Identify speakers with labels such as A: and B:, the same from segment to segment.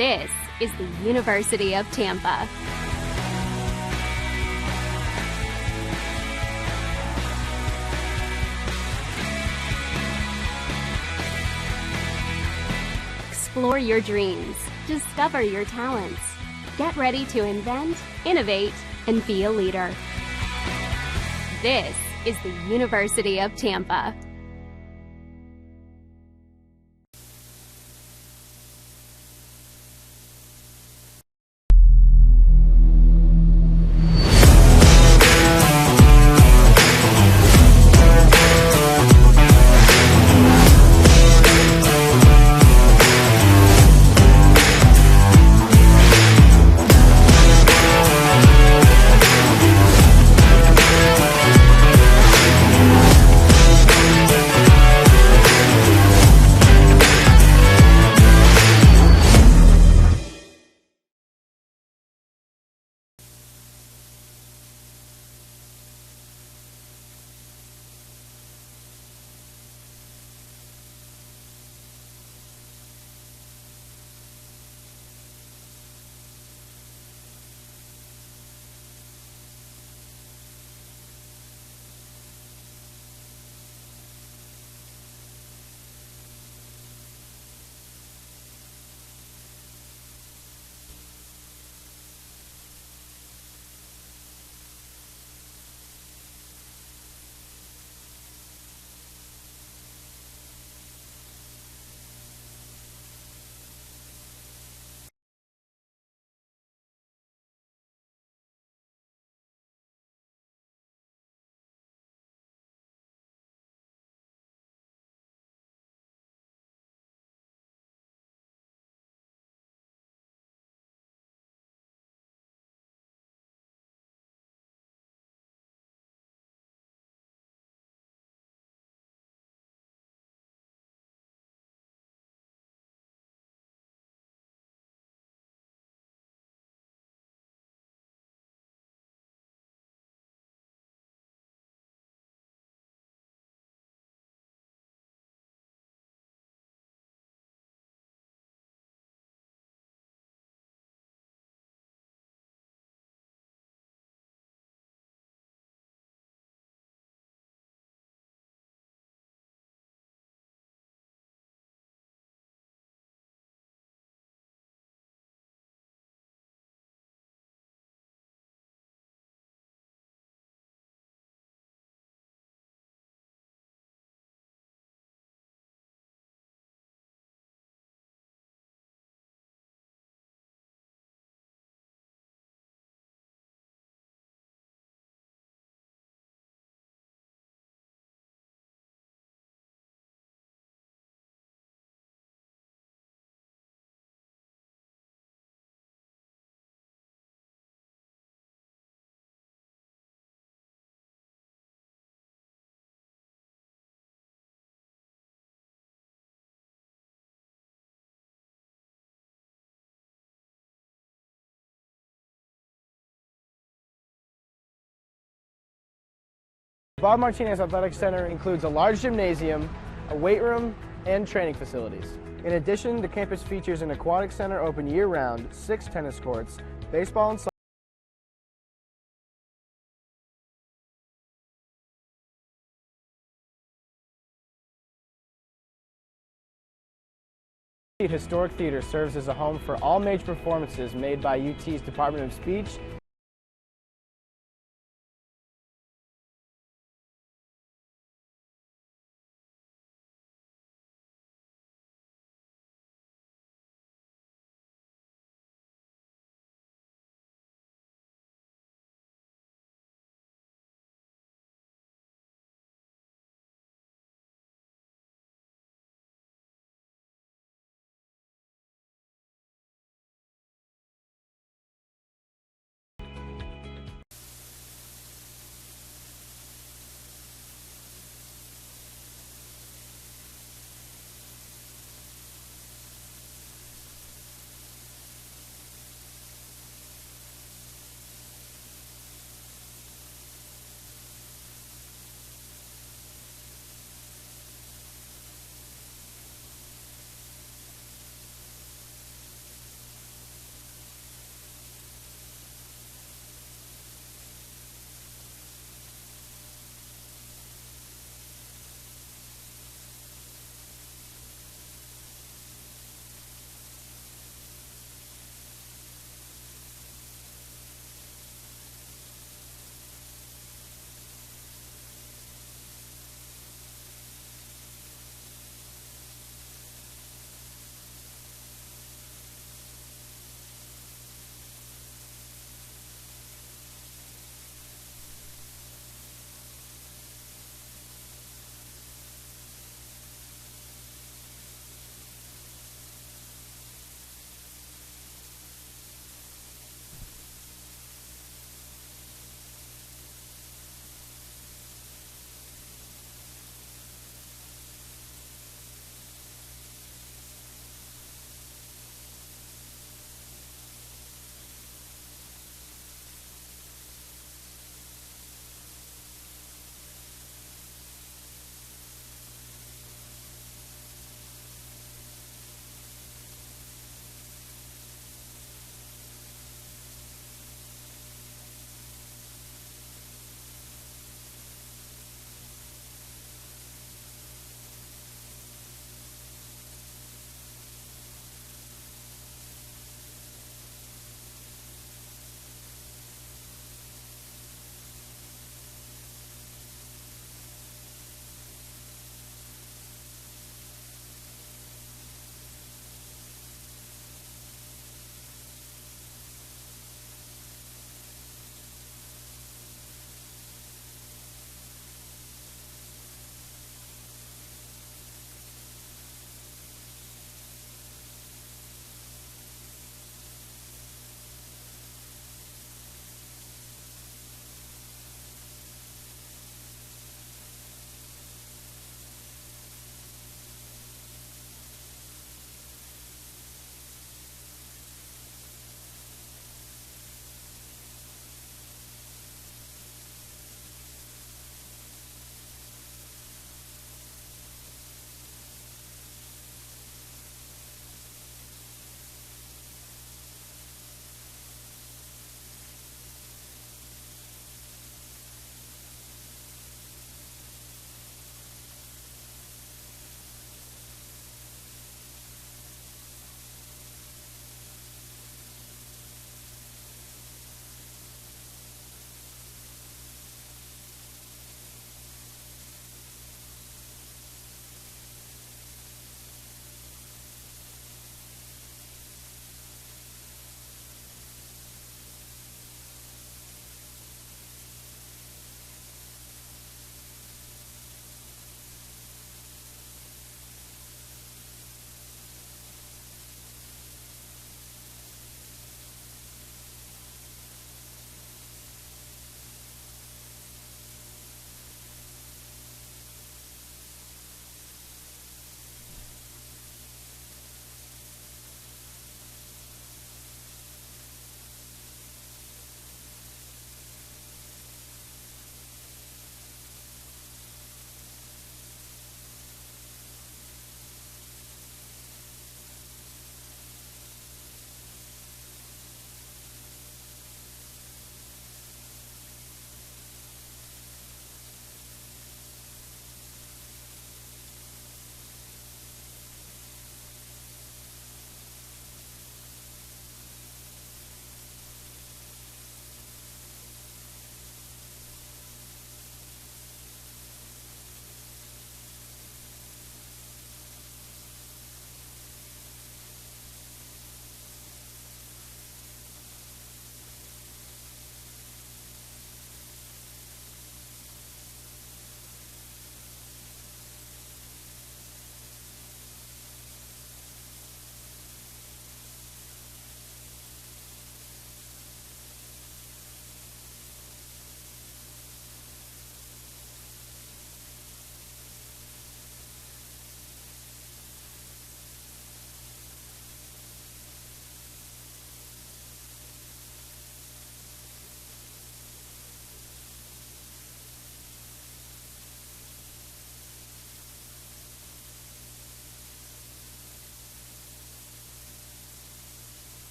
A: This is the University of Tampa. Explore your dreams, discover your talents. Get ready to invent, innovate, and be a leader. This is the University of Tampa.
B: Bob Martinez Athletic Center includes a large gymnasium, a weight room, and training facilities. In addition, the campus features an aquatic center open year-round, 6 tennis courts, baseball and Historic Theater serves as a home for all major performances made by UT's Department of Speech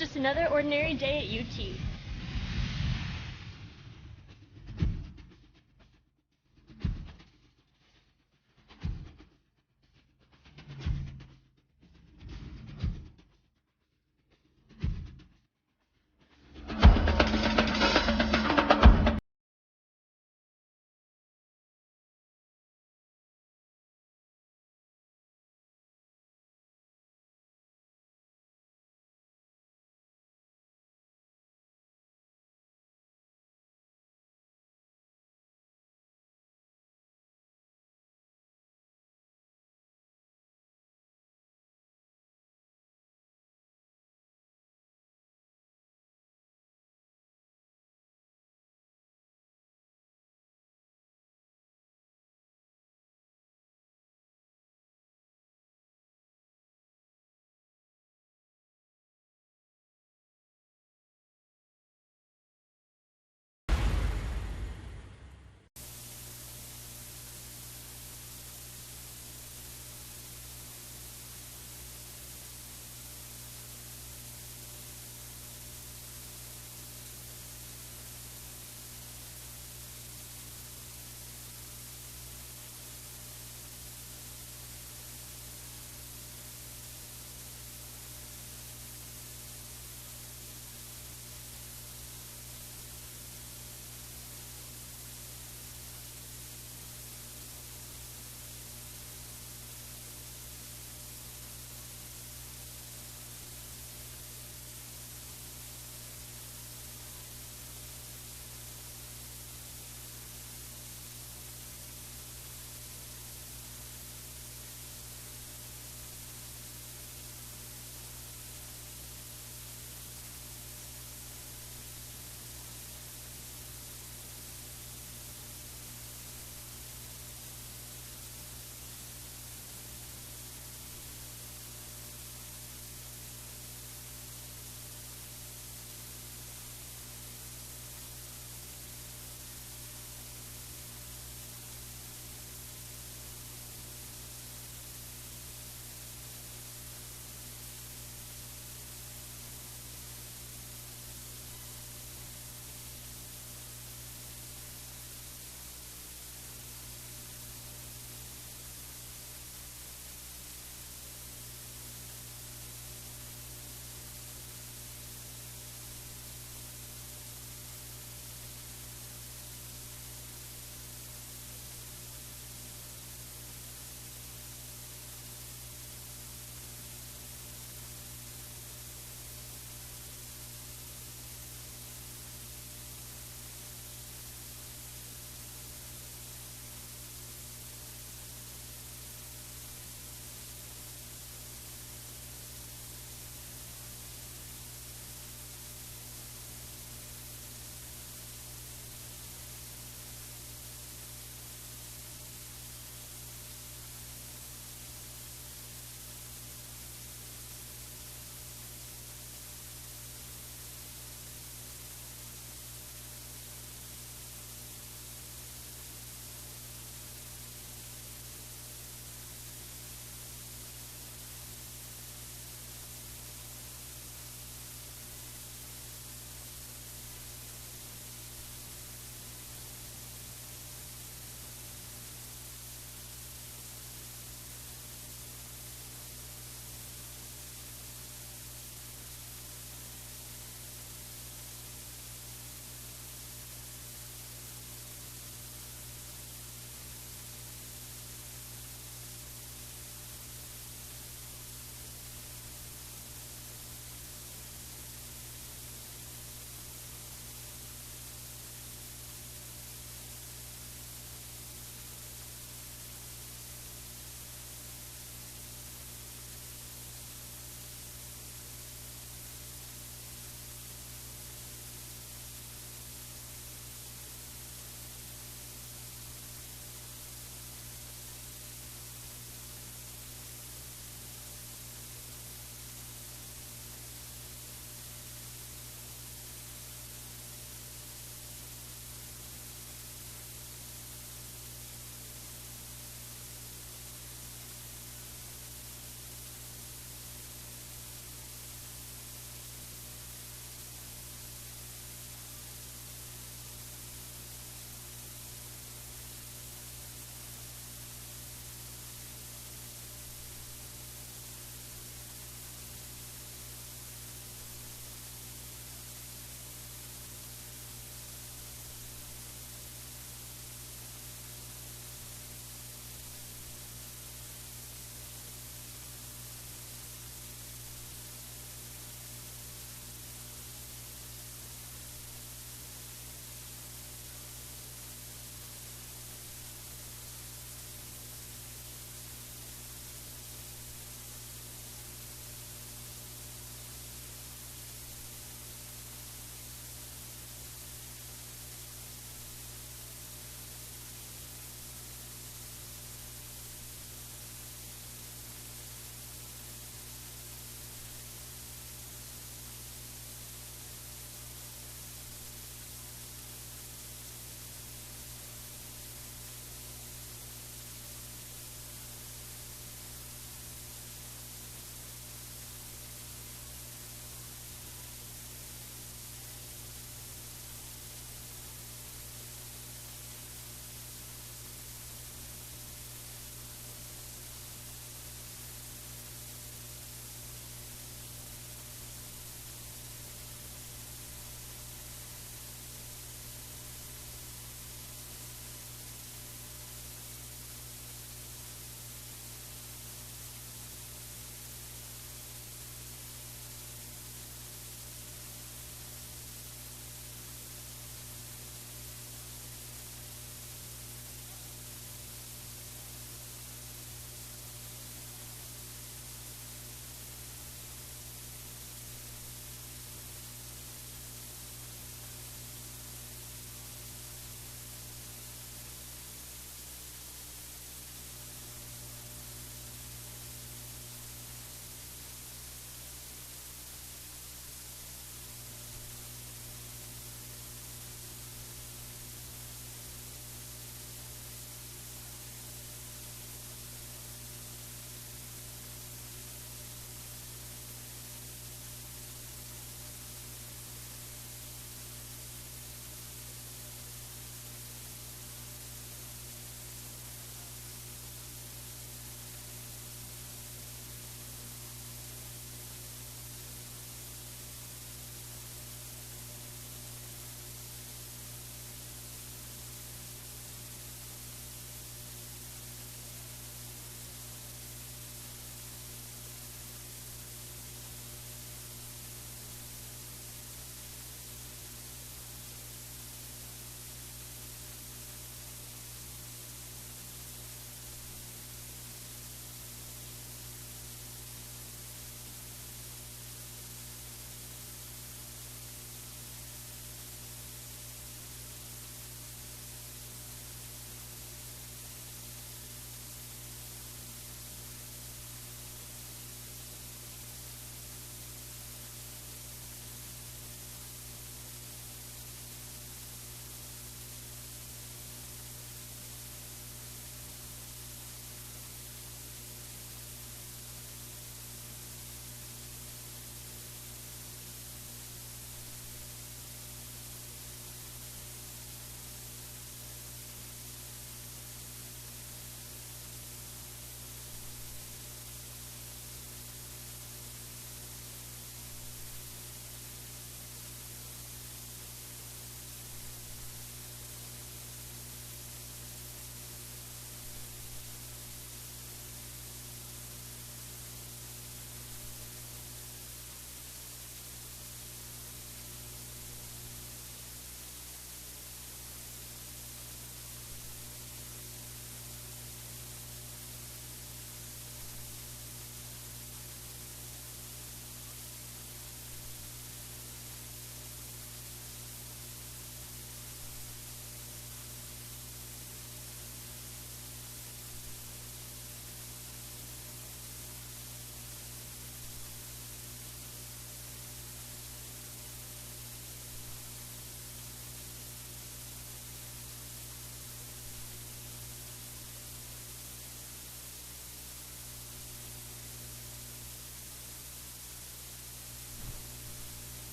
C: just another ordinary day at UT.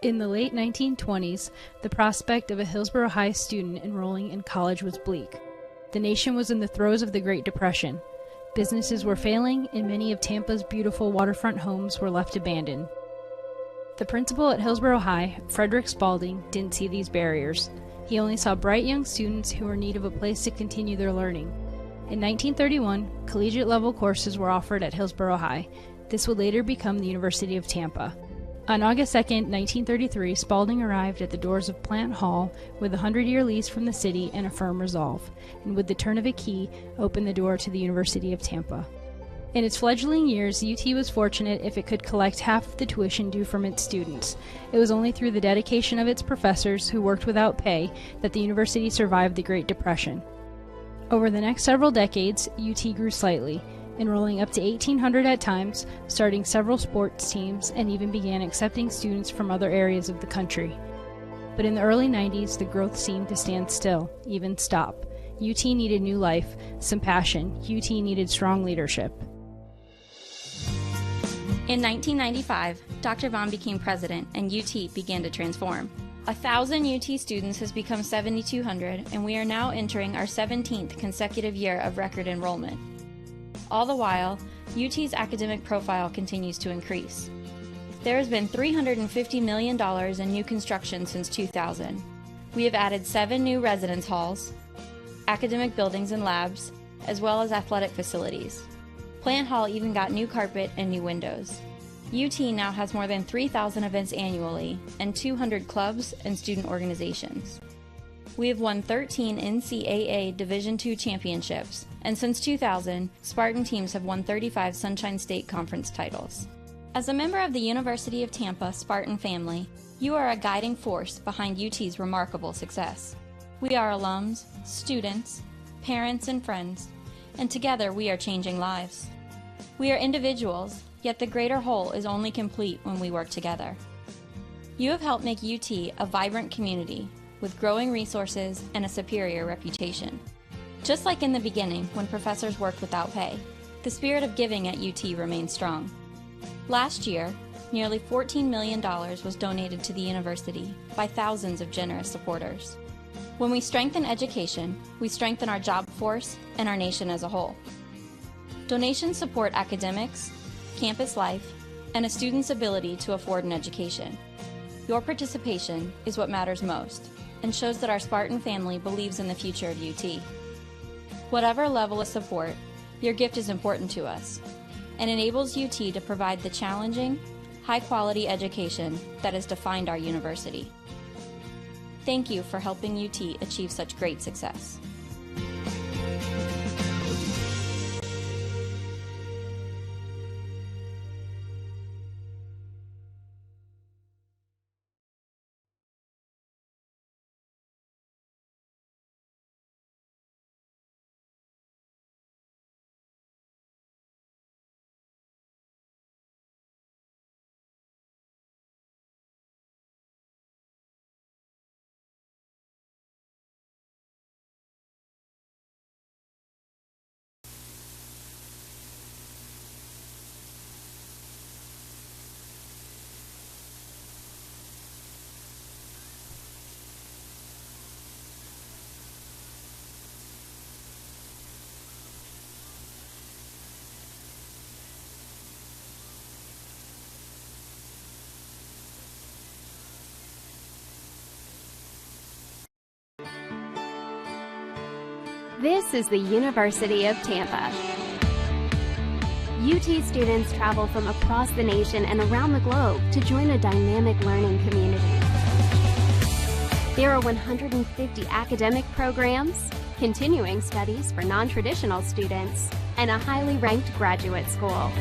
D: In the late 1920s, the prospect of a Hillsborough High student enrolling in college was bleak. The nation was in the throes of the Great Depression. Businesses were failing, and many of Tampa's beautiful waterfront homes were left abandoned. The principal at Hillsborough High, Frederick Spaulding, didn't see these barriers. He only saw bright young students who were in need of a place to continue their learning. In 1931, collegiate-level courses were offered at Hillsborough High. This would later become the University of Tampa. On August 2, 1933, Spaulding arrived at the doors of Plant Hall with a 100-year lease from the city and a firm resolve, and with the turn of a key, opened the door to the University of Tampa. In its fledgling years, UT was fortunate if it could collect half of the tuition due from its students. It was only through the dedication of its professors, who worked without pay, that the university survived the Great Depression. Over the next several decades, UT grew slightly, enrolling up to 1,800 at times, starting several sports teams, and even began accepting students from other areas of the country. But in the early 90s, the growth seemed to stand still, even stop. UT needed new life, some passion. UT needed strong leadership.
E: In 1995, Dr. Vaughn became president and UT began to transform. 1,000 UT students has become 7,200, and we are now entering our 17th consecutive year of record enrollment. All the while, UT's academic profile continues to increase. There has been $350 million in new construction since 2000. We have added 7 new residence halls, academic buildings and labs, as well as athletic facilities. Plant Hall even got new carpet and new windows. UT now has more than 3,000 events annually and 200 clubs and student organizations. We have won 13 NCAA Division II championships, and since 2000, Spartan teams have won 35 Sunshine State Conference titles. As a member of the University of Tampa Spartan family, you are a guiding force behind UT's remarkable success. We are alums, students, parents, and friends, and together we are changing lives. We are individuals, yet the greater whole is only complete when we work together. You have helped make UT a vibrant community with growing resources and a superior reputation. Just like in the beginning when professors worked without pay, the spirit of giving at UT remains strong. Last year, nearly $14 million was donated to the university by thousands of generous supporters. When we strengthen education, we strengthen our job force and our nation as a whole. Donations support academics, campus life, and a student's ability to afford an education. Your participation is what matters most and shows that our Spartan family believes in the future of UT. Whatever level of support, your gift is important to us and enables UT to provide the challenging, high-quality education that has defined our university. Thank you for helping UT achieve such great success.
A: This is the University of Tampa. UT students travel from across the nation and around the globe to join a dynamic learning community. There are 150 academic programs, continuing studies for non-traditional students, and a highly ranked graduate school.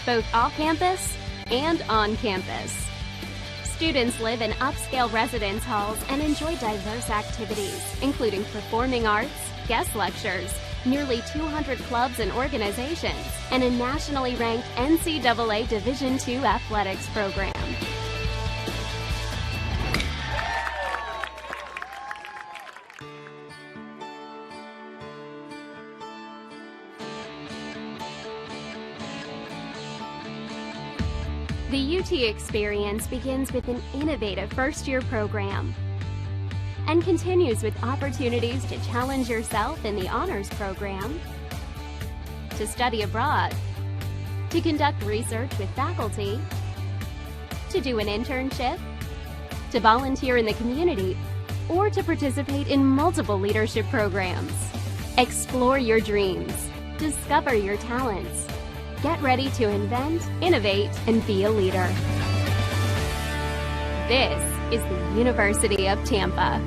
A: both off campus and on campus. Students live in upscale residence halls and enjoy diverse activities, including performing arts, guest lectures, nearly 200 clubs and organizations, and a nationally ranked NCAA Division II athletics program. The UT experience begins with an innovative first-year program and continues with opportunities to challenge yourself in the honors program, to study abroad, to conduct research with faculty, to do an internship, to volunteer in the community, or to participate in multiple leadership programs. Explore your dreams, discover your talents, get ready to invent, innovate, and be a leader. This is the University of Tampa.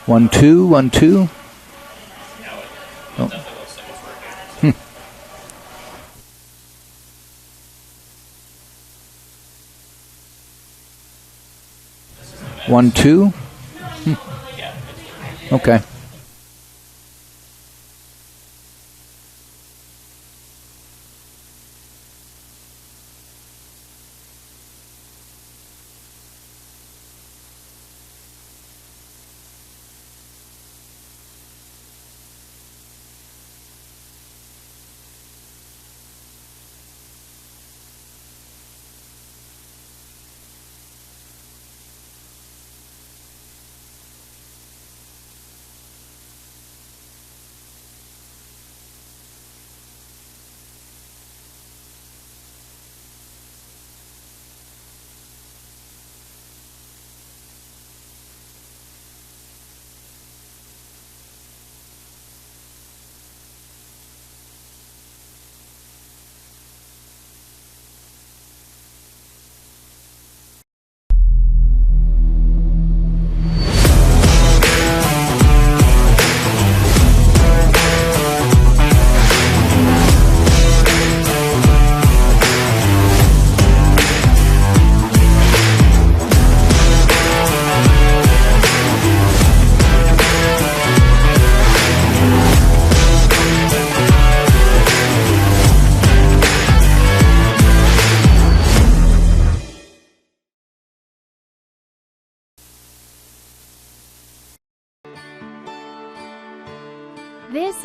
F: 1 2 1 2. Oh. 1 2. Okay.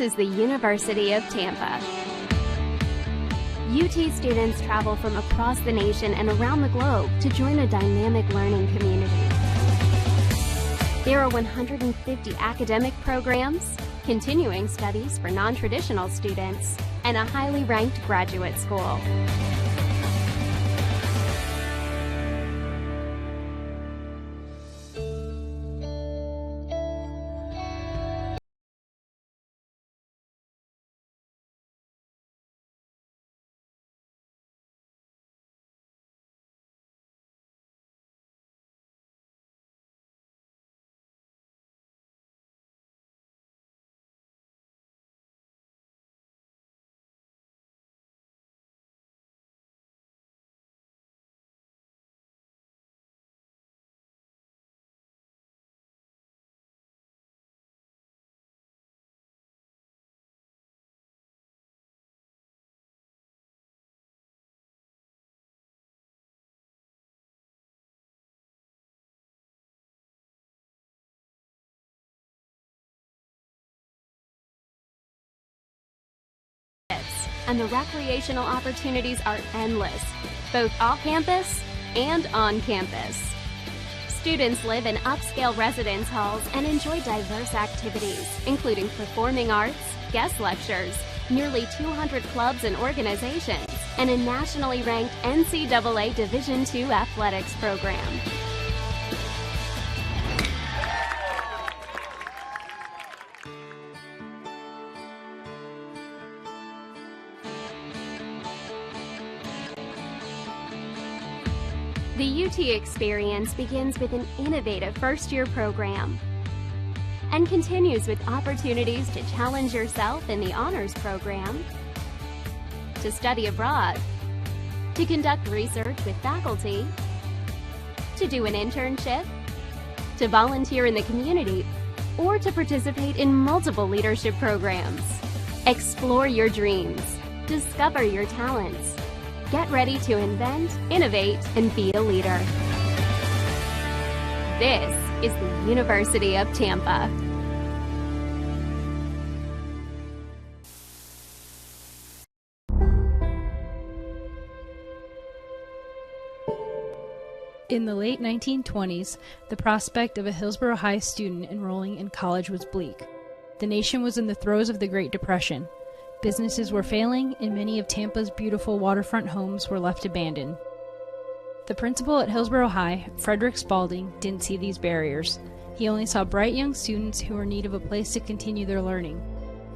A: This is the University of Tampa. UT students travel from across the nation and around the globe to join a dynamic learning community. There are 150 academic programs, continuing studies for non-traditional students, and a highly ranked graduate school. And the recreational opportunities are endless, both off campus and on campus. Students live in upscale residence halls and enjoy diverse activities, including performing arts, guest lectures, nearly 200 clubs and organizations, and a nationally ranked NCAA Division II athletics program. The UT experience begins with an innovative first-year program and continues with opportunities to challenge yourself in the honors program, to study abroad, to conduct research with faculty, to do an internship, to volunteer in the community, or to participate in multiple leadership programs. Explore your dreams, discover your talents. Get ready to invent, innovate, and be a leader. This is the University of Tampa.
D: In the late 1920s, the prospect of a Hillsborough High student enrolling in college was bleak. The nation was in the throes of the Great Depression. Businesses were failing, and many of Tampa's beautiful waterfront homes were left abandoned. The principal at Hillsborough High, Frederick Spalding, didn't see these barriers. He only saw bright young students who were in need of a place to continue their learning.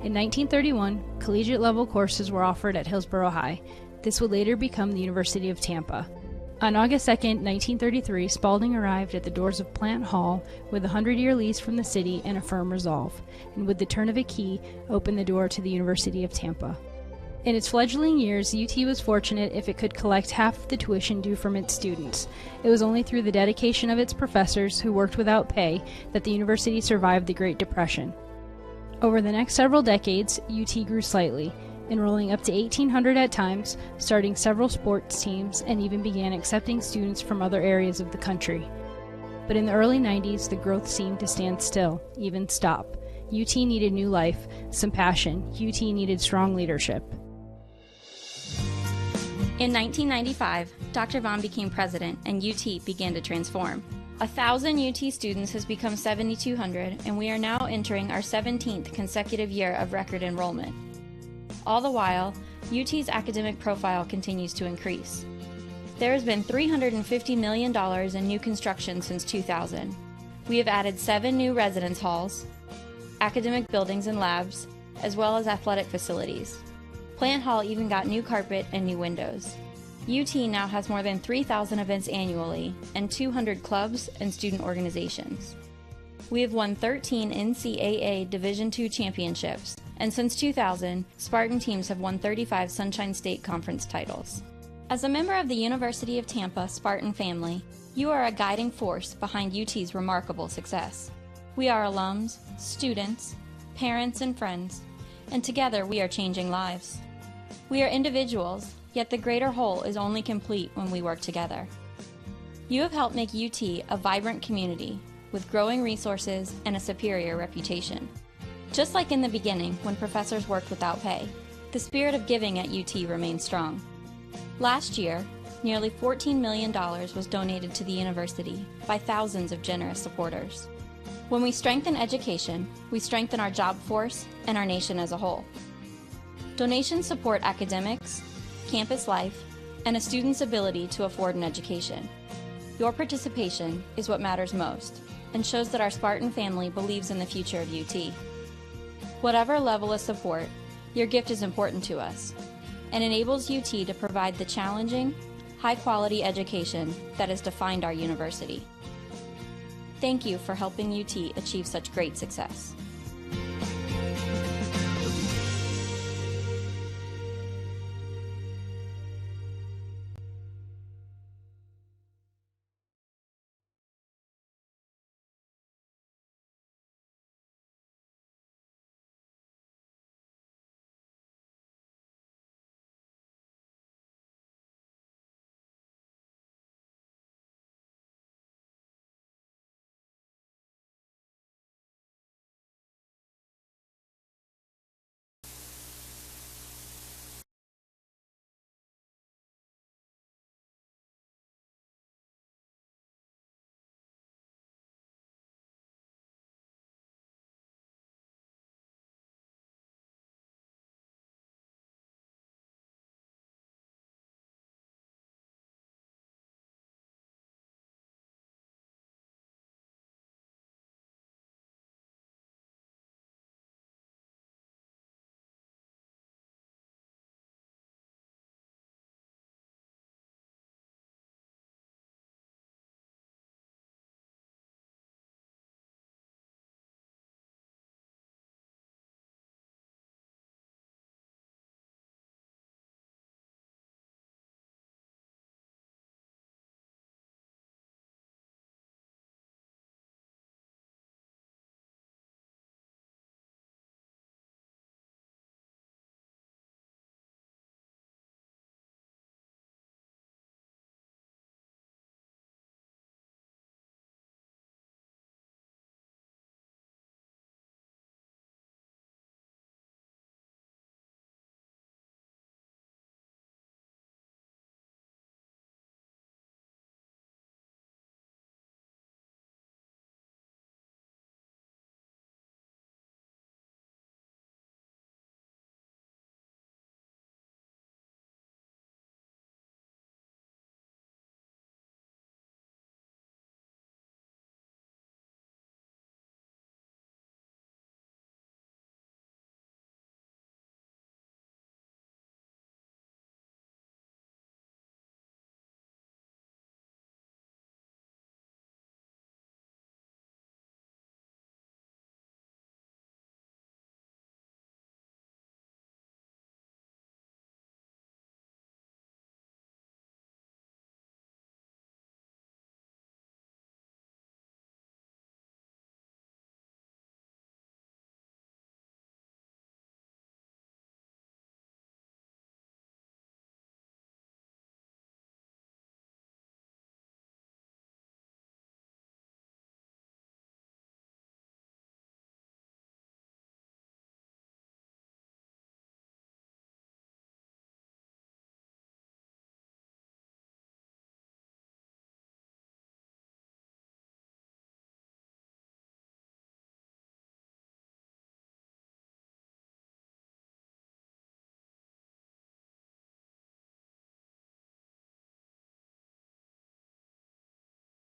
D: In 1931, collegiate-level courses were offered at Hillsborough High. This would later become the University of Tampa. On August 2, 1933, Spalding arrived at the doors of Plant Hall with a 100-year lease from the city and a firm resolve, and with the turn of a key, opened the door to the University of Tampa. In its fledgling years, UT was fortunate if it could collect half the tuition due from its students. It was only through the dedication of its professors, who worked without pay, that the university survived the Great Depression. Over the next several decades, UT grew slightly, enrolling up to 1,800 at times, starting several sports teams, and even began accepting students from other areas of the country. But in the early 90s, the growth seemed to stand still, even stop. UT needed new life, some passion. UT needed strong leadership.
E: In 1995, Dr. Vaughn became president and UT began to transform. 1,000 UT students has become 7,200, and we are now entering our 17th consecutive year of record enrollment. All the while, UT's academic profile continues to increase. There has been $350 million in new construction since 2000. We have added 7 new residence halls, academic buildings and labs, as well as athletic facilities. Plant Hall even got new carpet and new windows. UT now has more than 3,000 events annually and 200 clubs and student organizations. We have won 13 NCAA Division II championships, and since 2000, Spartan teams have won 35 Sunshine State Conference titles. As a member of the University of Tampa Spartan family, you are a guiding force behind UT's remarkable success. We are alums, students, parents, and friends, and together we are changing lives. We are individuals, yet the greater whole is only complete when we work together. You have helped make UT a vibrant community with growing resources and a superior reputation. Just like in the beginning when professors worked without pay, the spirit of giving at UT remains strong. Last year, nearly $14 million was donated to the university by thousands of generous supporters. When we strengthen education, we strengthen our job force and our nation as a whole. Donations support academics, campus life, and a student's ability to afford an education. Your participation is what matters most and shows that our Spartan family believes in the future of UT. Whatever level of support, your gift is important to us and enables UT to provide the challenging, high-quality education that has defined our university. Thank you for helping UT achieve such great success.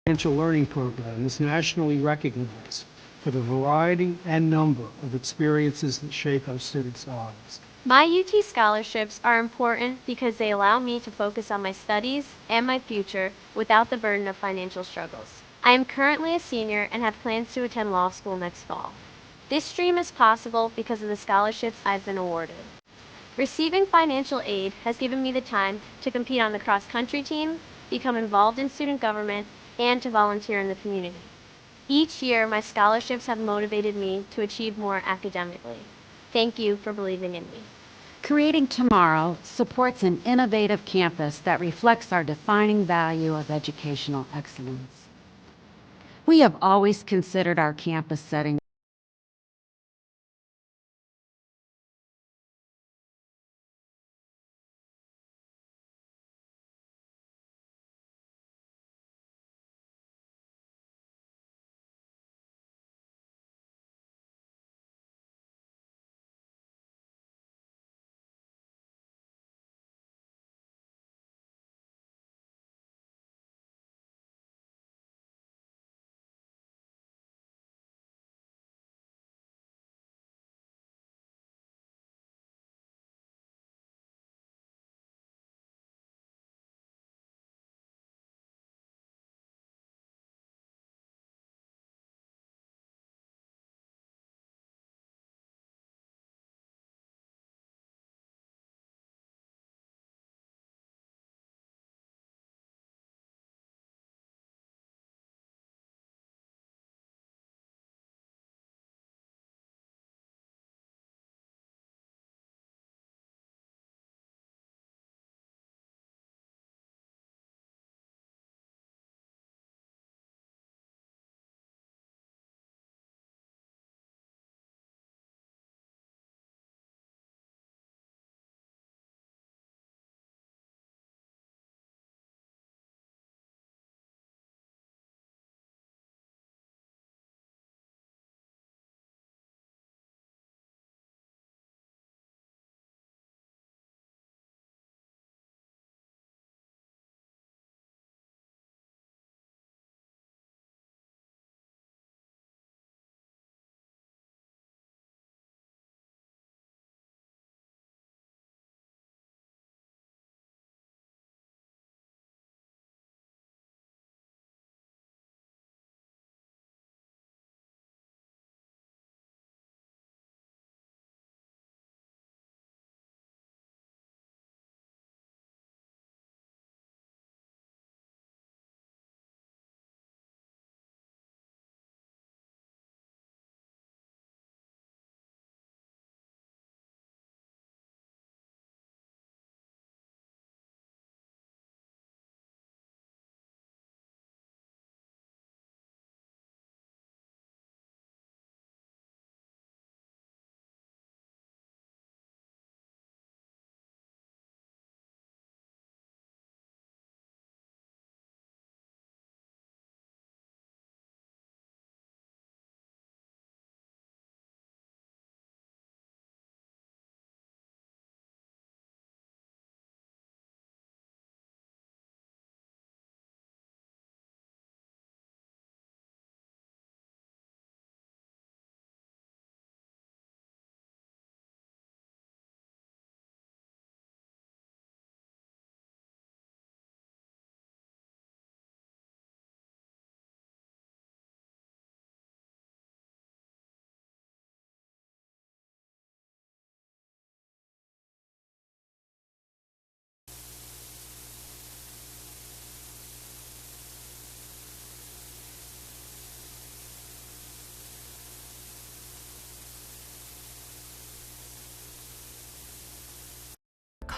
G: Experiential learning program is nationally recognized for the variety and number of experiences that shape our students' lives.
C: My UT scholarships are important because they allow me to focus on my studies and my future without the burden of financial struggles. I am currently a senior and have plans to attend law school next fall. This dream is possible because of the scholarships I've been awarded. Receiving financial aid has given me the time to compete on the cross-country team, become involved in student government, and to volunteer in the community. Each year, my scholarships have motivated me to achieve more academically. Thank you for believing in me.
H: Creating Tomorrow supports an innovative campus that reflects our defining value of educational excellence. We have always considered our campus setting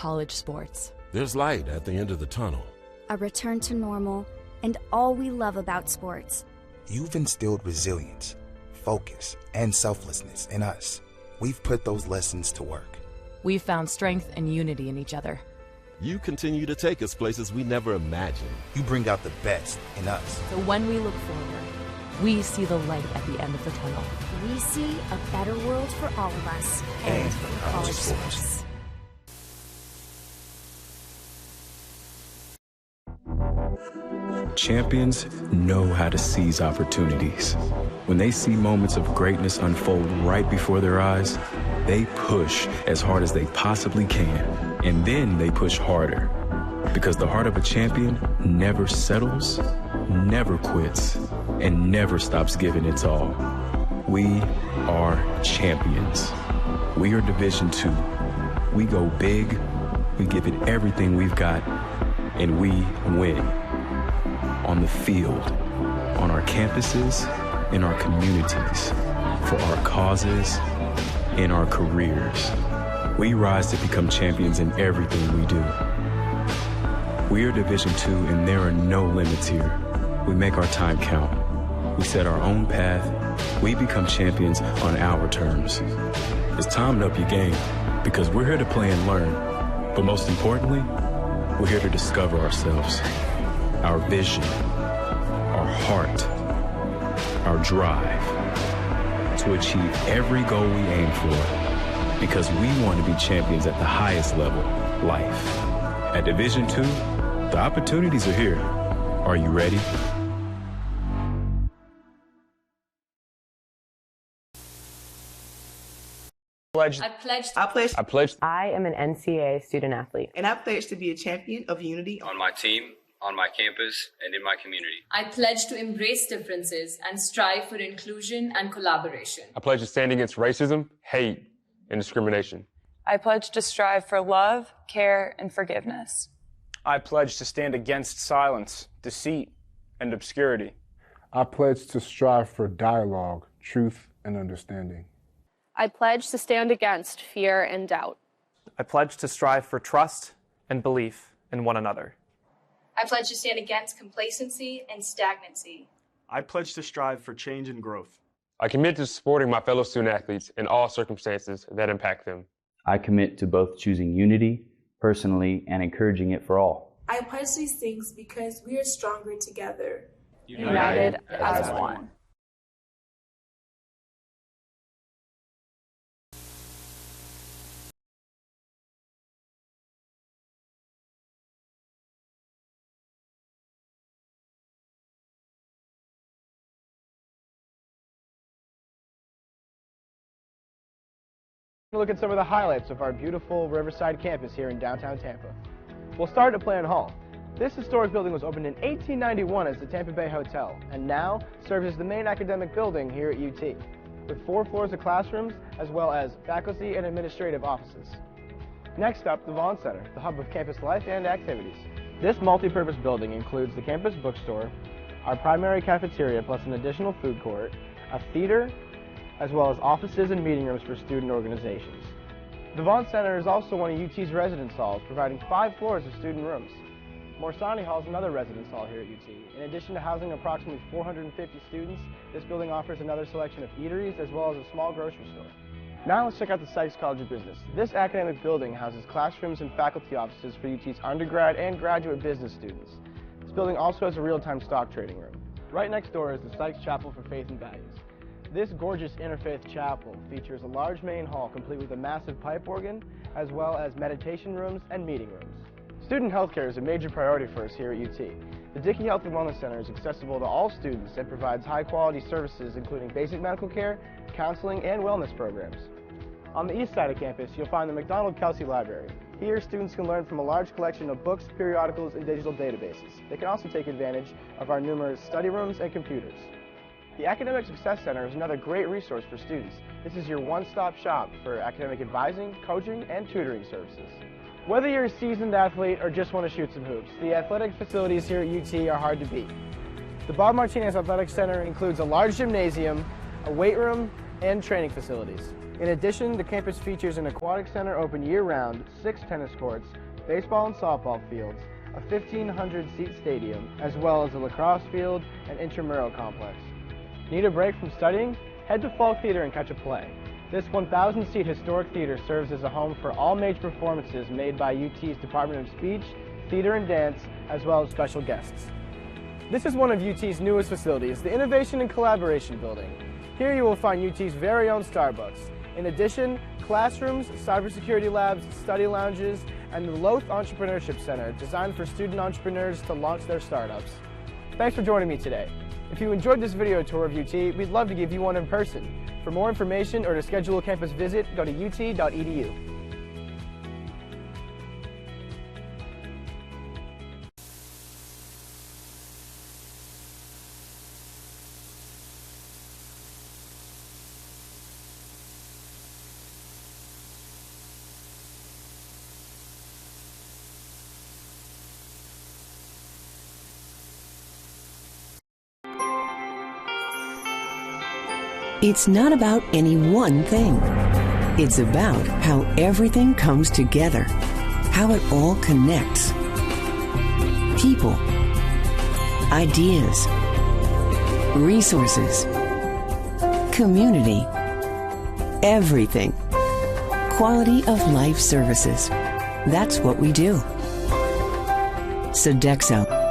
I: college sports.
J: There's light at the end of the tunnel.
K: A return to normal, and all we love about sports.
L: You've instilled resilience, focus, and selflessness in us. We've put those lessons to work.
I: We've found strength and unity in each other.
J: You continue to take us places we never imagined.
L: You bring out the best in us.
I: So when we look forward, we see the light at the end of the tunnel.
K: We see a better world for all of us and for college sports.
M: champions know how to seize opportunities. When they see moments of greatness unfold right before their eyes, they push as hard as they possibly can, and then they push harder. Because the heart of a champion never settles, never quits, and never stops giving its all. We are champions. We are Division II. We go big, we give it everything we've got, and we win. On the field, on our campuses, in our communities, for our causes, in our careers. We rise to become champions in everything we do. We are Division II, and there are no limits here. We make our time count. We set our own path. We become champions on our terms. It's time to up your game, because we're here to play and learn. But most importantly, we're here to discover ourselves, our vision, our heart, our drive, to achieve every goal we aim for, because we want to be champions at the highest level, life. At Division II, the opportunities are here. Are you ready?
N: I am an NCAA student athlete.
O: And I pledge to be a champion of unity
P: on my team, on my campus, and in my community.
Q: I pledge to embrace differences and strive for inclusion and collaboration.
R: I pledge to stand against racism, hate, and discrimination.
S: I pledge to strive for love, care, and forgiveness.
T: I pledge to stand against silence, deceit, and obscurity.
U: I pledge to strive for dialogue, truth, and understanding.
V: I pledge to stand against fear and doubt.
W: I pledge to strive for trust and belief in one another.
X: I pledge to stand against complacency and stagnancy.
Y: I pledge to strive for change and growth.
R: I commit to supporting my fellow student athletes in all circumstances that impact them.
F: I commit to both choosing unity personally and encouraging it for all.
Z: I pledge these things because we are stronger together.
S: United as one.
B: Look at some of the highlights of our beautiful Riverside campus here in downtown Tampa. We'll start at Plan Hall. This historic building was opened in 1891 as the Tampa Bay Hotel, and now serves as the main academic building here at UT, with 4 floors of classrooms as well as faculty and administrative offices. Next up, the Vaughn Center, the hub of campus life and activities. This multi-purpose building includes the campus bookstore, our primary cafeteria plus an additional food court, a theater, as well as offices and meeting rooms for student organizations. The Vaughn Center is also one of UT's residence halls, providing 5 floors of student rooms. Morsani Hall is another residence hall here at UT. In addition to housing approximately 450 students, this building offers another selection of eateries as well as a small grocery store. Now let's check out the Sykes College of Business. This academic building houses classrooms and faculty offices for UT's undergrad and graduate business students. This building also has a real-time stock trading room. Right next door is the Sykes Chapel for Faith and Values. This gorgeous interfaith chapel features a large main hall complete with a massive pipe organ, as well as meditation rooms and meeting rooms. Student healthcare is a major priority for us here at UT. The Dickey Health and Wellness Center is accessible to all students and provides high-quality services including basic medical care, counseling, and wellness programs. On the east side of campus, you'll find the McDonald-Kelsey Library. Here, students can learn from a large collection of books, periodicals, and digital databases. They can also take advantage of our numerous study rooms and computers. The Academic Success Center is another great resource for students. This is your one-stop shop for academic advising, coaching, and tutoring services. Whether you're a seasoned athlete or just want to shoot some hoops, the athletic facilities here at UT are hard to beat. The Bob Martinez Athletic Center includes a large gymnasium, a weight room, and training facilities. In addition, the campus features an aquatic center open year-round, 6 tennis courts, baseball and softball fields, a 1,500-seat stadium, as well as a lacrosse field and intramural complex. Need a break from studying? Head to Falk Theater and catch a play. This 1,000-seat historic theater serves as a home for all major performances made by UT's Department of Speech, Theater and Dance, as well as special guests. This is one of UT's newest facilities, the Innovation and Collaboration Building. Here you will find UT's very own Starbucks. In addition, classrooms, cybersecurity labs, study lounges, and the Loth Entrepreneurship Center, designed for student entrepreneurs to launch their startups. Thanks for joining me today. If you enjoyed this video tour of UT, we'd love to give you one in person. For more information or to schedule a campus visit, go to ut.edu.
A: It's not about any one thing. It's about how everything comes together, how it all connects. People, ideas, resources, community, everything. Quality of life services. That's what we do. Sodexo.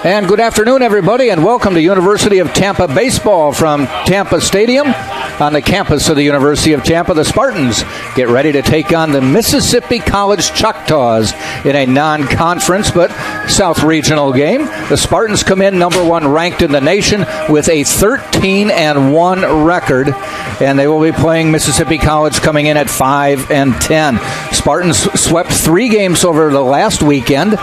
C: And good afternoon, everybody, and welcome to University of Tampa baseball from Tampa Stadium on the campus of the University of Tampa. The Spartans get ready to take on the Mississippi College Choctaws in a non-conference but South Regional game. The Spartans come in number 1 ranked in the nation with a 13-1 record, and they will be playing Mississippi College coming in at 5-10. Spartans swept 3 games over the last weekend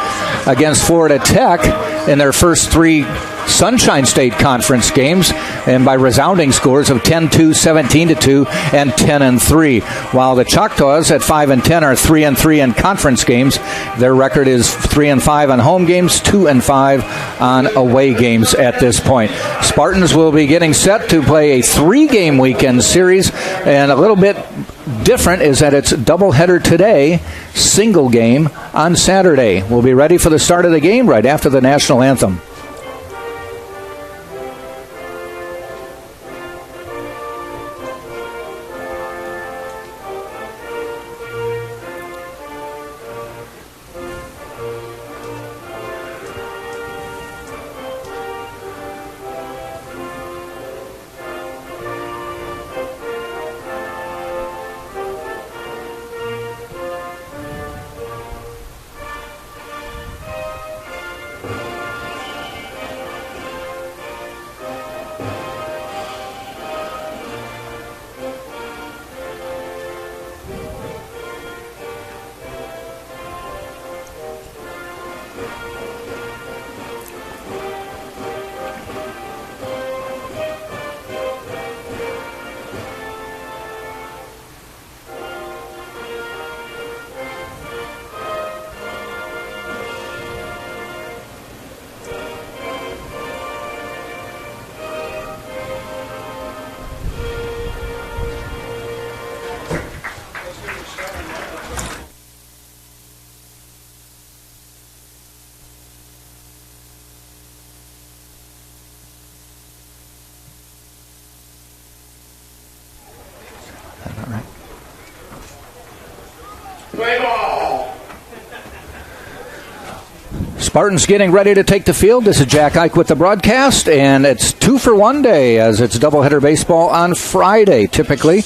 C: against Florida Tech in their first 3 Sunshine State Conference games, and by resounding scores of 10-2, 17-2, and 10-3. While the Choctaws at 5-10 are 3-3 in conference games, their record is 3-5 on home games, 2-5 on away games at this point. Spartans will be getting set to play a 3-game weekend series, and a little bit different is that it's doubleheader today, single game on Saturday. We'll be ready for the start of the game right after the national anthem. Spartans getting ready to take the field. This is Jack Ike with the broadcast, and it's 2-for-1 day as it's doubleheader baseball on Friday. Typically,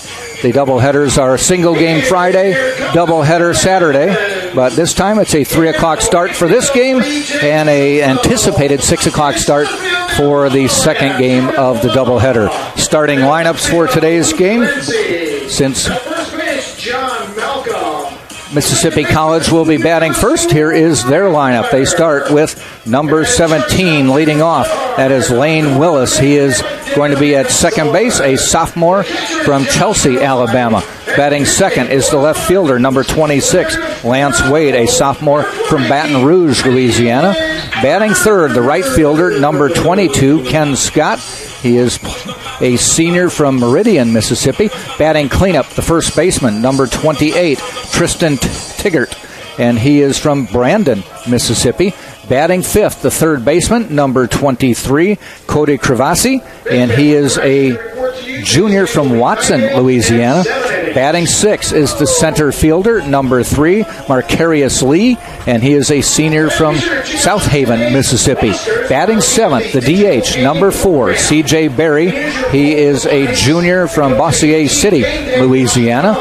C: the doubleheaders are single game Friday, doubleheader Saturday, but this time it's a 3 o'clock start for this game and a anticipated 6 o'clock start for the second game of the doubleheader. Starting lineups for today's game, since Mississippi College will be batting first. Here is their lineup. They start with number 17 leading off. That is Lane Willis. He is going to be at second base, a sophomore from Chelsea, Alabama. Batting second is the left fielder, number 26, Lance Wade, a sophomore from Baton Rouge, Louisiana. Batting third, the right fielder, number 22, Ken Scott. He is a senior from Meridian, Mississippi. Batting cleanup, the first baseman, number 28, Tristan Tiggert, and he is from Brandon, Mississippi. Batting fifth, the third baseman, number 23, Cody Crivasi, and he is a junior from Watson, Louisiana. Batting sixth is the center fielder, number 3, Marcarius Lee, and he is a senior from South Haven, Mississippi. Batting seventh, the DH, number 4, C.J. Berry. He is a junior from Bossier City, Louisiana.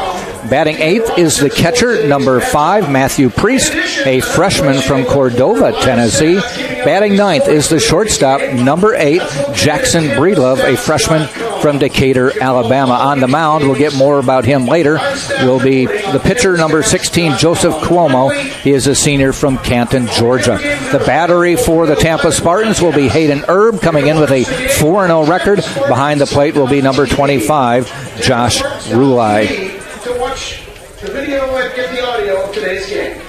C: Batting eighth is the catcher, number 5, Matthew Priest, a freshman from Cordova, Tennessee. Batting ninth is the shortstop, number 8, Jackson Breedlove, a freshman from Decatur, Alabama. On the mound, we'll get more about him later, will be the pitcher, number 16, Joseph Cuomo. He is a senior from Canton, Georgia. The battery for the Tampa Spartans will be Hayden Erb, coming in with a 4-0 record. Behind the plate will be number 25, Josh Rulai.
D: To watch the video and get the audio of today's game.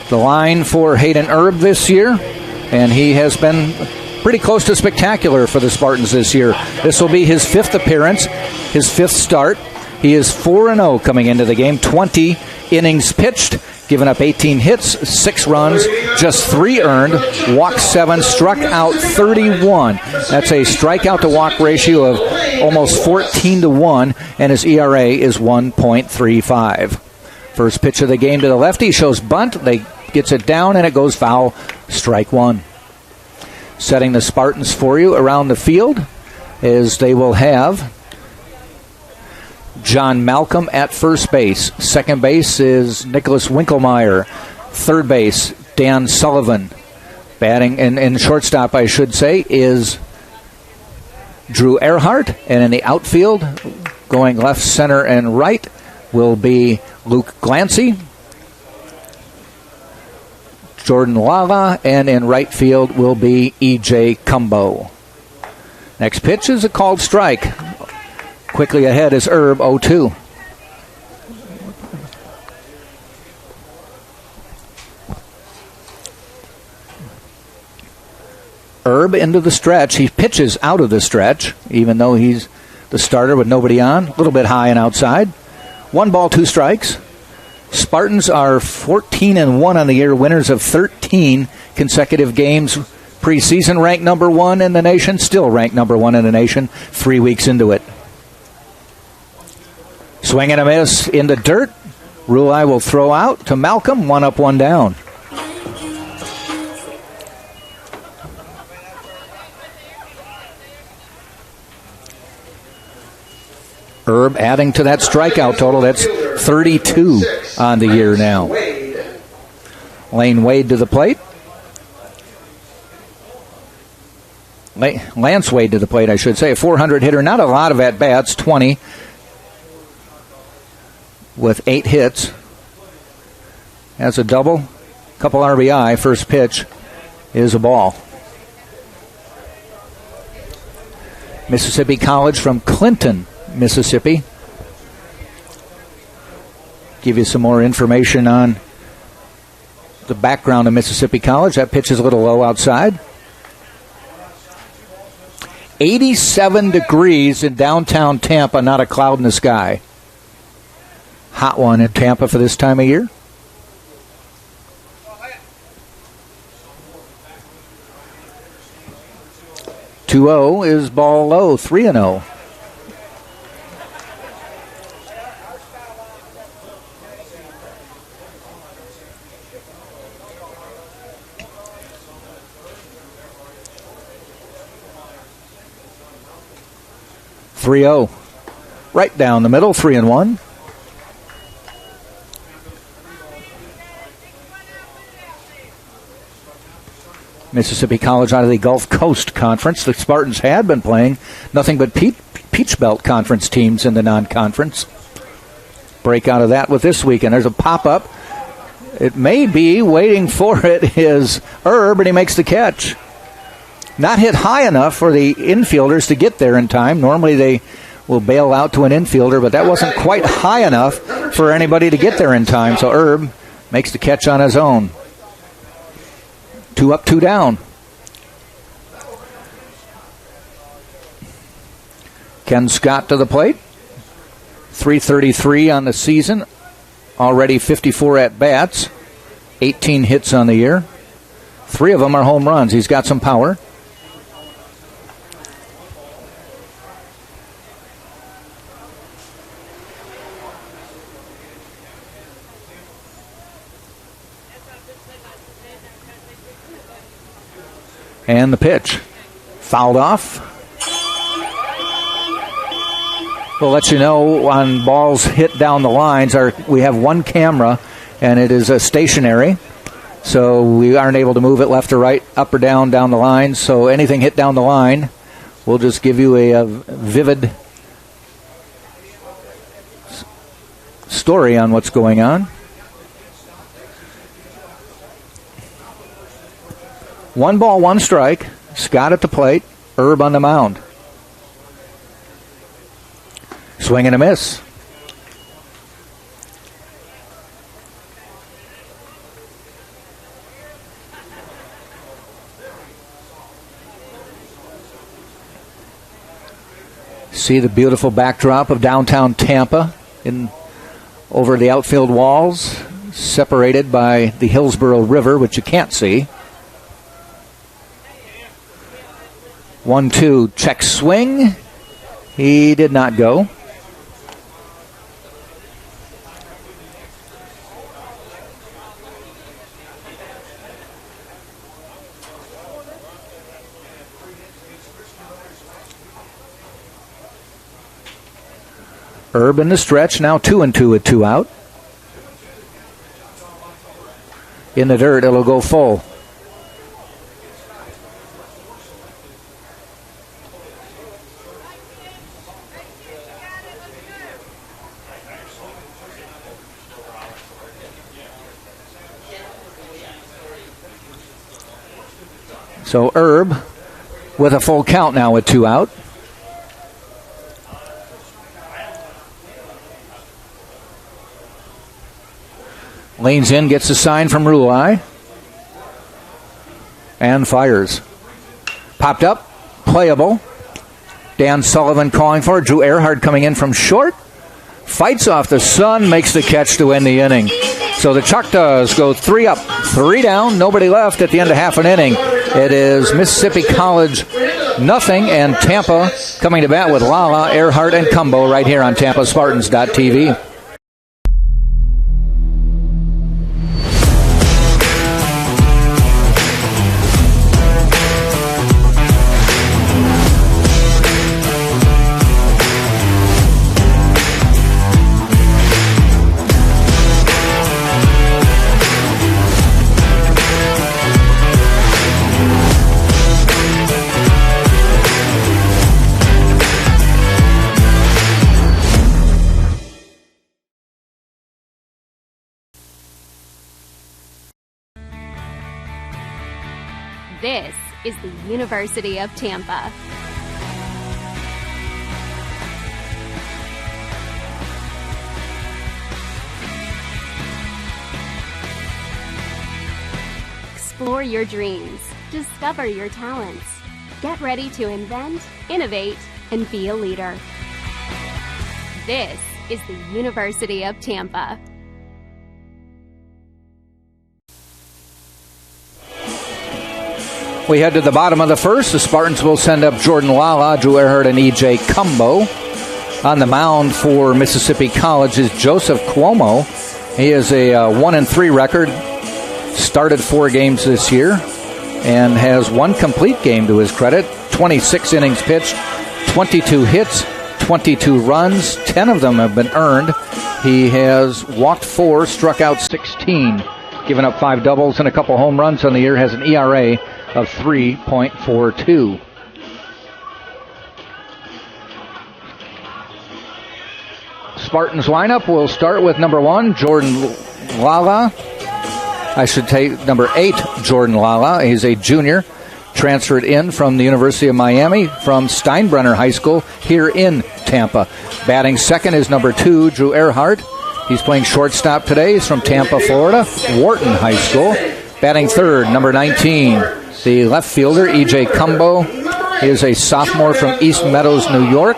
C: The line for Hayden Erb this year, and he has been pretty close to spectacular for the Spartans this year. This will be his 5th appearance, his 5th start. He is 4-0 coming into the game, 20 innings pitched, given up 18 hits, 6 runs, just 3 earned, walked 7, struck out 31. That's a strikeout to walk ratio of almost 14-1, and his ERA is 1.35. First pitch of the game to the lefty shows bunt. They gets it down, and it goes foul. Strike one. Setting the Spartans for you around the field is they will have John Malcolm at first base. Second base is Nicholas Winkelmeyer. Third base, Dan Sullivan. Batting, and shortstop, I should say, is Drew Earhart. And in the outfield, going left, center, and right, will be Luke Glancy, Jordan Lala, and in right field will be E.J. Cumbo. Next pitch is a called strike. Quickly ahead is Herb, 0-2. Herb into the stretch. He pitches out of the stretch, even though he's the starter with nobody on. A little bit high and outside. 1 ball, 2 strikes. Spartans are 14-1 on the year, winners of 13 consecutive games. Preseason ranked number 1 in the nation, still ranked number 1 in the nation 3 weeks into it. Swing and a miss in the dirt. Rulai will throw out to Malcolm, 1 up, 1 down. Herb adding to that strikeout total. That's 32 on the year now. Lane Wade to the plate. Lance Wade to the plate, I should say. A 400 hitter. Not a lot of at-bats. 20 with 8 hits. Has a double. Couple RBI. First pitch is a ball. Mississippi College from Clinton, Mississippi. Give you some more information on the background of Mississippi College. That pitch is a little low outside. 87 degrees in downtown Tampa, not a cloud in the sky. Hot one in Tampa for this time of year. Two-0 is ball low, 3-0. Right down the middle, 3-1. Mississippi College out of the Gulf Coast Conference. The Spartans had been playing nothing but Peach Belt Conference teams in the non-conference. Break out of that with this weekend. There's a pop-up. It may be waiting for it is Herb, and he makes the catch. Not hit high enough for the infielders to get there in time. Normally they will bail out to an infielder, but that wasn't quite high enough for anybody to get there in time. So Herb makes the catch on his own. 2 up, 2 down. Ken Scott to the plate. .333 on the season. Already 54 at-bats. 18 hits on the year. 3 of them are home runs. He's got some power. And the pitch. Fouled off. We'll let you know on balls hit down the lines. We have one camera, and it is stationary. So we aren't able to move it left or right, up or down the line. So anything hit down the line, we'll just give you a vivid story on what's going on. 1 ball, 1 strike. Scott at the plate. Herb on the mound. Swing and a miss. See the beautiful backdrop of downtown Tampa over the outfield walls, separated by the Hillsborough River, which you can't see. 1-2, check swing. He did not go. Herb in the stretch, now 2-2 with 2 out. In the dirt, it'll go full. So Herb with a full count now with 2 out. Lanes in, gets a sign from Rulai. And fires. Popped up, playable. Dan Sullivan calling for it. Drew Earhart coming in from short. Fights off the sun, makes the catch to end the inning. So the Choctaws go 3 up, 3 down, nobody left at the end of half an inning. It is Mississippi College nothing, and Tampa coming to bat with Lala, Earhart, and Cumbo right here on TampaSpartans.tv.
E: This is the University of Tampa. Explore your dreams. Discover your talents. Get ready to invent, innovate, and be a leader. This is the University of Tampa.
C: We head to the bottom of the first. The Spartans will send up Jordan Lala, Drew Earhart, and E.J. Cumbo. On the mound for Mississippi College is Joseph Cuomo. He is a 1-3 record. Started 4 games this year and has 1 complete game to his credit. 26 innings pitched, 22 hits, 22 runs. 10 of them have been earned. He has walked 4, struck out 16, given up 5 doubles and a couple home runs on the year. Has an ERA of 3.42. Spartans lineup will start with number 1, Jordan Lala. I should take number 8, Jordan Lala. He's a junior, transferred in from the University of Miami from Steinbrenner High School here in Tampa. Batting second is number 2, Drew Earhart. He's playing shortstop today. He's from Tampa, Florida, Wharton High School. Batting third, number 19, the left fielder, E.J. Cumbo. He is a sophomore from East Meadows, New York.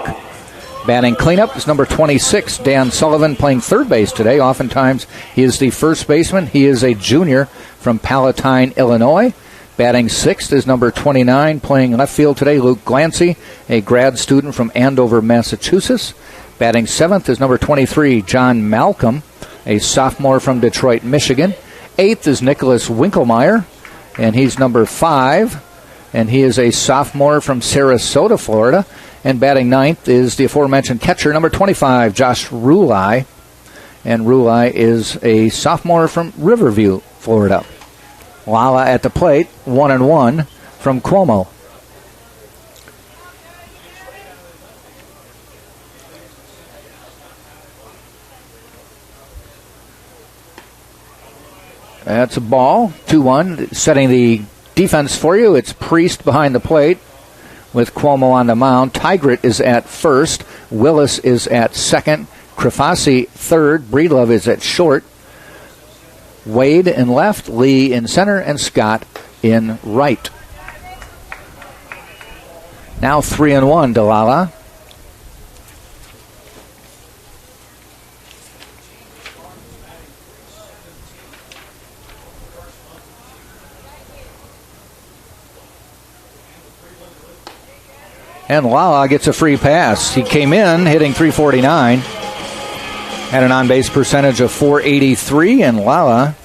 C: Batting cleanup is number 26, Dan Sullivan, playing third base today. Oftentimes, he is the first baseman. He is a junior from Palatine, Illinois. Batting sixth is number 29, playing left field today, Luke Glancy, a grad student from Andover, Massachusetts. Batting seventh is number 23, John Malcolm, a sophomore from Detroit, Michigan. Eighth is Nicholas Winkelmeyer, and he's number 5, and he is a sophomore from Sarasota, Florida. And batting ninth is the aforementioned catcher, number 25, Josh Rulai, and Rulai is a sophomore from Riverview, Florida. Lala at the plate, 1-1 from Cuomo. That's a ball, 2-1. Setting the defense for you, it's Priest behind the plate with Cuomo on the mound. Tigert is at first. Willis is at second. Krafasi third. Breedlove is at short. Wade in left. Lee in center. And Scott in right. Now 3-1 to Lala. And Lala gets a free pass. He came in hitting .349. Had an on-base percentage of .483. And Lala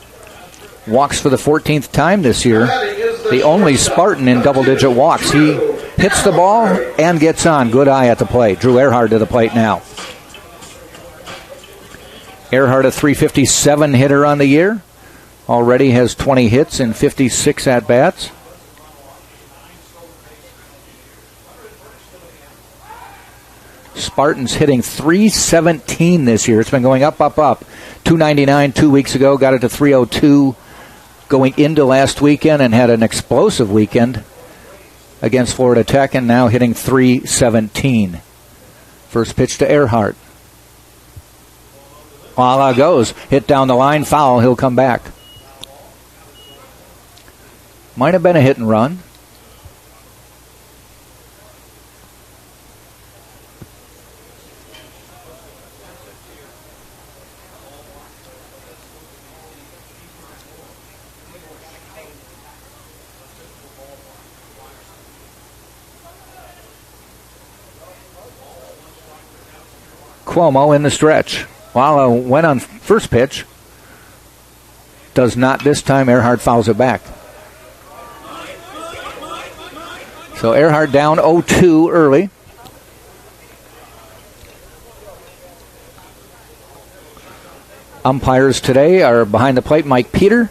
C: walks for the 14th time this year. The only Spartan in double-digit walks. He hits the ball and gets on. Good eye at the plate. Drew Earhart to the plate now. Earhart, a .357 hitter on the year. Already has 20 hits in 56 at-bats. Spartans hitting .317 this year. It's been going up, up, up. .299 2 weeks ago, got it to .302 going into last weekend and had an explosive weekend against Florida Tech, and now hitting .317. First pitch to Earhart. Voila goes. Hit down the line, foul. He'll come back. Might have been a hit and run. Cuomo in the stretch. Walla went on first pitch. Does not this time. Earhart fouls it back. So Earhart down 0-2 early. Umpires today are behind the plate Mike Peter,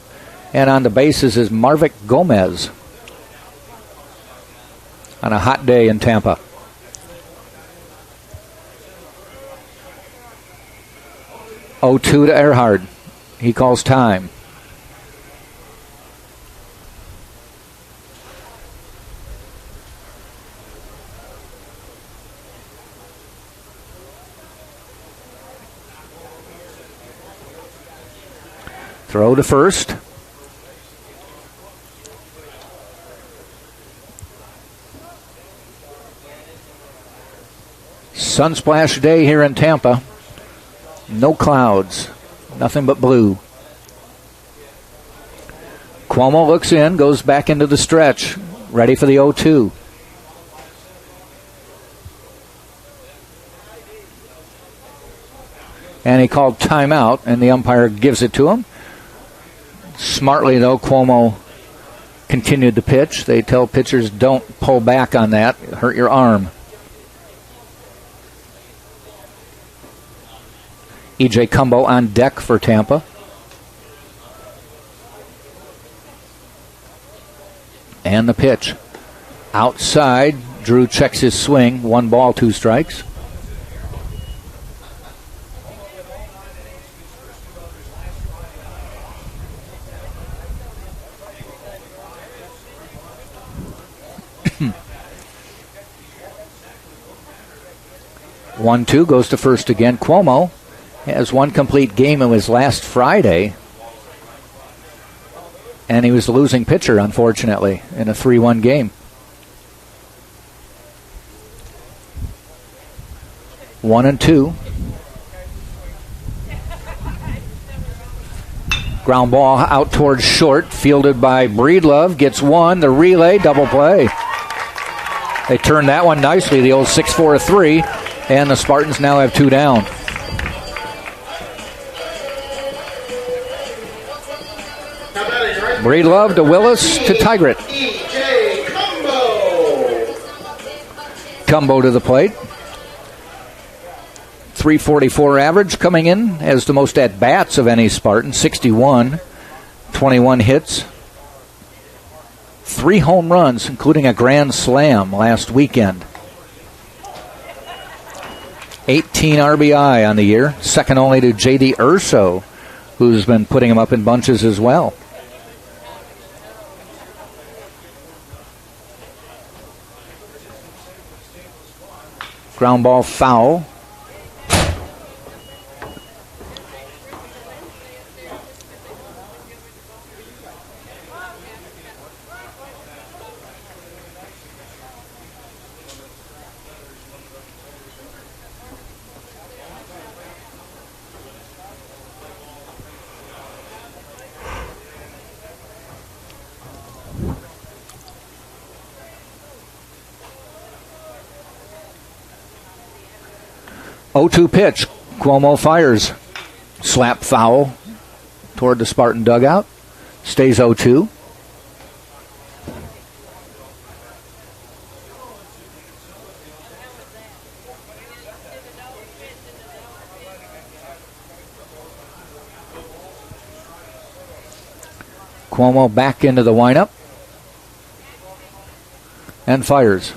C: and on the bases is Marvick Gomez on a hot day in Tampa. 0-2 to Earhart. He calls time. Throw to first. Sunsplash day here in Tampa. No clouds. Nothing but blue. Cuomo looks in, goes back into the stretch. Ready for the 0-2. And he called timeout, and the umpire gives it to him. Smartly, though, Cuomo continued the pitch. They tell pitchers don't pull back on that. Hurt your arm. E.J. Cumbo on deck for Tampa. And the pitch. Outside, Drew checks his swing. 1 ball, 2 strikes. One, 2 goes to first again. Cuomo has one complete game. It was last Friday. And he was the losing pitcher, unfortunately, in a 3-1 game. 1-2. Ground ball out towards short, fielded by Breedlove. Gets one. The relay, double play. They turned that one nicely, the old 6-4-3, and the Spartans now have 2 down. Breedlove to Willis to Tigert. Cumbo to the plate. .344 average coming in, has the most at-bats of any Spartan, 61, 21 hits, 3 home runs, including a grand slam last weekend. 18 RBI on the year, second only to J.D. Urso, who's been putting him up in bunches as well. Ground ball foul. .0-2 pitch. Cuomo fires. Slap foul toward the Spartan dugout. Stays 0-2. Cuomo back into the windup and fires.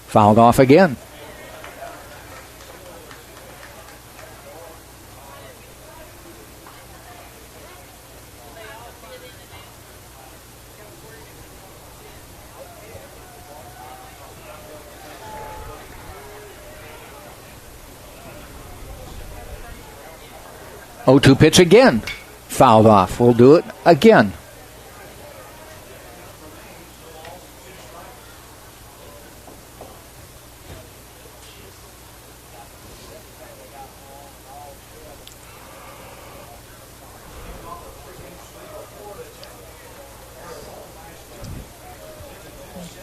C: Fouled off again. O2 pitch again. Fouled off. We'll do it again.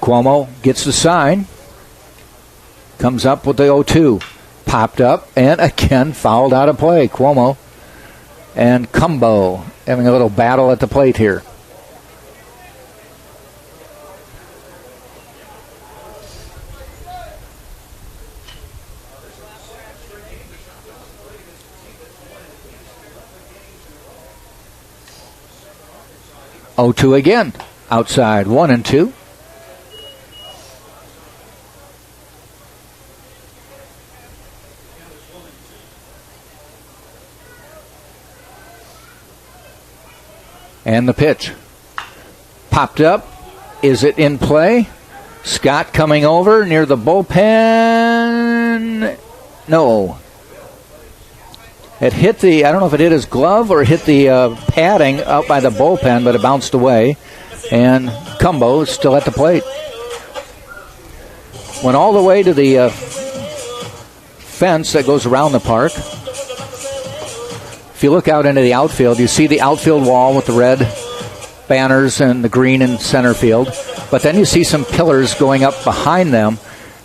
C: Cuomo gets the sign. Comes up with the 0-2. Popped up and again fouled out of play. Cuomo and Cumbo having a little battle at the plate here. O2 again. Outside 1-2. And the pitch. Popped up. Is it in play? Scott coming over near the bullpen. No. It hit the, I don't know if it hit his glove or hit the padding out by the bullpen, but it bounced away. And Cumbo is still at the plate. Went all the way to the fence that goes around the park. If you look out into the outfield, you see the outfield wall with the red banners and the green in center field. But then you see some pillars going up behind them.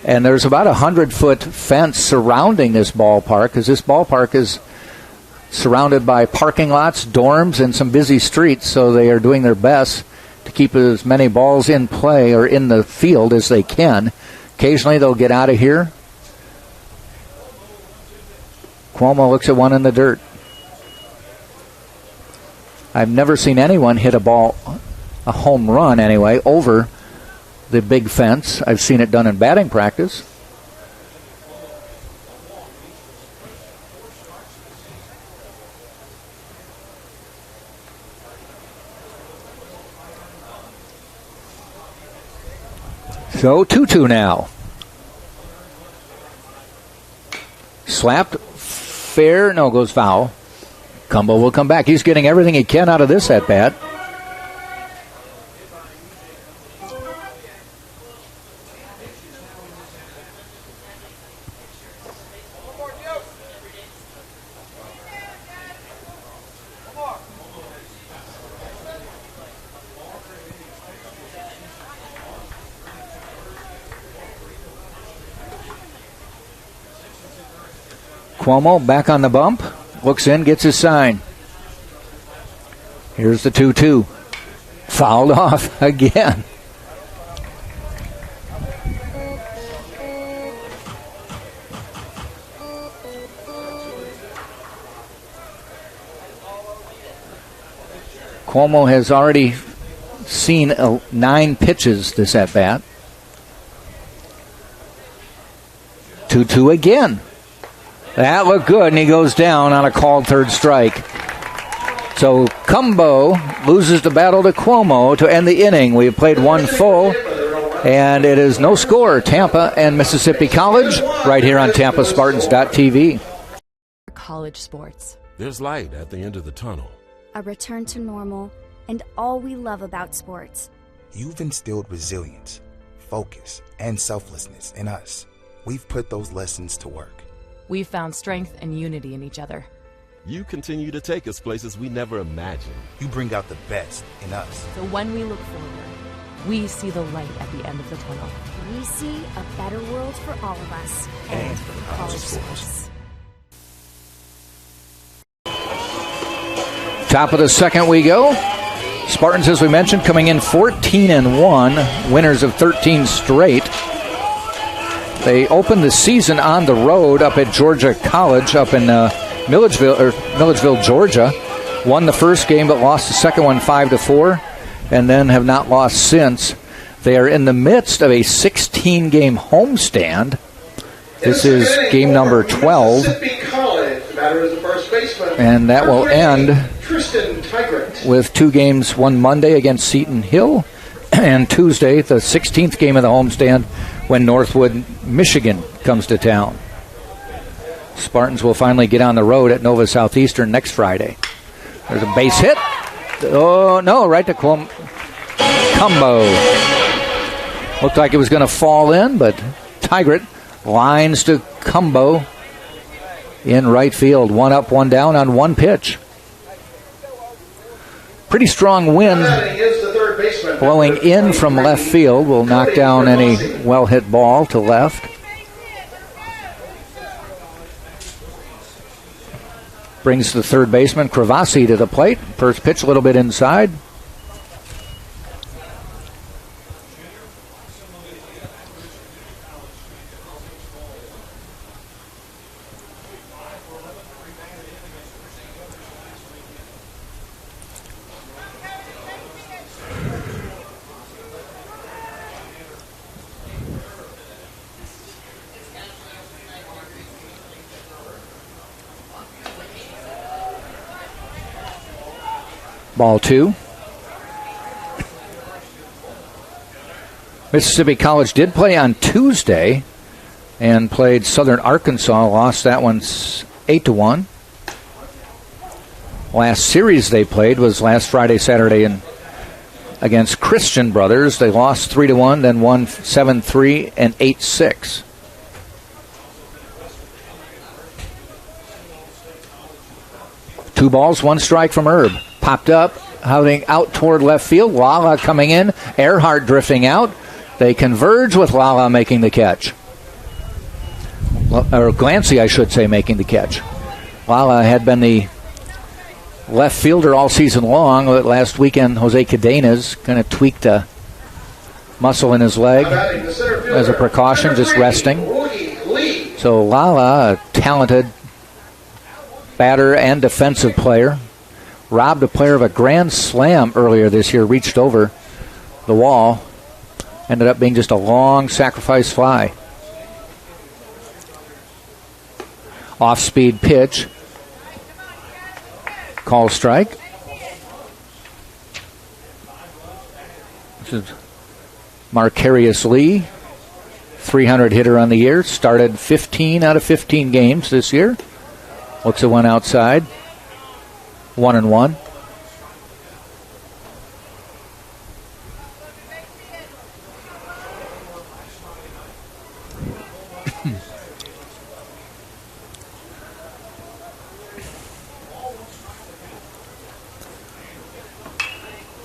C: And there's about a 100-foot fence surrounding this ballpark, because this ballpark is surrounded by parking lots, dorms, and some busy streets. So they are doing their best to keep as many balls in play or in the field as they can. Occasionally they'll get out of here. Cuomo looks at one in the dirt. I've never seen anyone hit a ball, a home run anyway, over the big fence. I've seen it done in batting practice. So 2-2 now. Slapped, fair, no, goes foul. Cumbo will come back. He's getting everything he can out of this at-bat. Cuomo back on the bump. Looks in, gets his sign. Here's the 2-2. Fouled off again. Cuomo has already seen 9 pitches this at-bat. 2-2 again. That looked good, and he goes down on a called third strike. So Cumbo loses the battle to Cuomo to end the inning. We have played one full, and it is no score. Tampa and Mississippi College right here on TampaSpartans.tv.
G: College sports.
H: There's light at the end of the tunnel.
I: A return to normal, and all we love about sports.
J: You've instilled resilience, focus, and selflessness in us. We've put those lessons to work.
G: We've found strength and unity in each other.
H: You continue to take us places we never imagined.
J: You bring out the best in us.
G: So when we look forward, we see the light at the end of the tunnel.
I: We see a better world for all of us and for college sports.
C: Top of the second we go. Spartans, as we mentioned, coming in 14-1, winners of 13 straight. They opened the season on the road up at Georgia College up in Milledgeville, Georgia. Won the first game but lost the second one 5-4. and then have not lost since. They are in the midst of a 16-game homestand. This is game number 12. And that will end with 2 games, one Monday against Seton Hill, and Tuesday, the 16th game of the homestand, when Northwood, Michigan comes to town. Spartans will finally get on the road at Nova Southeastern next Friday. There's a base hit. Oh, no, right to Cumbo. Looked like it was going to fall in, but Tigert lines to Cumbo in right field. 1 up, 1 down on 1 pitch. Pretty strong wind blowing in from left field will knock down any well-hit ball to left. Brings the third baseman, Cravasi, to the plate. First pitch a little bit inside. Ball 2. Mississippi College did play on Tuesday and played Southern Arkansas. Lost that one 8-1. Last series they played was last Friday, Saturday, against Christian Brothers. They lost 3-1, then won 7-3 and 8-6. Two balls, 1 strike from Herb. Popped up, heading out toward left field. Lala coming in. Earhart drifting out. They converge with Lala making the catch. Or Glancy, I should say, making the catch. Lala had been the left fielder all season long. Last weekend, Jose Cadenas kind of tweaked a muscle in his leg as a precaution, just resting. So Lala, a talented batter and defensive player, robbed a player of a grand slam earlier this year, reached over the wall, ended up being just a long sacrifice fly. Off-speed pitch. Call strike. This is Marcarius Lee, 300 hitter on the year. Started 15 out of 15 games this year. Looks at one outside. 1-1.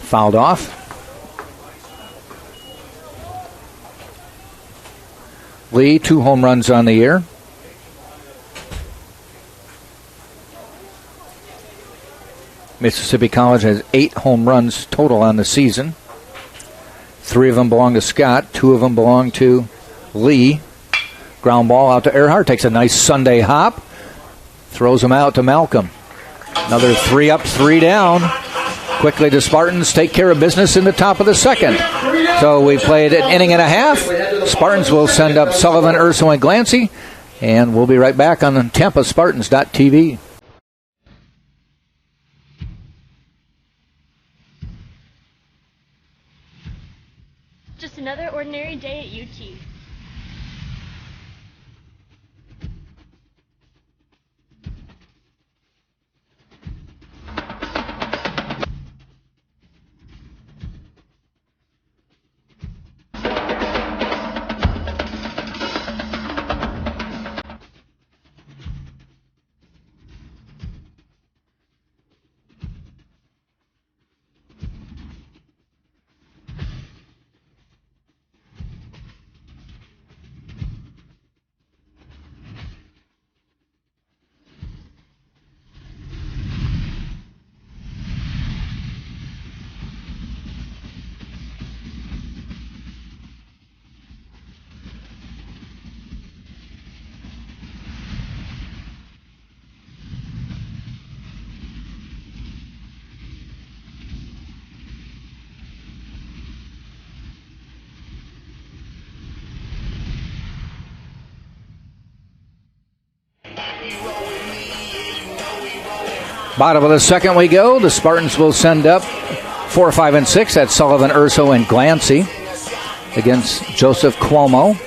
C: Fouled off. Lee, 2 home runs on the year. Mississippi College has 8 home runs total on the season. 3 of them belong to Scott. 2 of them belong to Lee. Ground ball out to Earhart. Takes a nice Sunday hop. Throws him out to Malcolm. Another 3 up, 3 down. Quickly the Spartans take care of business in the top of the second. So we played an inning and a half. Spartans will send up Sullivan, Urso, and Glancy. And we'll be right back on TampaSpartans.tv.
K: Just another ordinary day at UT.
C: Bottom of the second we go. The Spartans will send up 4, 5, and 6. That's Sullivan, Urso, and Glancy against Joseph Cuomo.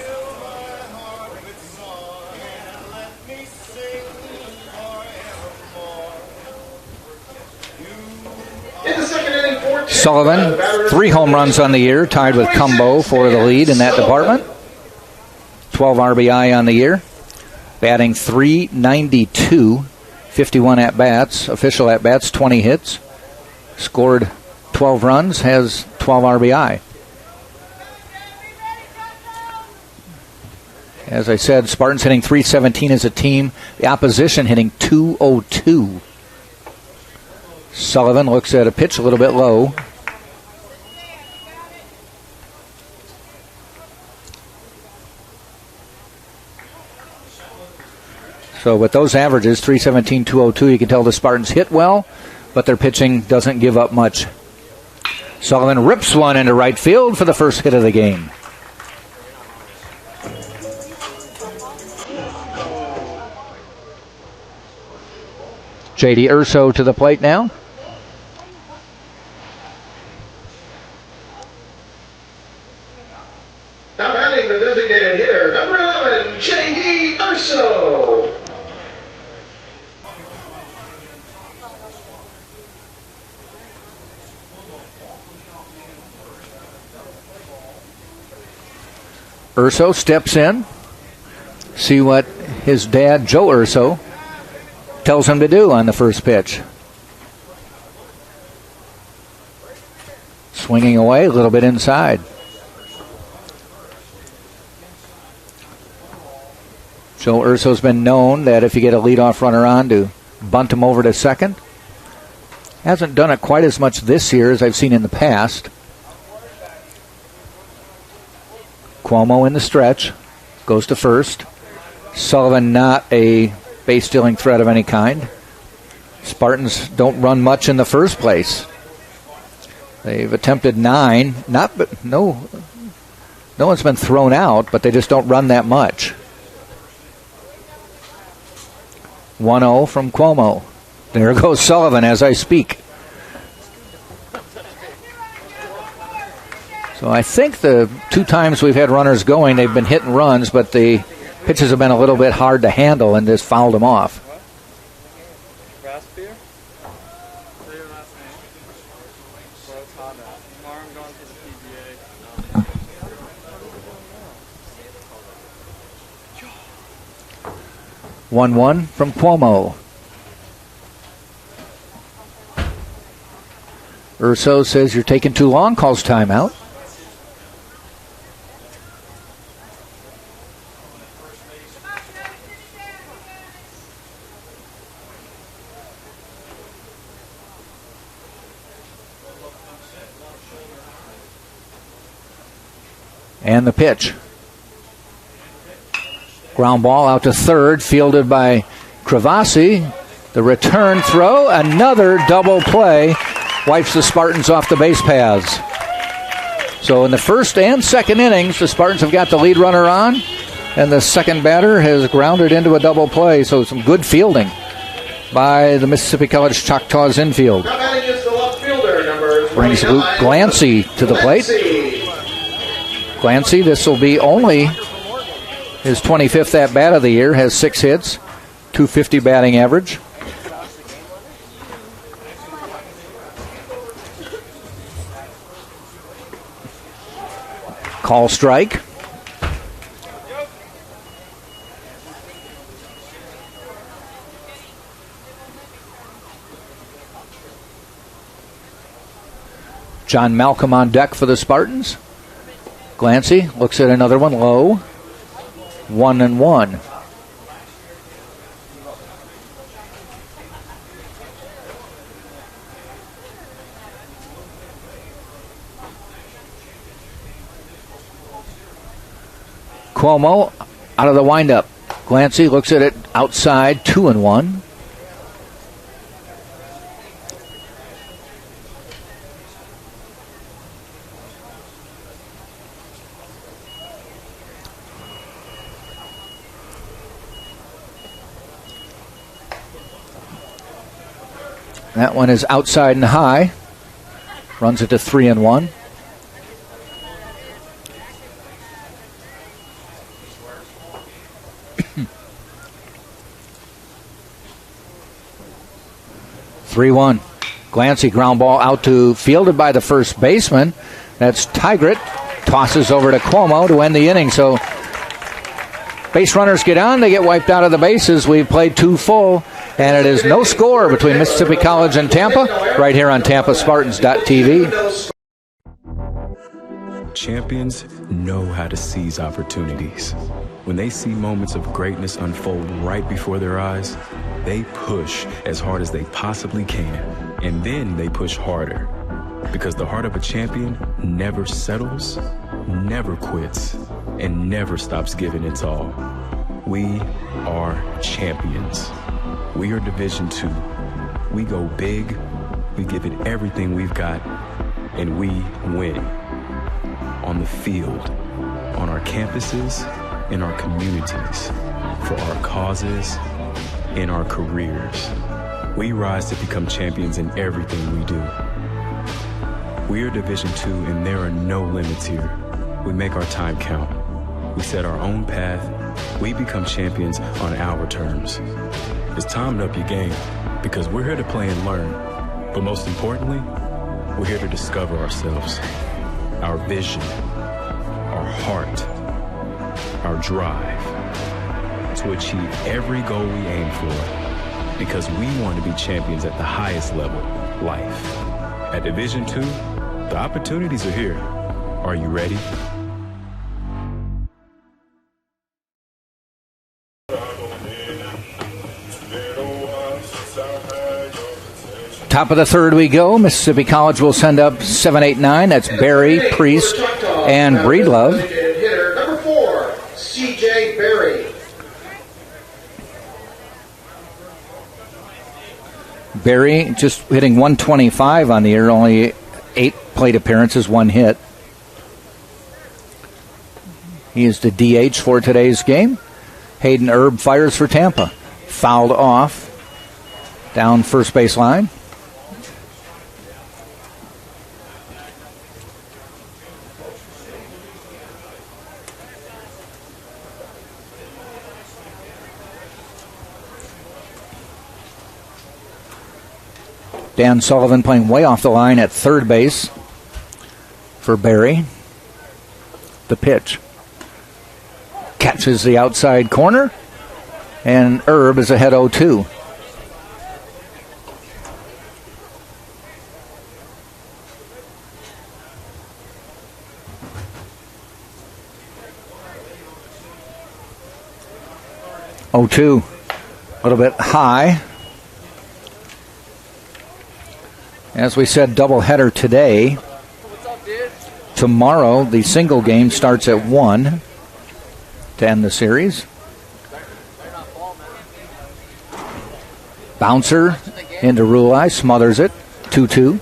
C: Sullivan, 3 home runs on the year, tied with Cumbo for the lead in that department. 12 RBI on the year. Batting .392, 51 at-bats, official at-bats, 20 hits. Scored 12 runs, has 12 RBI. As I said, Spartans hitting .317 as a team. The opposition hitting .202. Sullivan looks at a pitch a little bit low. So with those averages, .317, .202, you can tell the Spartans hit well, but their pitching doesn't give up much. Sullivan rips one into right field for the first hit of the game. J.D. Urso to the plate now.
D: Now batting the designated hitter, number 11, J.D. Urso.
C: Urso steps in. See what his dad, Joe Urso, tells him to do on the first pitch. Swinging away a little bit inside. Joe Urso's been known that if you get a leadoff runner on, to bunt him over to second. Hasn't done it quite as much this year as I've seen in the past. Cuomo in the stretch. Goes to first. Sullivan not a base-stealing threat of any kind. Spartans don't run much in the first place. They've attempted 9. No one's been thrown out, but they just don't run that much. 1-0 from Cuomo. There goes Sullivan as I speak. So I think the 2 times we've had runners going, they've been hitting runs, but the pitches have been a little bit hard to handle and just fouled them off. 1-1 from Cuomo. Urso says you're taking too long, calls timeout. And the pitch. Ground ball out to third, fielded by Cravasi. The return throw, another double play, wipes the Spartans off the base paths. So in the first and second innings, the Spartans have got the lead runner on, and the second batter has grounded into a double play. So some good fielding by the Mississippi College Choctaws infield.
D: Now batting is the left fielder, number 29,
C: Brings Luke Glancy to the plate. Glancy, this will be only his 25th at-bat of the year, has 6 hits, .250 batting average. Call strike. John Malcolm on deck for the Spartans. Glancy looks at another one low. 1-1. Cuomo out of the windup. Glancy looks at it outside, 2-1. That one is outside and high. Runs it to 3-1. Glancy ground ball out to, fielded by the first baseman. That's Tigert. Tosses over to Cuomo to end the inning. So base runners get on, they get wiped out of the bases. We've played 2 full, and it is no score between Mississippi College and Tampa, right here on TampaSpartans.tv.
L: Champions know how to seize opportunities. When they see moments of greatness unfold right before their eyes, they push as hard as they possibly can, and then they push harder. Because the heart of a champion never settles, never quits, and never stops giving its all. We are champions. We are Division II. We go big, we give it everything we've got, and we win. On the field, on our campuses, in our communities, for our causes, in our careers. We rise to become champions in everything we do. We are Division II, and there are no limits here. We make our time count. We set our own path. We become champions on our terms. It's time to up your game, because we're here to play and learn. But most importantly, we're here to discover ourselves, our vision, our heart, our drive, to achieve every goal we aim for, because we want to be champions at the highest level, life. At Division II, the opportunities are here. Are you ready?
C: Top of the third we go. Mississippi College will send up 7, 8, 9. That's Berry, Priest, and Breedlove.
D: Hitter number 4, C.J. Berry.
C: Berry just hitting 125 on the year, only 8 plate appearances, 1 hit. He is the DH for today's game. Hayden Erb fires for Tampa. Fouled off down first base line. Dan Sullivan playing way off the line at third base for Berry. The pitch. Catches the outside corner, and Erb is ahead 0-2. A little bit high. As we said, doubleheader today. Tomorrow, the single game starts at 1 to end the series. Bouncer into Rulai, smothers it, 2-2.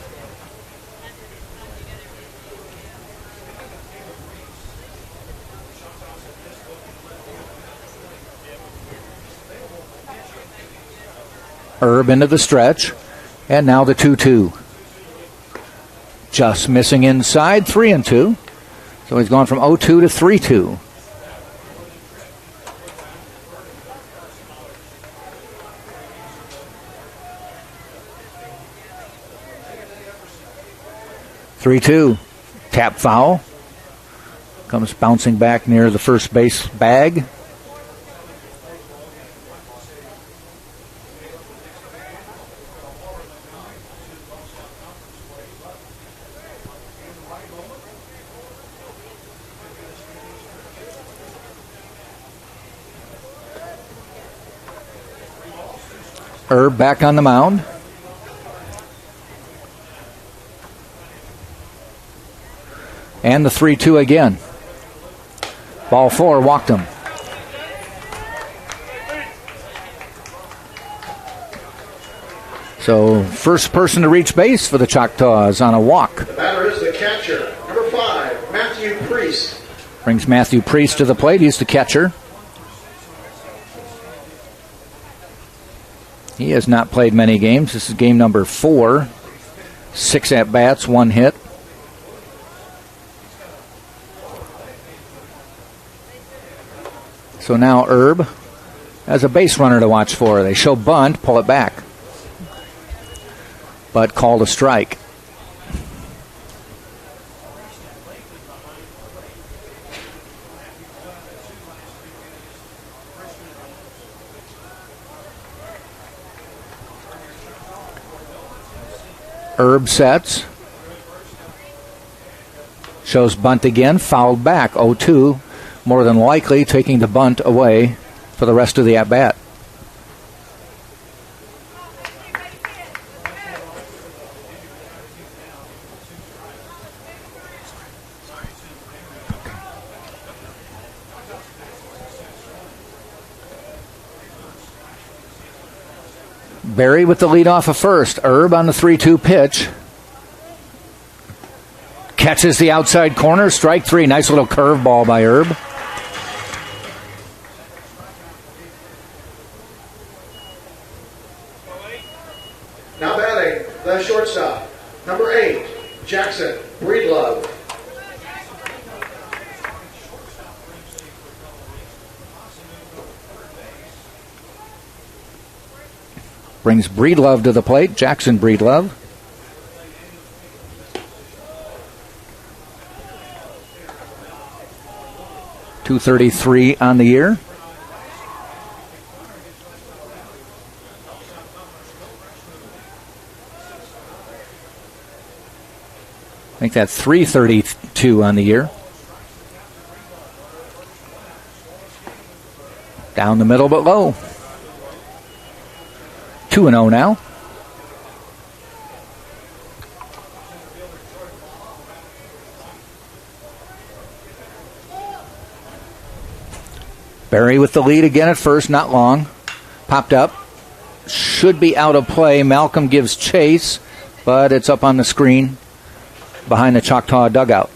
C: Erb into the stretch, and now the 2-2. Just missing inside, 3-2. So he's gone from 0-2 to 3-2. Tap foul. Comes bouncing back near the first base bag. Erb back on the mound. And the 3-2 again. Ball 4, walked him. So first person to reach base for the Choctaws on a walk.
D: The batter is the catcher, number 5, Matthew Priest.
C: Brings Matthew Priest to the plate. He's the catcher. He has not played many games. This is game number 4. 6 at-bats, 1 hit. So now Herb has a base runner to watch for. They show bunt, pull it back. But called a strike. Herb sets. Shows bunt again, fouled back, 0-2. More than likely taking the bunt away for the rest of the at-bat. Barry with the lead off of first. Herb on the 3-2 pitch. Catches the outside corner. Strike 3. Nice little curveball by Herb.
D: Now batting, the shortstop, number 8, Jackson Breedlove.
C: Brings Breedlove to the plate. Jackson Breedlove. .233 on the year. I think that's .332 on the year. Down the middle but low. 2-0 now. Barry with the lead again at first, not long. Popped up. Should be out of play. Malcolm gives chase, but it's up on the screen behind the Choctaw dugout.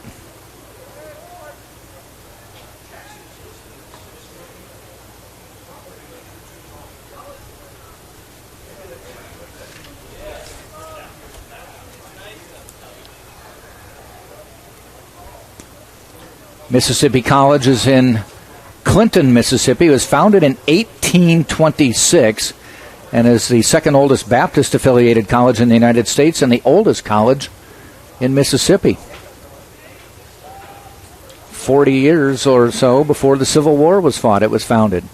C: Mississippi College is in Clinton, Mississippi. It was founded in 1826 and is the second oldest Baptist-affiliated college in the United States and the oldest college in Mississippi. 40 years or so before the Civil War was fought, it was founded.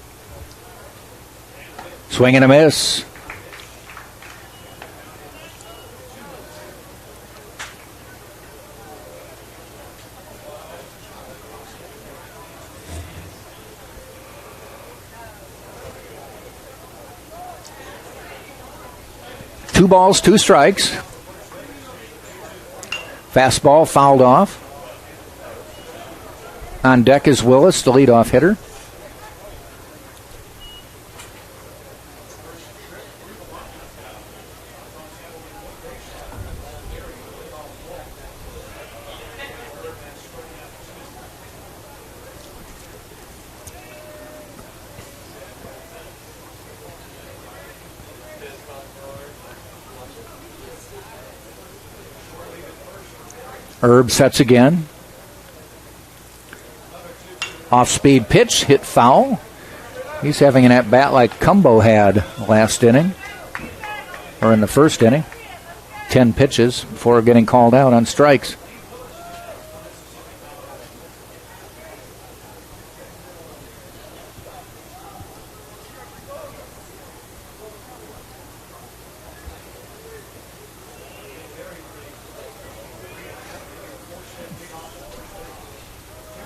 C: Swing and a miss. Two balls, two strikes. Fastball fouled off. On deck is Willis, the leadoff hitter. Herb sets again. Off-speed pitch, hit foul. He's having an at-bat like Cumbo had last inning, or in the first inning. 10 pitches before getting called out on strikes.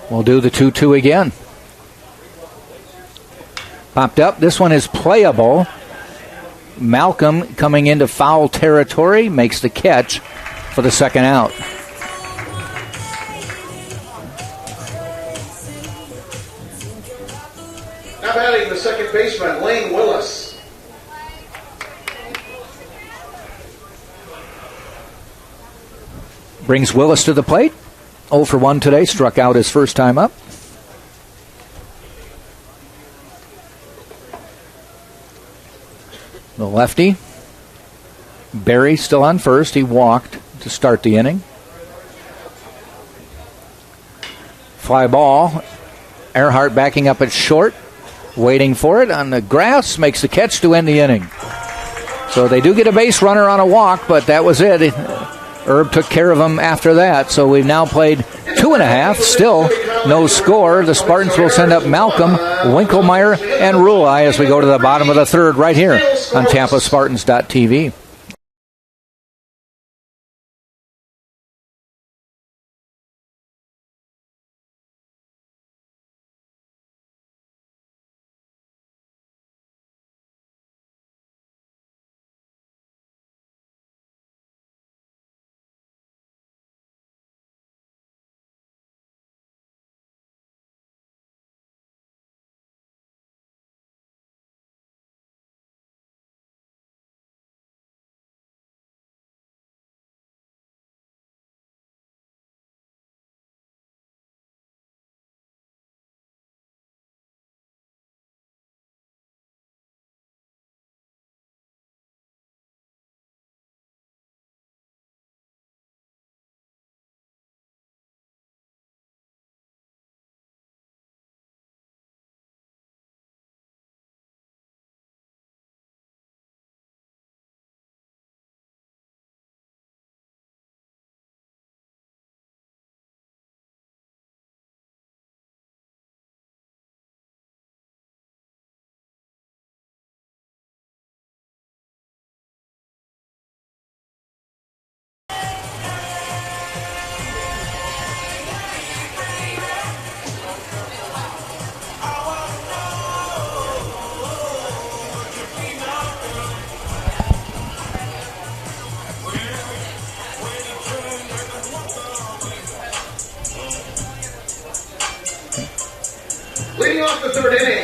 C: We'll do the 2-2 again. Popped up. This one is playable. Malcolm coming into foul territory makes the catch for the second out.
D: Now batting the second baseman, Lane Willis.
C: Brings Willis to the plate. 0 for 1 today, struck out his first time up. The lefty. Barry still on first. He walked to start the inning. Fly ball. Earhart backing up at short. Waiting for it on the grass. Makes the catch to end the inning. So they do get a base runner on a walk, but that was it. Herb took care of him after that. So we've now played 2.5. Still no score. The Spartans will send up Malcolm, Winkelmeyer, and Rulai as we go to the bottom of the third right here on TampaSpartans.tv.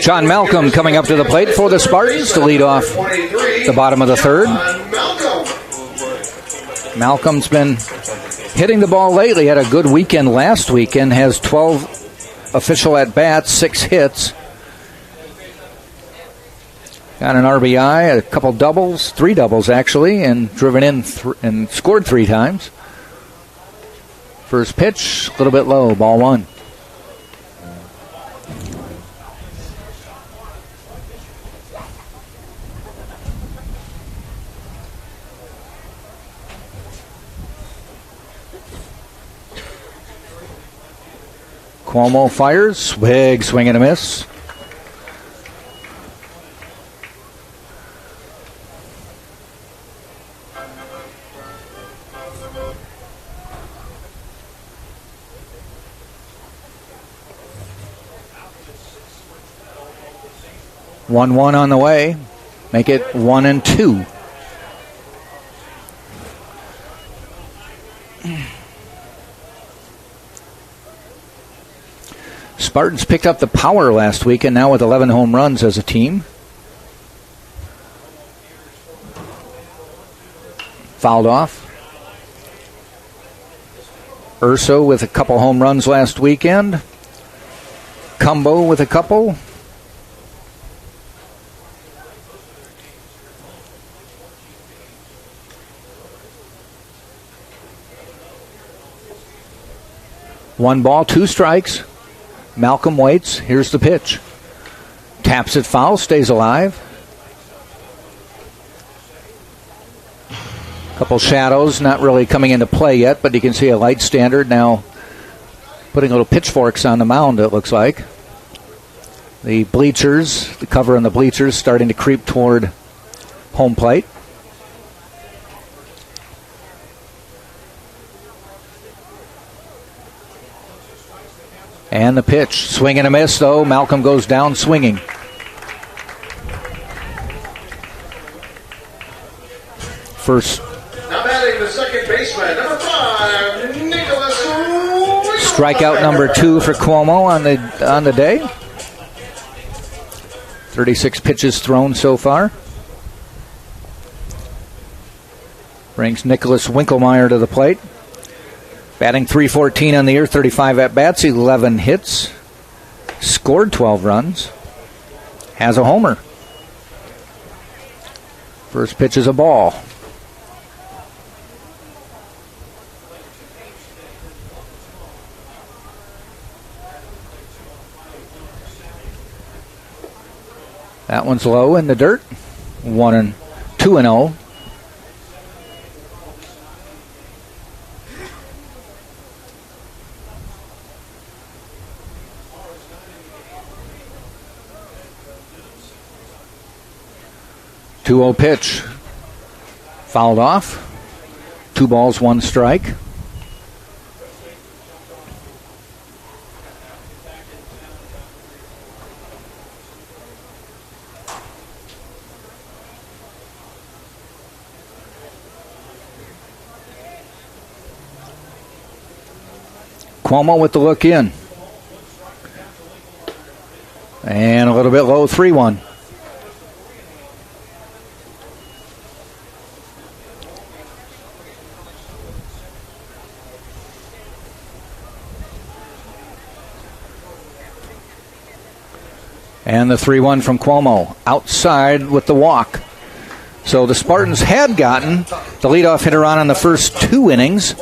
C: John Malcolm coming up to the plate for the Spartans to lead off the bottom of the third. Malcolm's been hitting the ball lately. Had a good weekend last weekend. Has 12 official at-bats, 6 hits. Got an RBI, a couple doubles, 3 doubles actually, and driven in and scored 3 times. First pitch, a little bit low, ball 1. Cuomo fires. Big swing and a miss. One on the way. Make it 1-2. Spartans picked up the power last week and now with 11 home runs as a team. Fouled off. Urso with a couple home runs last weekend. Cumbo with a couple. One ball, 2 strikes. Malcolm waits. Here's the pitch. Taps it foul, stays alive. Couple shadows, not really coming into play yet, but you can see a light standard now putting little pitchforks on the mound, it looks like. The bleachers, the cover on the bleachers starting to creep toward home plate. And the pitch. Swing and a miss, though. Malcolm goes down swinging. First.
D: Now batting the second baseman, number 5, Nicholas.
C: Strikeout number 2 for Cuomo on the day. 36 pitches thrown so far. Brings Nicholas Winkelmeyer to the plate. Batting .314 on the year, 35 at-bats, 11 hits. Scored 12 runs. Has a homer. First pitch is a ball. That one's low in the dirt. 2-0. Pitch. Fouled off. 2 balls, 1 strike. Cuomo with the look in. And a little bit low, 3-1. And the 3-1 from Cuomo. Outside with the walk. So the Spartans had gotten the leadoff hitter on in the first 2 innings.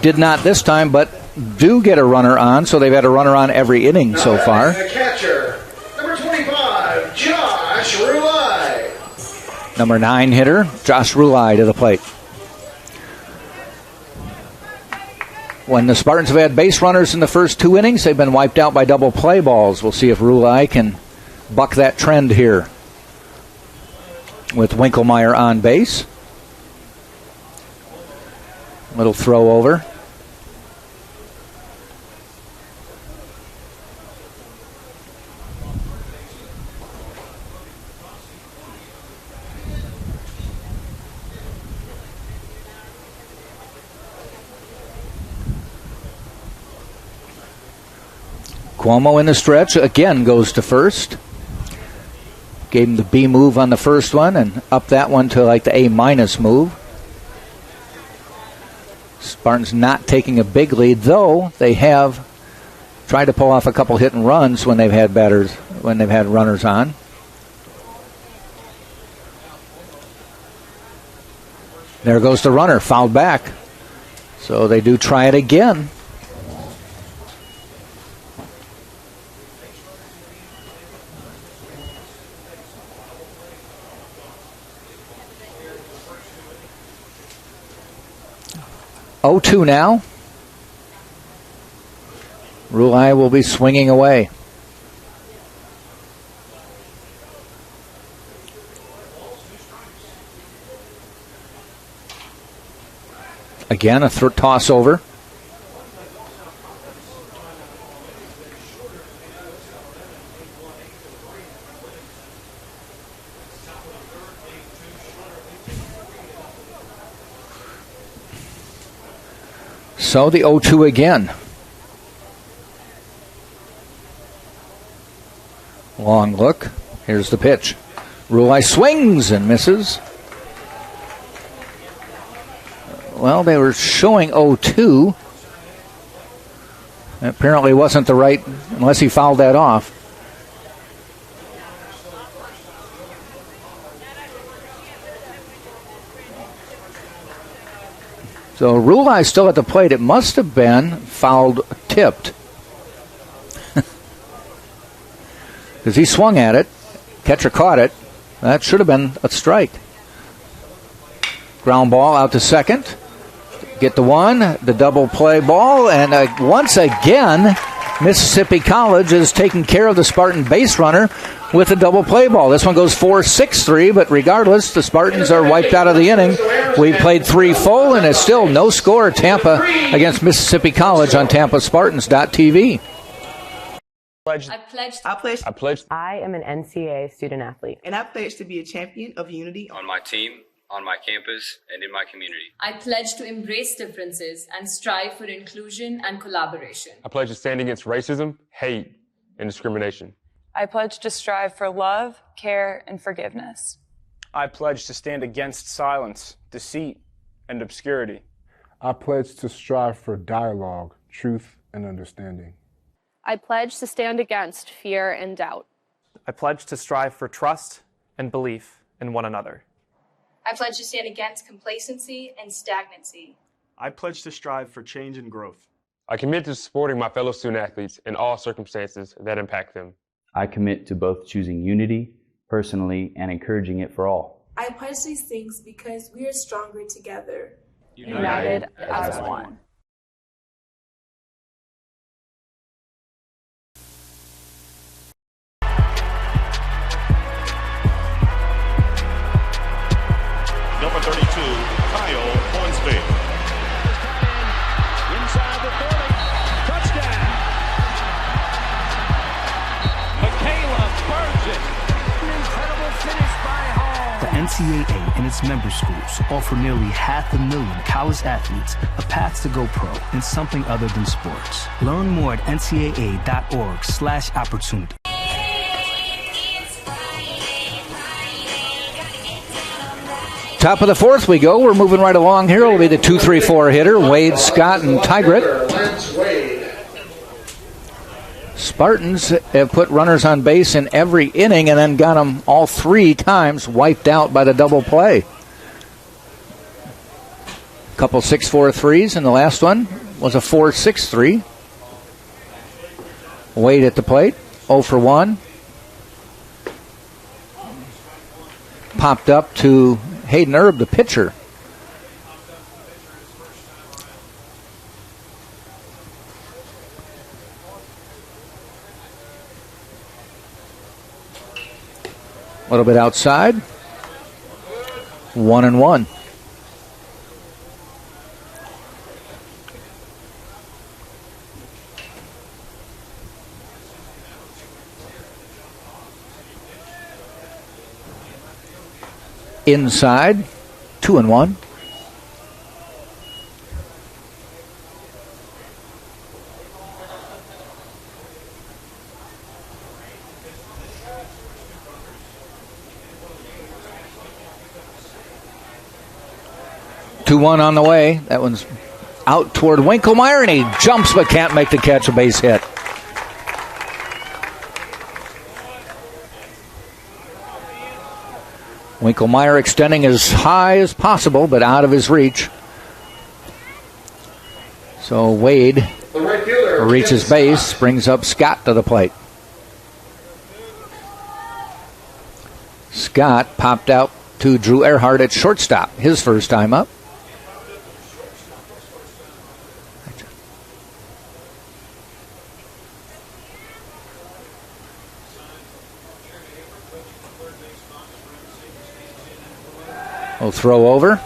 C: Did not this time, but do get a runner on, so they've had a runner on every inning so far.
D: The catcher, number 25, Josh Rulai.
C: Number 9 hitter, Josh Rulai to the plate. When the Spartans have had base runners in the first 2 innings, they've been wiped out by double play balls. We'll see if Rulai can buck that trend here with Winkelmeyer on base. Little throw over. Cuomo in the stretch again goes to first. Gave him the B move on the first one and up that one to like the A- move. Spartans not taking a big lead, though they have tried to pull off a couple hit and runs when they've had runners on. There goes the runner, fouled back. So they do try it again. Oh, 2 now. Rulai will be swinging away. Again, a toss over. So the 0-2 again. Long look. Here's the pitch. Rulai swings and misses. Well, they were showing 0-2. Apparently wasn't the right, unless he fouled that off. So Rulai still at the plate. It must have been fouled, tipped. Because he swung at it. Catcher caught it. That should have been a strike. Ground ball out to second. Get the one, the double play ball, and once again, Mississippi College is taking care of the Spartan base runner with a double play ball. This one goes 4-6-3, but regardless, the Spartans are wiped out of the inning. We played 3 full, and it's still no score. Tampa against Mississippi College on TampaSpartans.tv.
M: I am an NCAA student athlete.
N: And I pledge to be a champion of unity
O: on my team, on my campus, and in my community.
X: I pledge to embrace differences and strive for inclusion and collaboration.
R: I pledge to stand against racism, hate, and discrimination.
S: I pledge to strive for love, care, and forgiveness.
B: I pledge to stand against silence, deceit, and obscurity.
U: I pledge to strive for dialogue, truth, and understanding.
V: I pledge to stand against fear and doubt.
W: I pledge to strive for trust and belief in one another.
K: I pledge to stand against complacency and stagnancy.
F: I pledge to strive for change and growth.
R: I commit to supporting my fellow student athletes in all circumstances that impact them.
P: I commit to both choosing unity personally and encouraging it for all.
Q: I pledge these things because we are stronger together.
S: United as one.
T: Number 32, Kyle Hornsby.
Y: Inside the 30. Touchdown. Michaela burns it. An incredible finish by Hall.
Z: The NCAA and its member schools offer nearly 500,000 college athletes a path to go pro in something other than sports. Learn more at ncaa.org/opportunity.
C: Top of the fourth we go. We're moving right along here. It'll be the 2-3-4 hitter, Wade, Scott, and Tigert. Spartans have put runners on base in every inning and then got them all 3 times wiped out by the double play. A couple 6-4 threes, and the last one was a 4-6-3. Wade at the plate, 0 for 1. Popped up to Hayden Erb, the pitcher. A little bit outside. 1-1. Inside, 2-1. On the way. That one's out toward Winklemeyer, and he jumps but can't make the catch. A base hit. Winklemeyer extending as high as possible, but out of his reach. So Wade reaches base, brings up Scott to the plate. Scott popped out to Drew Earhart at shortstop, his first time up. We'll throw over.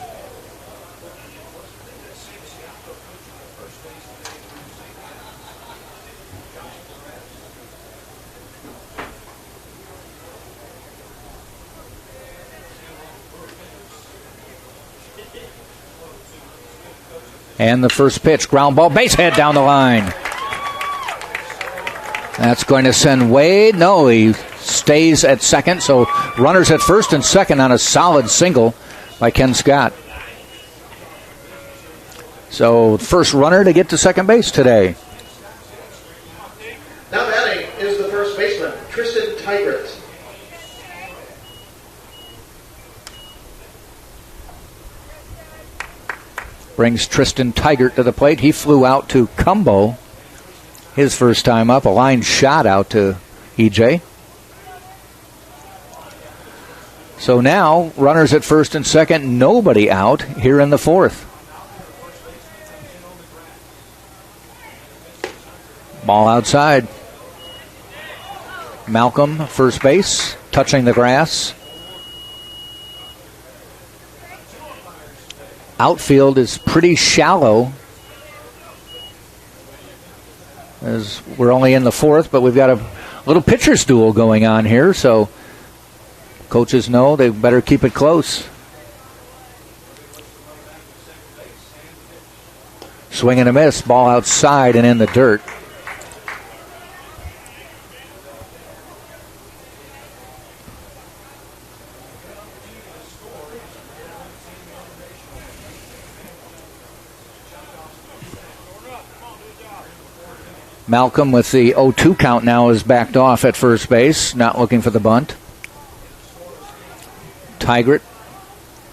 C: And the first pitch, ground ball, base hit down the line. That's going to send Wade. No, he stays at second, so runners at first and second on a solid single by Ken Scott. So first runner to get to second base today.
D: Now batting is the first baseman, Tristan Tigert.
C: Brings Tristan Tigert to the plate. He flew out to Cumbo his first time up. A line shot out to EJ. So now, runners at first and second, nobody out here in the fourth. Ball outside. Malcolm, first base, touching the grass. Outfield is pretty shallow, as we're only in the fourth, but we've got a little pitcher's duel going on here, so coaches know they better keep it close. Swing and a miss, ball outside and in the dirt. Malcolm with the 0-2 count now is backed off at first base, not looking for the bunt. Tigert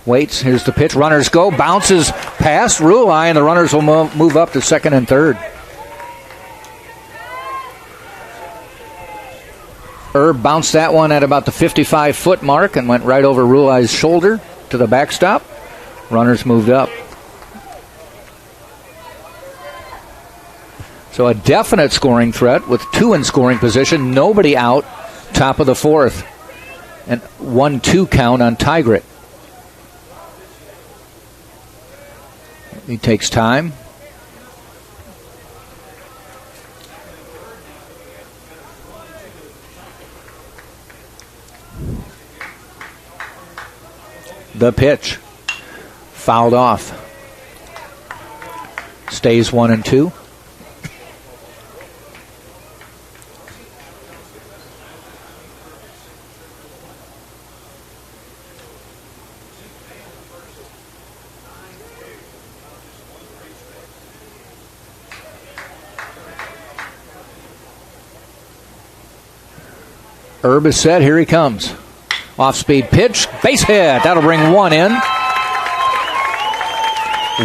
C: Waits. Here's the pitch. Runners go. Bounces past Rulai, and the runners will move up to second and third. Erb bounced that one at about the 55-foot mark and went right over Rulai's shoulder to the backstop. Runners moved up. So a definite scoring threat with 2 in scoring position. Nobody out. Top of the fourth. And 1-2 count on Tigrit. He takes time. The pitch. Fouled off. Stays 1-2. Erb is set. Here he comes. Off-speed pitch. Base hit. That'll bring 1 in.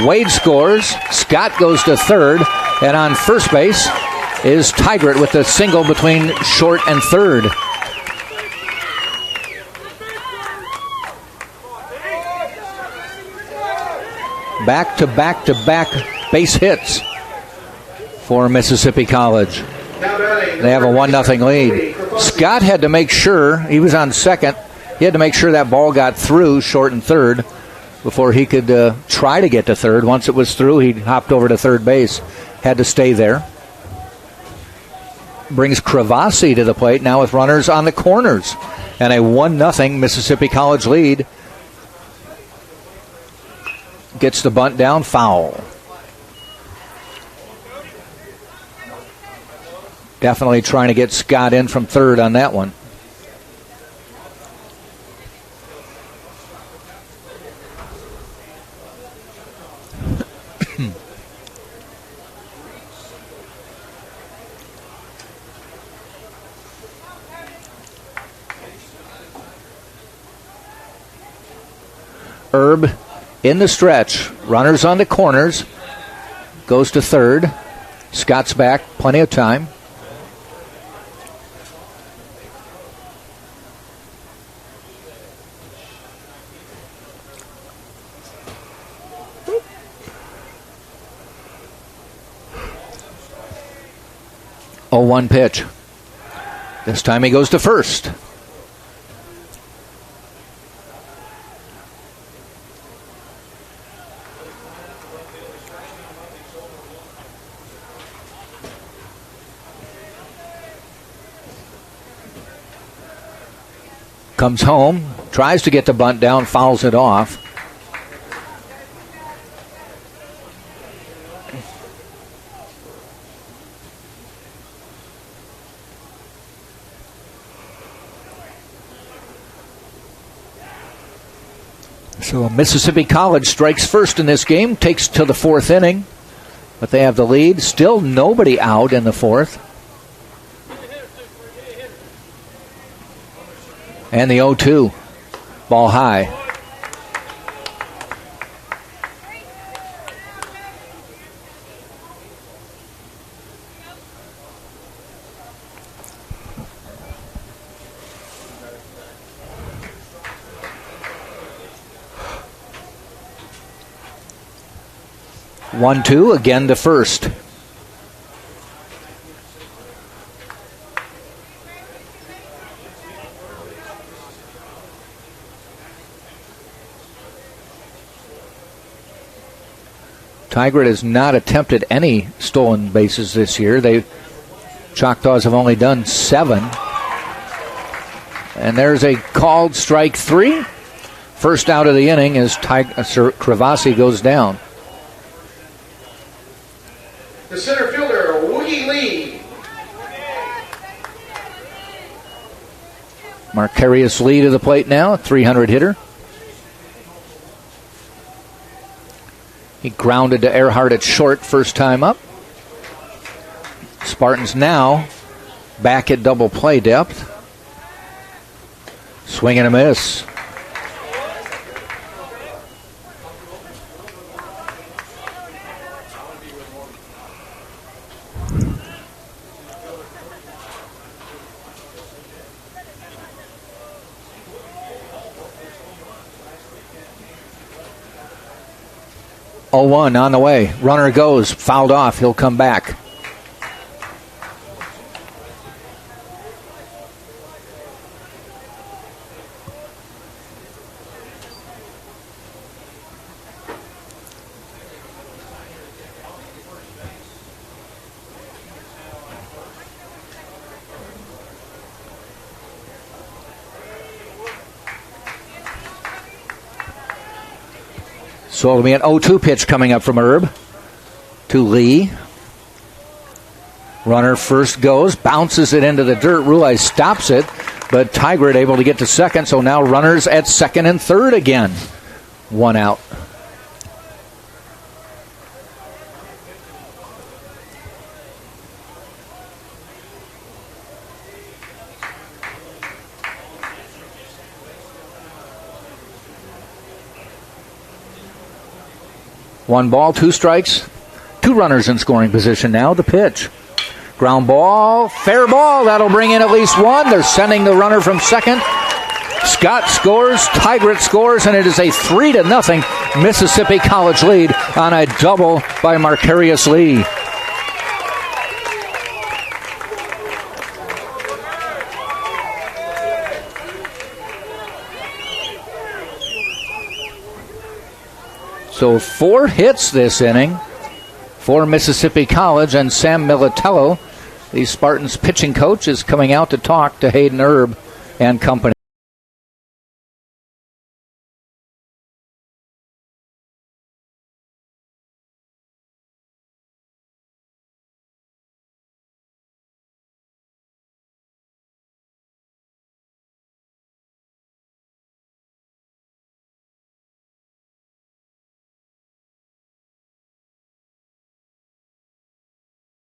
C: Wade scores. Scott goes to third. And on first base is Tigert with the single between short and third. Back-to-back-to-back base hits for Mississippi College. They have a 1-0 lead. Scott had to make sure, he was on second, he had to make sure that ball got through short and third before he could try to get to third. Once it was through, he hopped over to third base. Had to stay there. Brings Cravasi to the plate now with runners on the corners. And a 1-0 Mississippi College lead. Gets the bunt down, foul. Definitely trying to get Scott in from third on that one. Erb in the stretch. Runners on the corners. Goes to third. Scott's back. Plenty of time. Oh, 1 pitch. This time he goes to first. Comes home, tries to get the bunt down, fouls it off. So Mississippi College strikes first in this game, takes to the 4th inning, but they have the lead. Still nobody out in the 4th. And the 0-2. Ball high. One, two, again to first. Tigert has not attempted any stolen bases this year. Choctaws have only done 7. And there's a called strike 3. First out of the inning as Cravasi goes down.
D: The center fielder, Woogie Lee.
C: Marcarius Lee to the plate now, a 300 hitter. He grounded to Earhart at short first time up. Spartans now back at double play depth. Swing and a miss. 0-1 on the way. Runner goes, fouled off. He'll come back. So it'll be an 0-2 pitch coming up from Herb to Lee. Runner first goes, bounces it into the dirt. Rulai stops it, but Tigert able to get to second, so now runners at second and third again. 1 out. One ball, 2 strikes, 2 runners in scoring position now. The pitch. Ground ball, fair ball. That'll bring in at least 1. They're sending the runner from second. Scott scores, Tigert scores, and it is a 3-0 Mississippi College lead on a double by Marcarius Lee. So 4 hits this inning for Mississippi College, and Sam Militello, the Spartans pitching coach, is coming out to talk to Hayden Herb and company.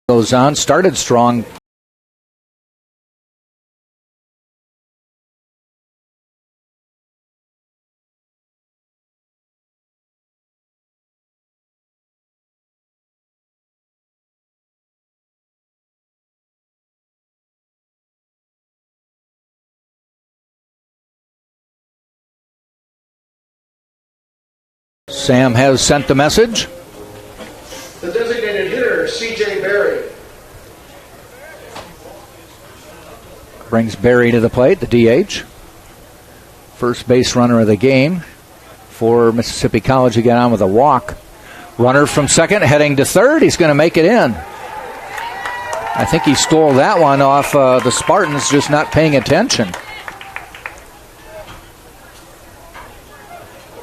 C: Goes on, started strong. Sam has sent the message.
D: The designated hitter, C.J. Berry.
C: Brings Berry to the plate, the DH. First base runner of the game for Mississippi College. He got on with a walk. Runner from second, heading to third. He's going to make it in. I think he stole that one off the Spartans, just not paying attention.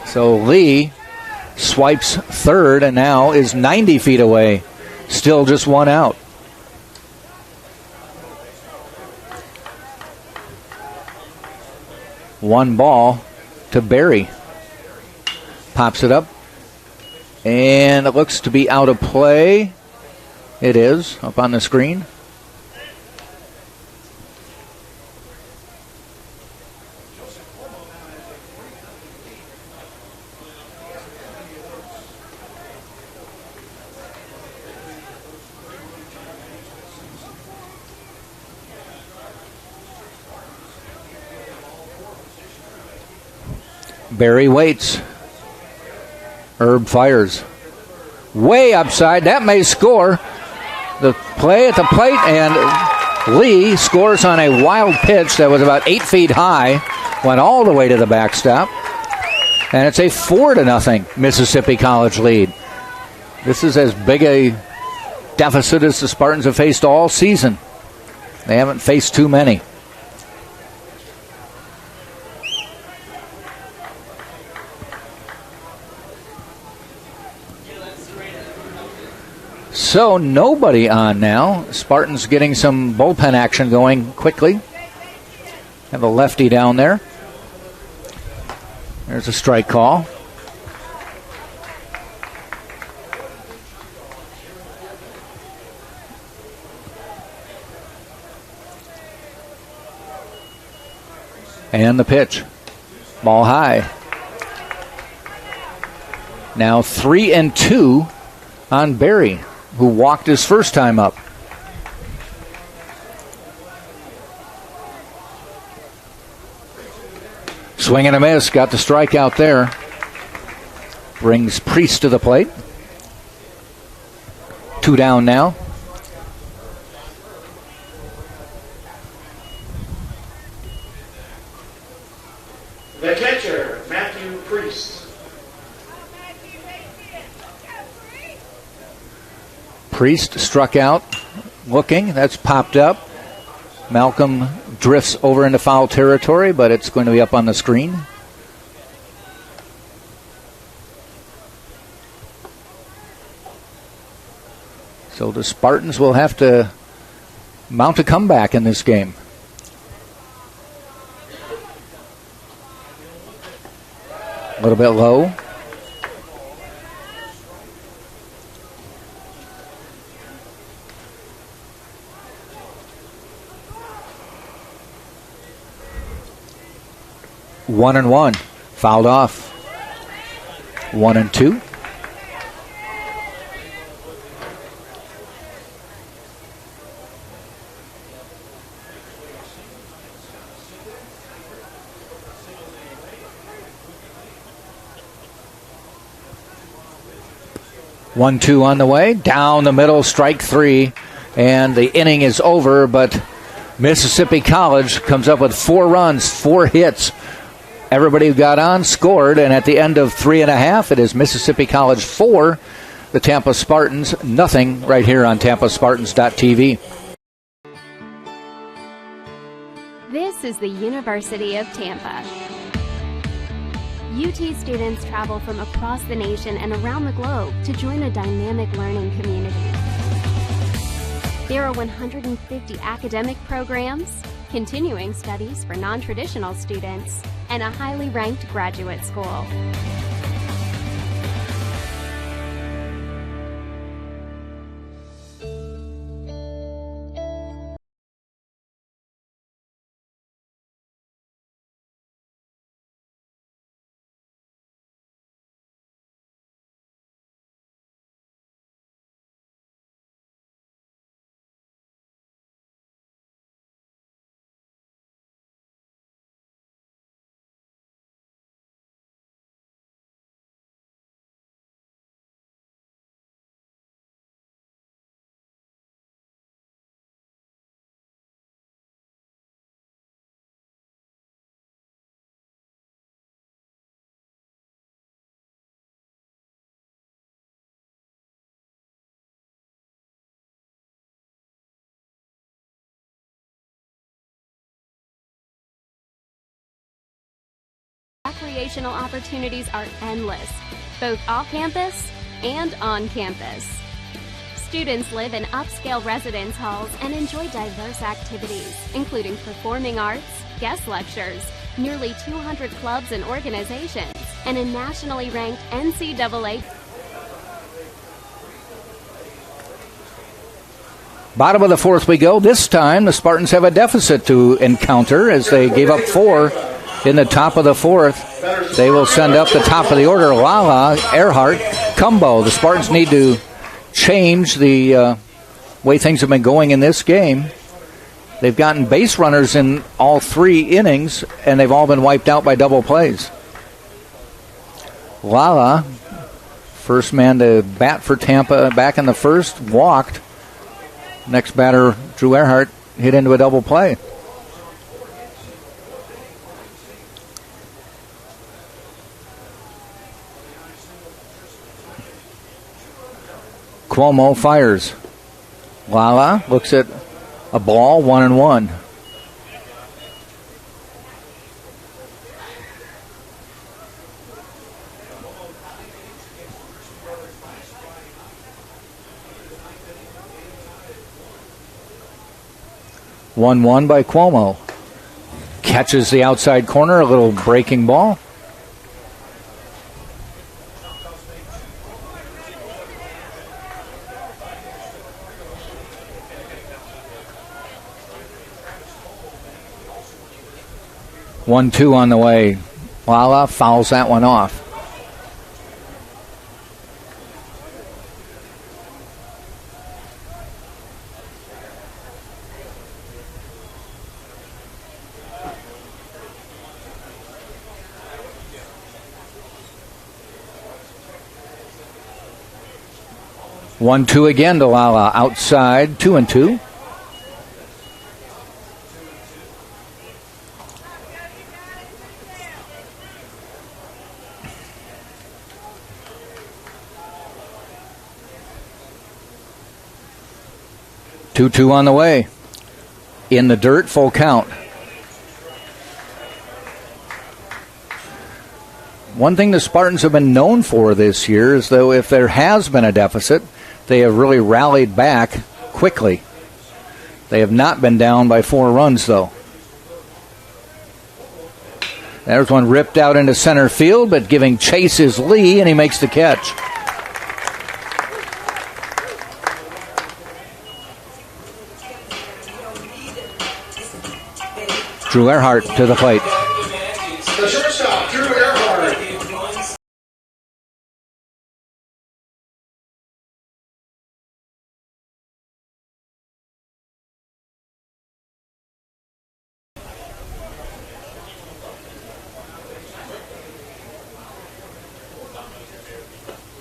C: So Lee swipes third and now is 90 feet away. Still just 1 out. One ball to Berry. Pops it up. And it looks to be out of play. It is, up on the screen. Berry waits. Herb fires. Way upside. That may score. The play at the plate, and Lee scores on a wild pitch that was about 8 feet high. Went all the way to the backstop. And it's a 4-0 Mississippi College lead. This is as big a deficit as the Spartans have faced all season. They haven't faced too many. So nobody on now. Spartans getting some bullpen action going quickly. Have a lefty down there. There's a strike call. And the pitch. Ball high. Now 3-2 on Berry, who walked his first time up. Swing and a miss, got the strikeout there. Brings Priest to the plate. 2 down now.
D: The catcher, Matthew Priest.
C: Priest struck out, looking. That's popped up. Malcolm drifts over into foul territory, but it's going to be up on the screen. So the Spartans will have to mount a comeback in this game. A little bit low. One and one. Fouled off. 1 and 2. One, 2 on the way. Down the middle, strike 3. And the inning is over, but Mississippi College comes up with 4 runs, 4 hits. Everybody who got on scored, and at the end of 3.5, it is Mississippi College 4, the Tampa Spartans nothing, right here on TampaSpartans.tv.
A: This is the University of Tampa. UT students travel from across the nation and around the globe to join a dynamic learning community. There are 150 academic programs, continuing studies for non-traditional students, and a highly ranked graduate school. Recreational opportunities are endless, both off-campus and on campus. Students live in upscale residence halls and enjoy diverse activities, including performing arts, guest lectures, nearly 200 clubs and organizations, and a nationally ranked NCAA.
C: Bottom of the 4th we go. This time the Spartans have a deficit to encounter as they gave up 4 in the top of the 4th. They will send up the top of the order Lala, Earhart, Cumbo. The Spartans need to change the way things have been going in this game. They've gotten base runners in all 3 innings, and they've all been wiped out by double plays. Lala, first man to bat for Tampa back in the 1st, walked. Next batter, Drew Earhart, hit into a double play. Cuomo fires. Lala looks at a ball, 1-1. One by Cuomo. Catches the outside corner, a little breaking ball. One, 2 on the way. Lala fouls that one off. 1-2 again to Lala outside, 2-2. Two on the way. In the dirt, full count. One thing the Spartans have been known for this year is, though, if there has been a deficit, they have really rallied back quickly. They have not been down by 4 runs, though. There's one ripped out into center field, but giving chase is Lee, and he makes the catch. Drew Earhart to the plate.
D: The shortstop, Drew Earhart.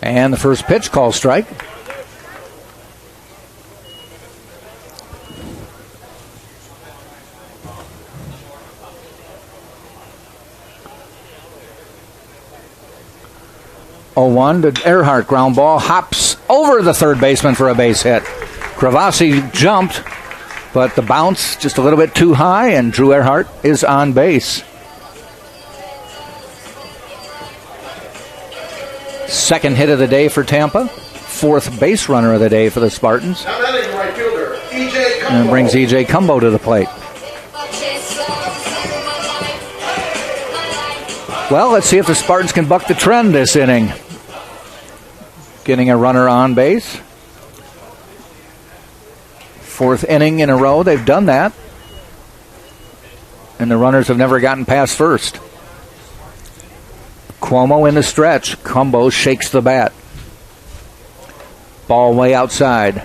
C: And the first pitch, call strike. One to Earhart, ground ball, hops over the third baseman for a base hit. Cravasi jumped, but the bounce just a little bit too high, and Drew Earhart is on base. Second hit of the day for Tampa. Fourth base runner of the day for the Spartans.
D: Now batting right fielder, E.J. Cumbo.
C: And brings E.J. Cumbo to the plate. Well, let's see if the Spartans can buck the trend this inning. Getting a runner on base. Fourth inning in a row, they've done that. And the runners have never gotten past first. Cuomo in the stretch. Cumbo shakes the bat. Ball way outside.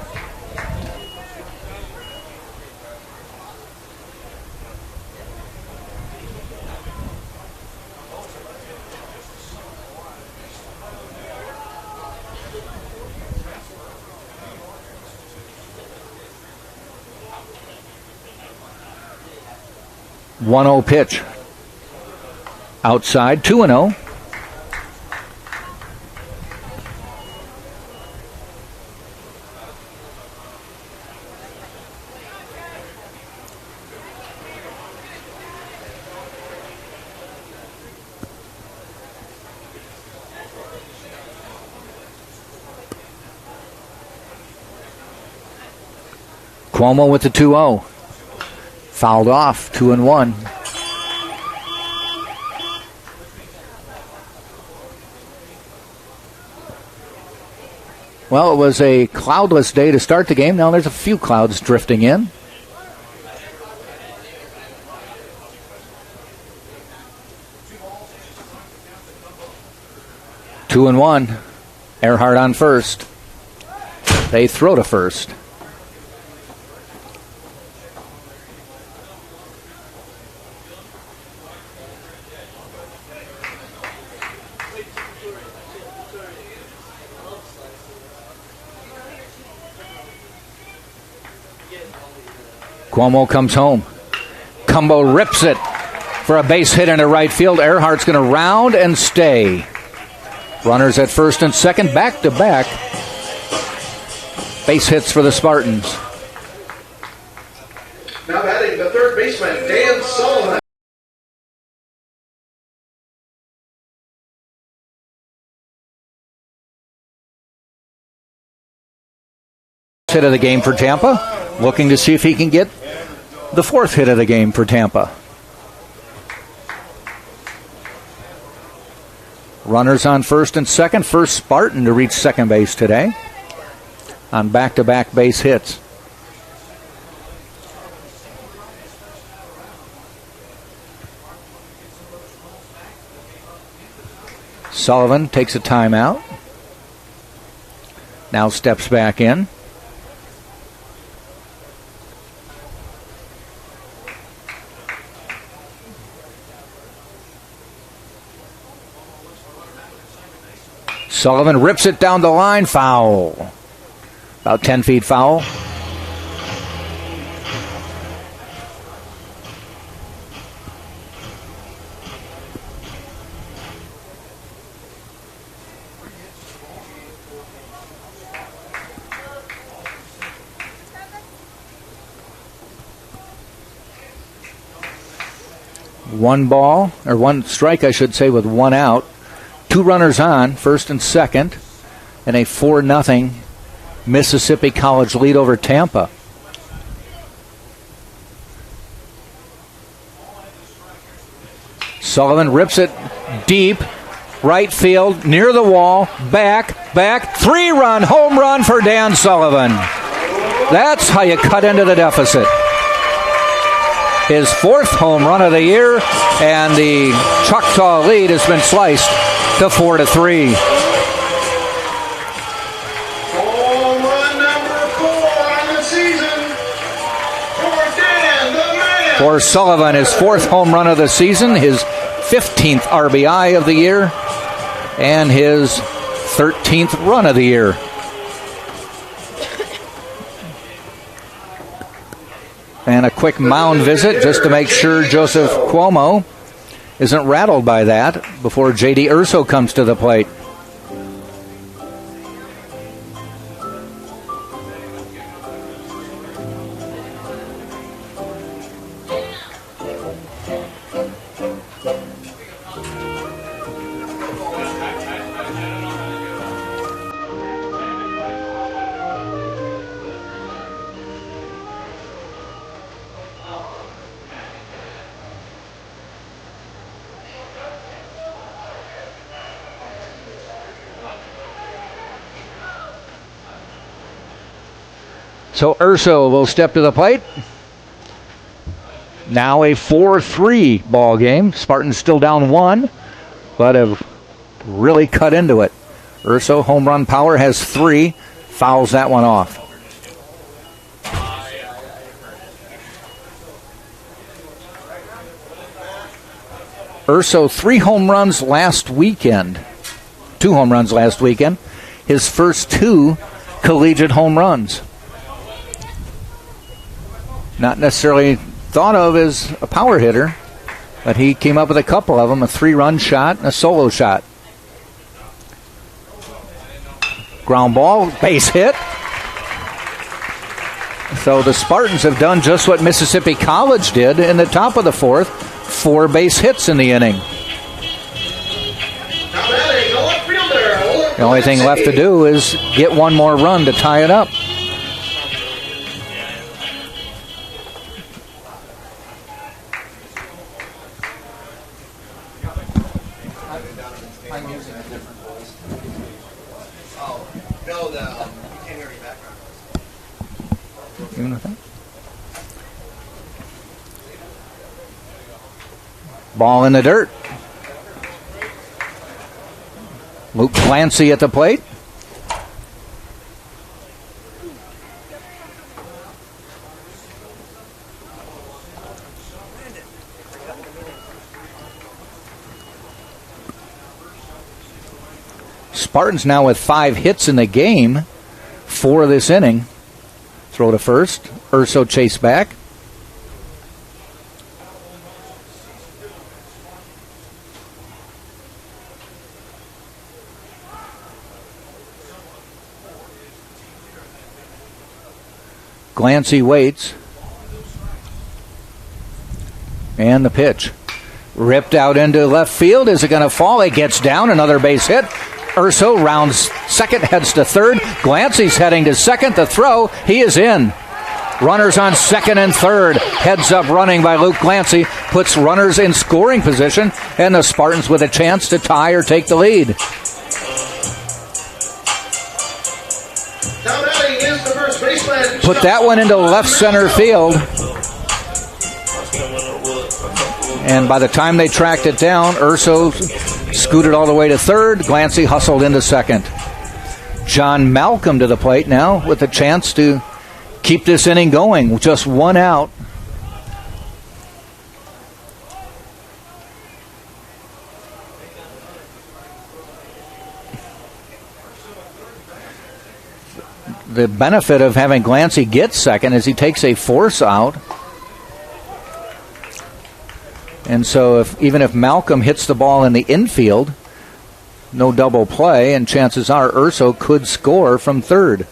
C: One-0 pitch. Outside, 2-0. Cuomo with the 2-0. Fouled off, 2-1. Well, it was a cloudless day to start the game. Now there's a few clouds drifting in. Two and one. Earhart on first. They throw to first. Cuomo comes home. Cumbo rips it for a base hit into right field. Earhart's going to round and stay. Runners at first and second, back to back. Base hits for the Spartans.
D: Now batting the third baseman, Dan Sullivan.
C: Hit of the game for Tampa. Looking to see if he can get the fourth hit of the game for Tampa. Runners on first and second. First Spartan to reach second base today on back-to-back base hits. Sullivan takes a timeout. Now steps back in. Sullivan rips it down the line, foul. About 10 feet foul. One ball, or one strike, I should say, with one out. 2 runners on, first and second, and a 4-0 Mississippi College lead over Tampa. Sullivan rips it deep, right field, near the wall, back, 3-run home run for Dan Sullivan. That's how you cut into the deficit. His 4th home run of the year, and the Choctaw lead has been sliced to 4-3.
D: Home run number 4 on the season for Dan the Man.
C: For Sullivan, his 4th home run of the season, his 15th RBI of the year, and his 13th run of the year. And a quick mound visit just to make sure Joseph Cuomo isn't rattled by that before J.D. Urso comes to the plate. So Urso will step to the plate. Now a 4-3 ball game. Spartans still down 1, but have really cut into it. Urso, home run power, has 3. Fouls that one off. Urso, 3 home runs last weekend. 2 home runs last weekend. His first 2 collegiate home runs. Not necessarily thought of as a power hitter, but he came up with a couple of them, a 3-run shot and a solo shot. Ground ball, base hit. So the Spartans have done just what Mississippi College did in the top of the 4th, 4 base hits in the inning. The only thing left to do is get one more run to tie it up. Ball in the dirt. Luke Clancy at the plate. Spartans now with 5 hits in the game for this inning. Throw to first. Urso chase back. Clancy waits. And the pitch. Ripped out into left field. Is it going to fall? It gets down. Another base hit. Urso rounds second, heads to third. Clancy's heading to second. The throw. He is in. Runners on second and third. Heads up running by Luke Clancy. Puts runners in scoring position. And the Spartans with a chance to tie or take the lead. Put that one into left center field. And by the time they tracked it down, Urso scooted all the way to third. Clancy hustled into second. John Malcolm to the plate now with a chance to keep this inning going. Just one out. the benefit of having Glancy get second is he takes a force out. And so even if Malcolm hits the ball in the infield, no double play, and chances are Urso could score from third.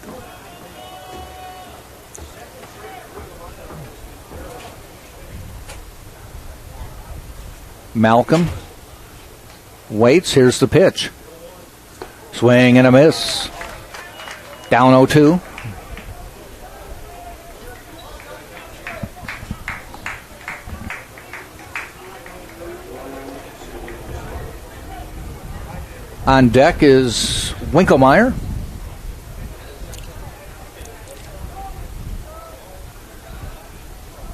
C: Malcolm waits. Here's the pitch. Swing and a miss. Down 0-2. On deck is Winkelmeyer.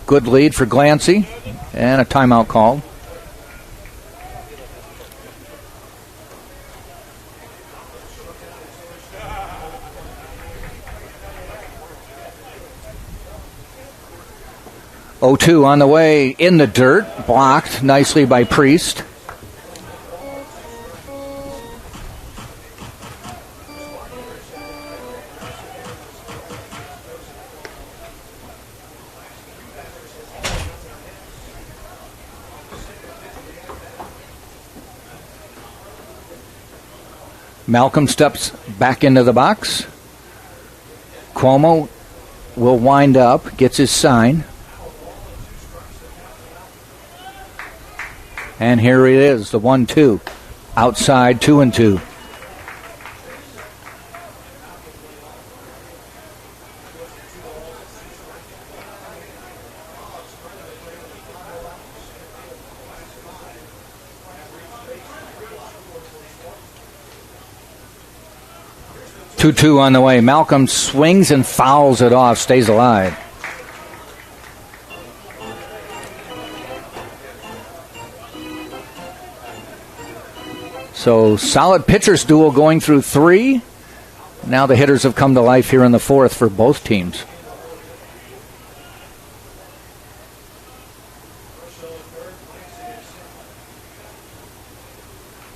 C: Good lead for Glancy, and a timeout called. O2 on the way in the dirt, blocked nicely by Priest. Malcolm steps back into the box. Cuomo will wind up, gets his sign. And here it is, the 1-2. Outside, 2-2. Two on the way. Malcolm swings and fouls it off, stays alive. So solid pitchers duel going through three. Now the hitters have come to life here in the fourth for both teams.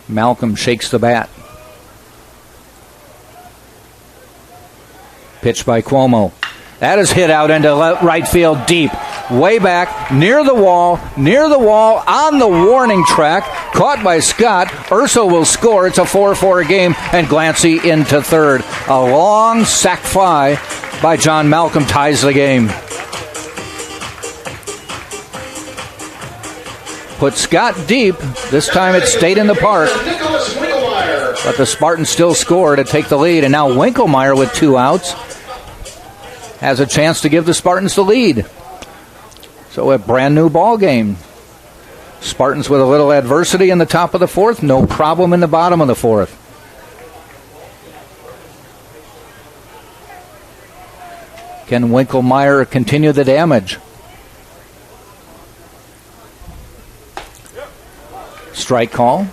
C: Malcolm shakes the bat. Pitch by Cuomo. That is hit out into right field deep. Way back, near the wall, on the warning track. Caught by Scott. Urso will score. It's a 4-4 game, and Glancy into third. A long sac fly by John Malcolm ties the game. Put Scott deep. This time it stayed in the park. But the Spartans still score to take the lead, and now Winkelmeyer with 2 outs has a chance to give the Spartans the lead. So a brand new ball game. Spartans with a little adversity in the top of the fourth, no problem in the bottom of the fourth. Can Winkelmeyer continue the damage? Strike call.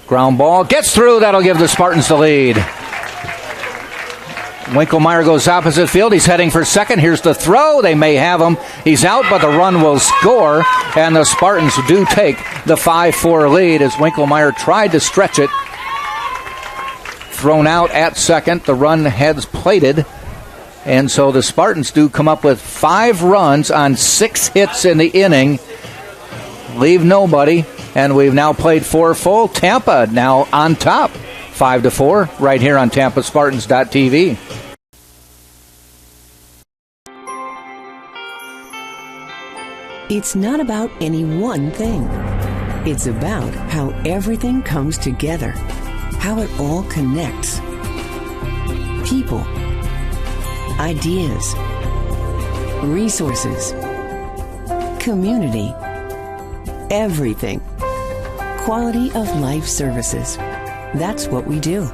C: Ground ball gets through. That'll give the Spartans the lead. Winkelmeyer goes opposite field. He's heading for second. Here's the throw. They may have him. He's out, but the run will score. And the Spartans do take the 5-4 lead as Winkelmeyer tried to stretch it. Thrown out at second. The run heads plated. And so the Spartans do come up with 5 runs on 6 hits in the inning. Leave nobody. And we've now played 4 full. Tampa now on top, 5-4, right here on TampaSpartans.tv.
E: It's not about any one thing. It's about how everything comes together, how it all connects. People, ideas, resources, community, everything. Quality of life services. That's what we do.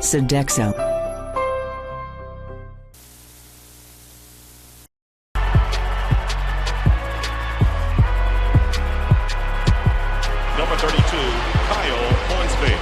E: Sodexo.
T: Number 32, Kyle Hornsby.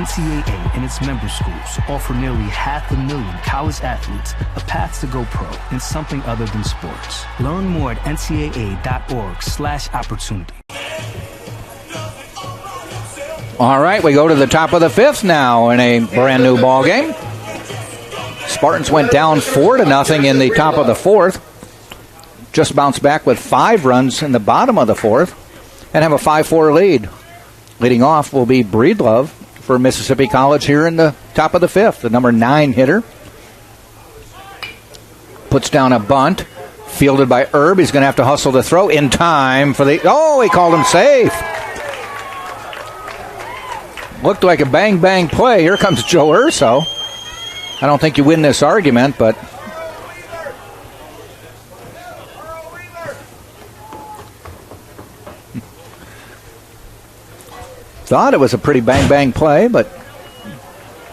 Z: NCAA and its member schools offer nearly 500,000 college athletes a path to go pro in something other than sports. Learn more at ncaa.org/opportunity.
C: All right, we go to the top of the fifth now in a brand new ball game. Spartans went down 4-0 in the top of the fourth. Just bounced back with 5 runs in the bottom of the fourth and have a 5-4 lead. Leading off will be Breedlove for Mississippi College here in the top of the fifth, the number 9 hitter. Puts down a bunt, fielded by Herb. He's going to have to hustle to throw in time for the... Oh, he called him safe. Looked like a bang-bang play. Here comes Joe Urso. I don't think you win this argument, but... Thought it was a pretty bang-bang play, but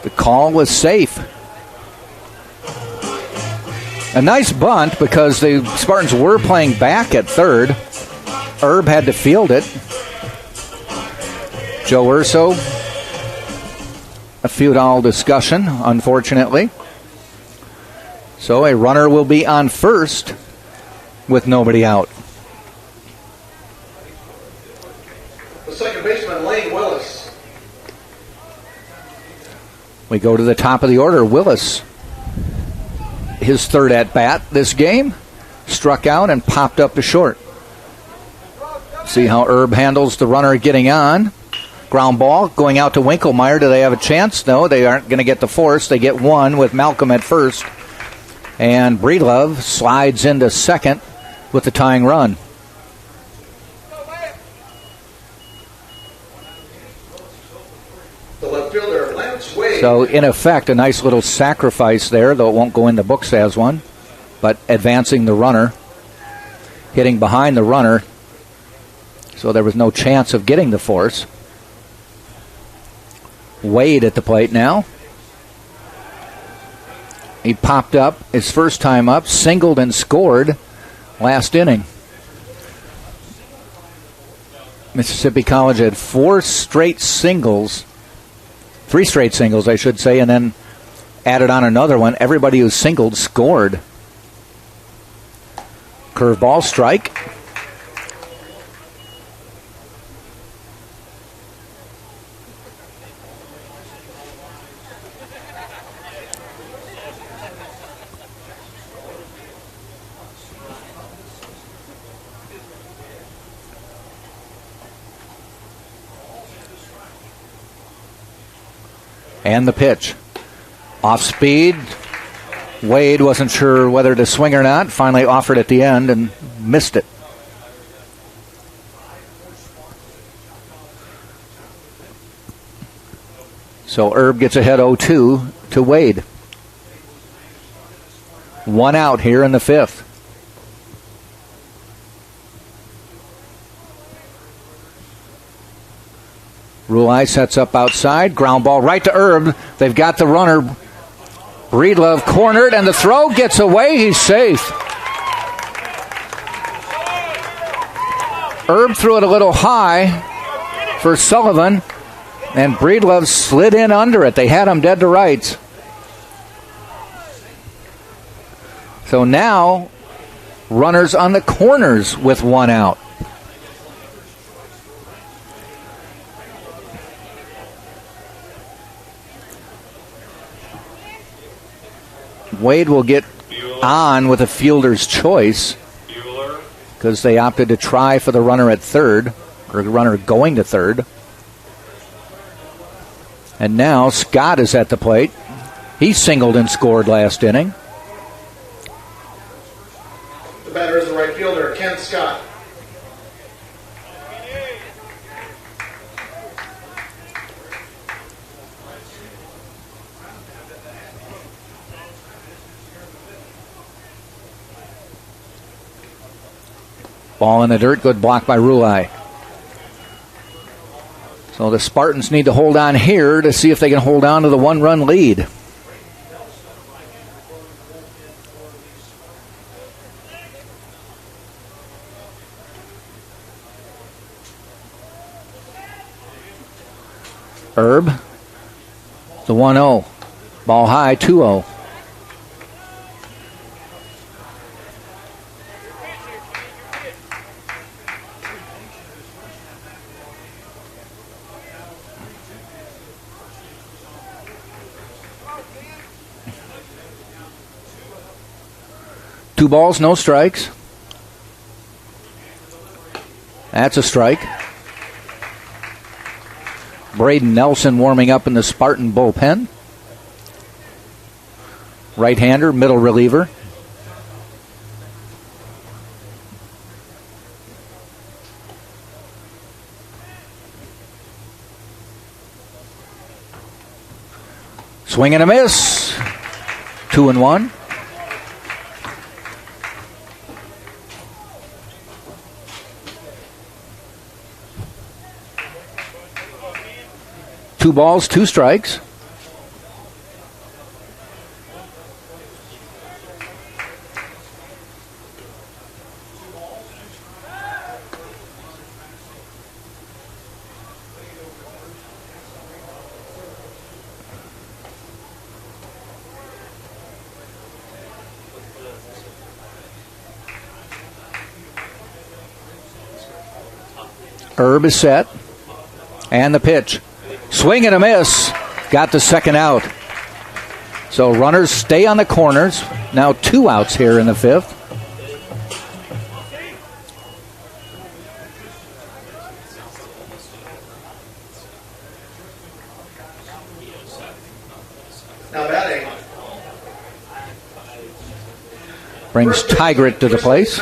C: the call was safe. A nice bunt because the Spartans were playing back at third. Herb had to field it. Joe Urso, a feudal discussion, unfortunately. So a runner will be on first with nobody out.
D: The second baseman, Lane Willis.
C: We go to the top of the order. Willis, his third at-bat this game, struck out and popped up to short. See how Herb handles the runner getting on. Ground ball going out to Winkelmeyer. Do they have a chance? No, they aren't going to get the force. They get one with Malcolm at first. And Breedlove slides into second with the tying run.
D: The left fielder, Lance Wade.
C: So, in effect, a nice little sacrifice there, though it won't go in the books as one. But advancing the runner, hitting behind the runner, so there was no chance of getting the force. Wade at the plate now. He popped up his first time up, singled and scored last inning. Mississippi College had 3 straight singles, I should say, and then added on another one. Everybody who singled scored. Curveball strike. And the pitch. Off speed. Wade wasn't sure whether to swing or not. Finally offered at the end and missed it. So Herb gets ahead 0-2 to Wade. 1 out here in the fifth. Rulai sets up outside. Ground ball right to Herb. They've got the runner. Breedlove cornered, and the throw gets away. He's safe. Herb threw it a little high for Sullivan, and Breedlove slid in under it. They had him dead to rights. So now, runners on the corners with 1 out. Wade will get on with a fielder's choice because they opted to try for the runner at third, or the runner going to third. And now Scott is at the plate. He singled and scored last inning.
D: The batter is the right fielder, Ken Scott.
C: Ball in the dirt, good block by Rulai. So the Spartans need to hold on here to see if they can hold on to the 1-run lead. Herb The 1-0. Ball high, 2-0. Two balls, no strikes. That's a strike. Braden Nelson warming up in the Spartan bullpen. Right-hander, middle reliever. Swing and a miss. 2-1. Two balls, two strikes. Herb is set. And the pitch. Swing and a miss. Got the second out. So runners stay on the corners. Now 2 outs here in the 5th. Brings Tigert to the place.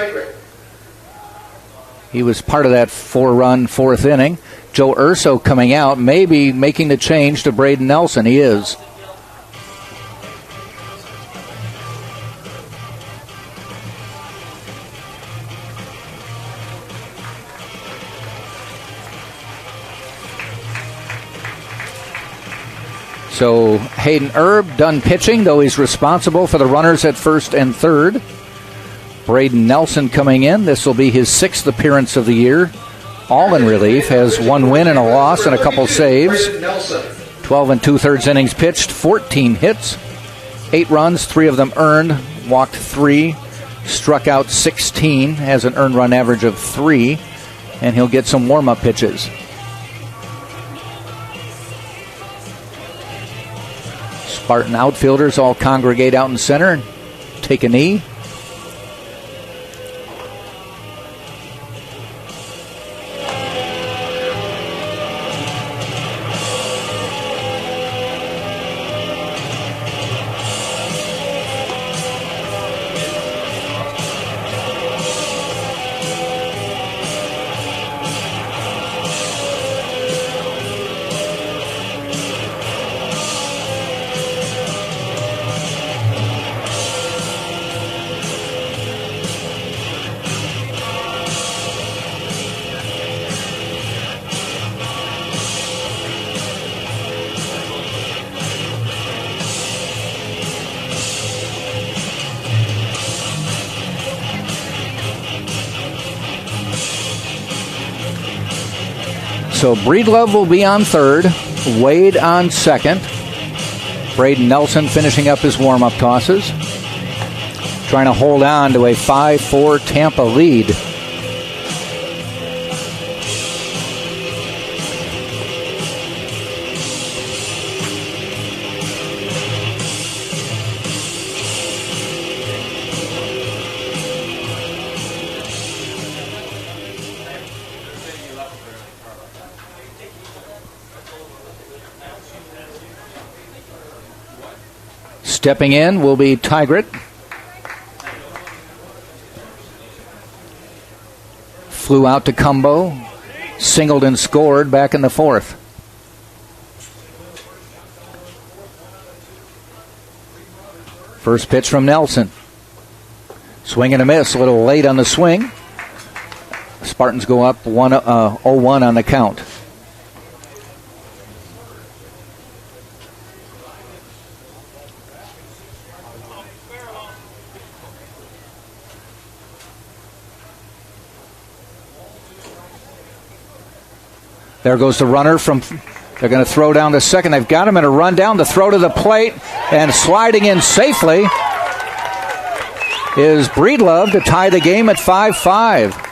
C: He was part of that 4-run 4th inning. Joe Urso coming out, maybe making the change to Braden Nelson. He is. So Hayden Erb done pitching, though he's responsible for the runners at first and third. Braden Nelson coming in. This will be his 6th appearance of the year. All in relief, has 1 win and a loss and a couple saves. 12 2/3 innings pitched, 14 hits, 8 runs, 3 of them earned, walked 3, struck out 16, has an earned run average of 3, and he'll get some warm-up pitches. Spartan outfielders all congregate out in center and take a knee. So Breedlove will be on third, Wade on second. Braden Nelson finishing up his warm-up tosses. Trying to hold on to a 5-4 Tampa lead. Stepping in will be Tigert. Flew out to Cumbo, singled and scored back in the 4th. First pitch from Nelson. Swing and a miss, a little late on the swing. Spartans go up 0-1 on the count. There goes the runner from They're going to throw down the second. They've got him in a run down. The throw to the plate and sliding in safely is Breedlove to tie the game at 5-5.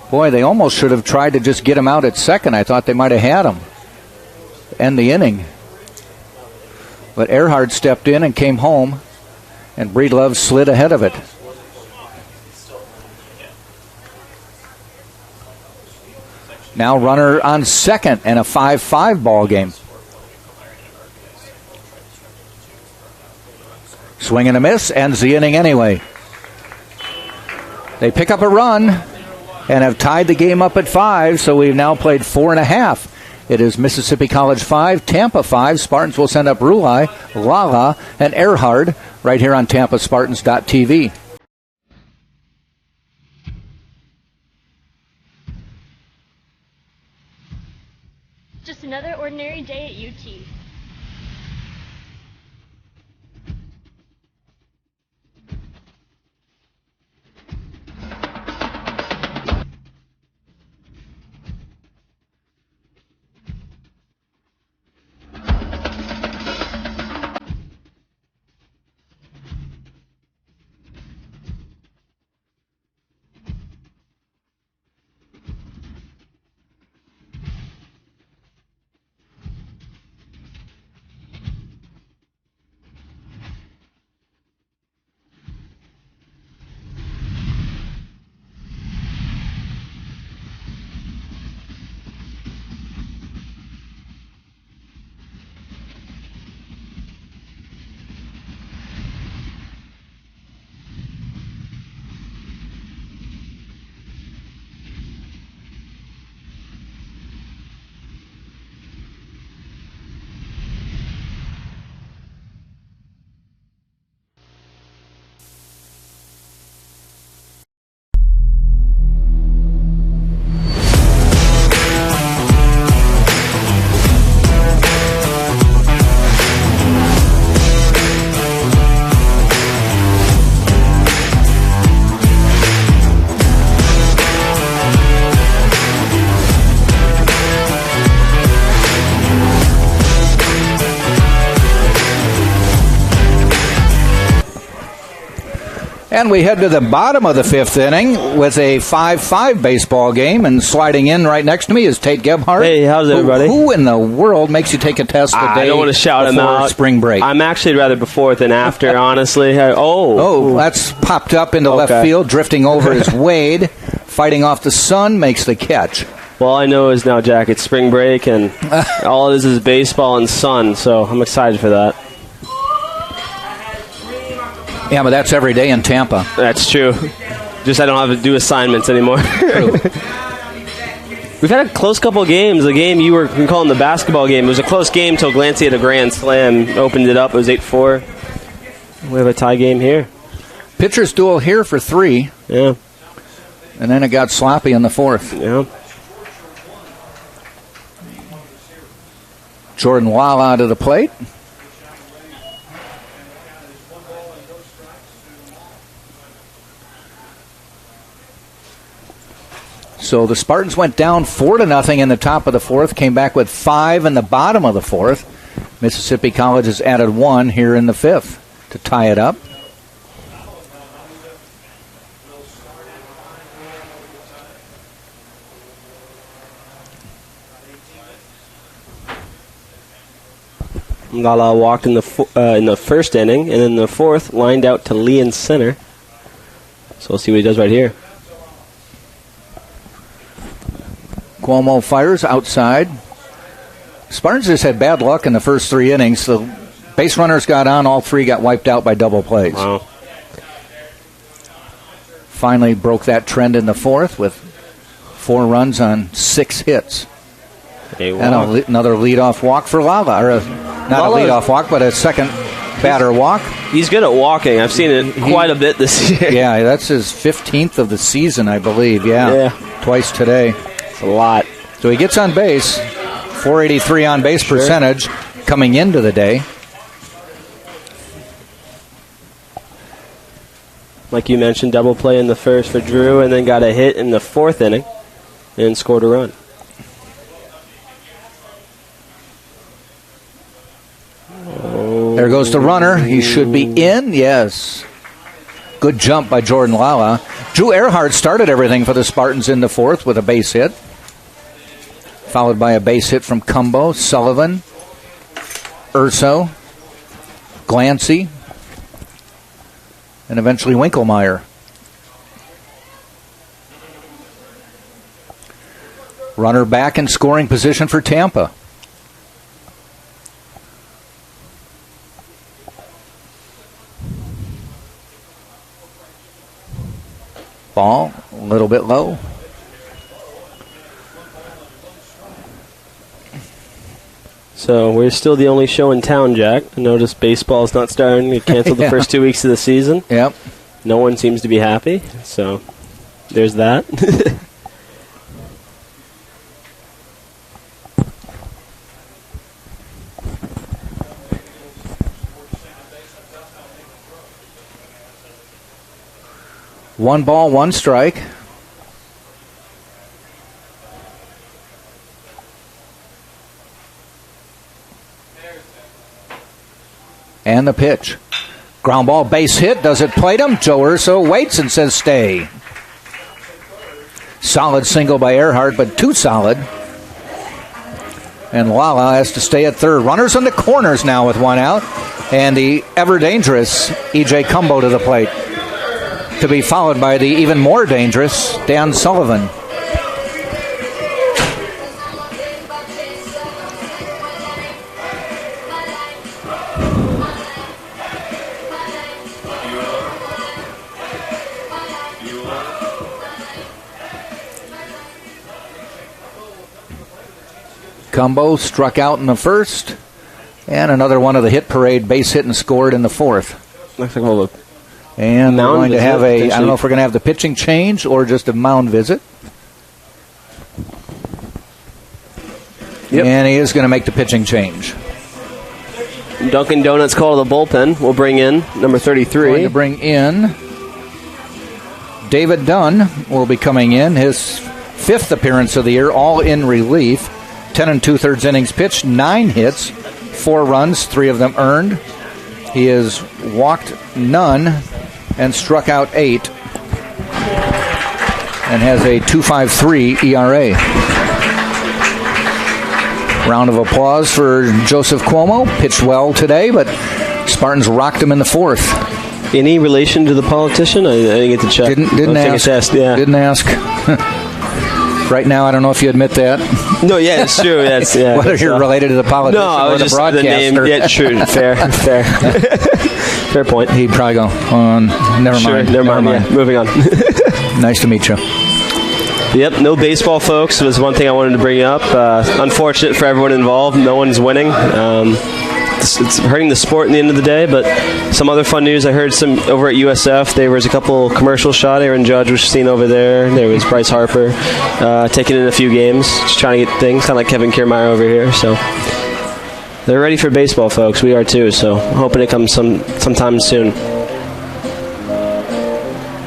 C: Boy, they almost should have tried to just get him out at second. I thought they might have had him end the inning. But Earhart stepped in and came home, and Breedlove slid ahead of it. Now runner on second and a 5-5 ball game. Swing and a miss, ends the inning anyway. They pick up a run and have tied the game up at 5, so we've now played 4.5. It is Mississippi College 5, Tampa 5. Spartans will send up Rulai, Lala, and Earhart right here on TampaSpartans.tv.
K: Just another ordinary day at UT.
C: And we head to the bottom of the fifth inning with a 5-5 baseball game, and sliding in right next to me is Tate Gebhardt.
G: Hey, how's everybody?
C: Who in the world makes you take a test the day
G: I don't want to shout him out.
C: Spring break?
G: I'm actually rather before than after, honestly.
C: That's popped up into left field, drifting over is Wade, fighting off the sun, makes the catch.
G: Well, all I know is now, Jack, it's spring break, and all it is baseball and sun, so I'm excited for that.
C: Yeah, but that's every day in Tampa.
G: That's true. Just I don't have to do assignments anymore.
C: True.
G: We've had a close couple of games. The game you were calling the basketball game, it was a close game until Glancy had a grand slam. Opened it up. It was 8-4. We have a tie game here.
C: Pitcher's duel here for 3.
G: Yeah.
C: And then it got sloppy in the 4th.
G: Yeah.
C: Jordan Lala to the plate. So the Spartans went down 4-0 in the top of the 4th, came back with 5 in the bottom of the 4th. Mississippi College has added 1 here in the 5th to tie it up.
G: Lala walked in the first inning, and in the 4th, lined out to Lee in center. So we'll see what he does right here.
C: Cuomo fires outside. Spartans just had bad luck in the first 3 innings. The base runners got on. All 3 got wiped out by double plays.
G: Wow.
C: Finally broke that trend in the 4th with 4 runs on 6 hits. And another leadoff walk for Lala. Or not a leadoff walk, but a second batter walk.
G: He's good at walking. I've seen it quite a bit this year.
C: Yeah, that's his 15th of the season, I believe. Yeah. Twice today.
G: A lot.
C: So he gets on base, 483 on base percentage coming into the day.
G: like you mentioned, double play in the first for Drew, and then got a hit in the 4th inning and scored a run.
C: There goes the runner. He should be in. Yes. Good jump by Jordan Lala. Drew Earhart started everything for the Spartans in the 4th with a base hit, followed by a base hit from Cumbo, Sullivan, Urso, Glancy, and eventually Winkelmeyer. Runner back in scoring position for Tampa. Ball a little bit low.
G: So we're still the only show in town, Jack. I noticed baseball's not starting. They canceled the first 2 weeks of the season.
C: Yep.
G: No one seems to be happy. So there's that.
C: One ball, one strike. And the pitch. Ground ball, base hit. Does it plate him? Joe Urso waits and says stay. Solid single by Earhart, but too solid. And Lala has to stay at third. Runners in the corners now with one out. And the ever-dangerous E.J. Cumbo to the plate, to be followed by the even more dangerous Dan Sullivan. Cumbo struck out in the first, and another one of the hit parade, base hit and scored in the 4th.
G: Looks like we'll
C: And we're going to have I don't know if we're going to have the pitching change or just a mound visit. Yep. And he is going to make the pitching change.
G: Dunkin' Donuts call to the bullpen. We'll bring in number 33.
C: Going to bring in David Dunn will be coming in. His 5th appearance of the year, all in relief. 10 2/3 innings pitched, 9 hits, 4 runs, 3 of them earned. He has walked none and struck out 8, and has a 2.53 ERA. Round of applause for Joseph Cuomo. Pitched well today, but Spartans rocked him in the 4th.
G: Any relation to the politician? I didn't get to check.
C: Didn't ask. Yeah. Didn't ask. Right now, I don't know if you admit that.
G: No, yeah, it's true. That's
C: whether you're related to the politician or the broadcaster.
G: The name. Yeah, true. Fair. Fair point.
C: He'd probably go on. Never mind.
G: Yeah, moving on.
C: Nice to meet you.
G: Yep, no baseball, folks, was one thing I wanted to bring up. Unfortunate for everyone involved. No one's winning. It's hurting the sport in the end of the day, but some other fun news. I heard some over at USF. There was a couple commercial shot. Aaron Judge was seen over there. There was Bryce Harper taking in a few games, just trying to get things, kind of like Kevin Kiermaier over here. So they're ready for baseball, folks. We are too, so I'm hoping it comes sometime soon.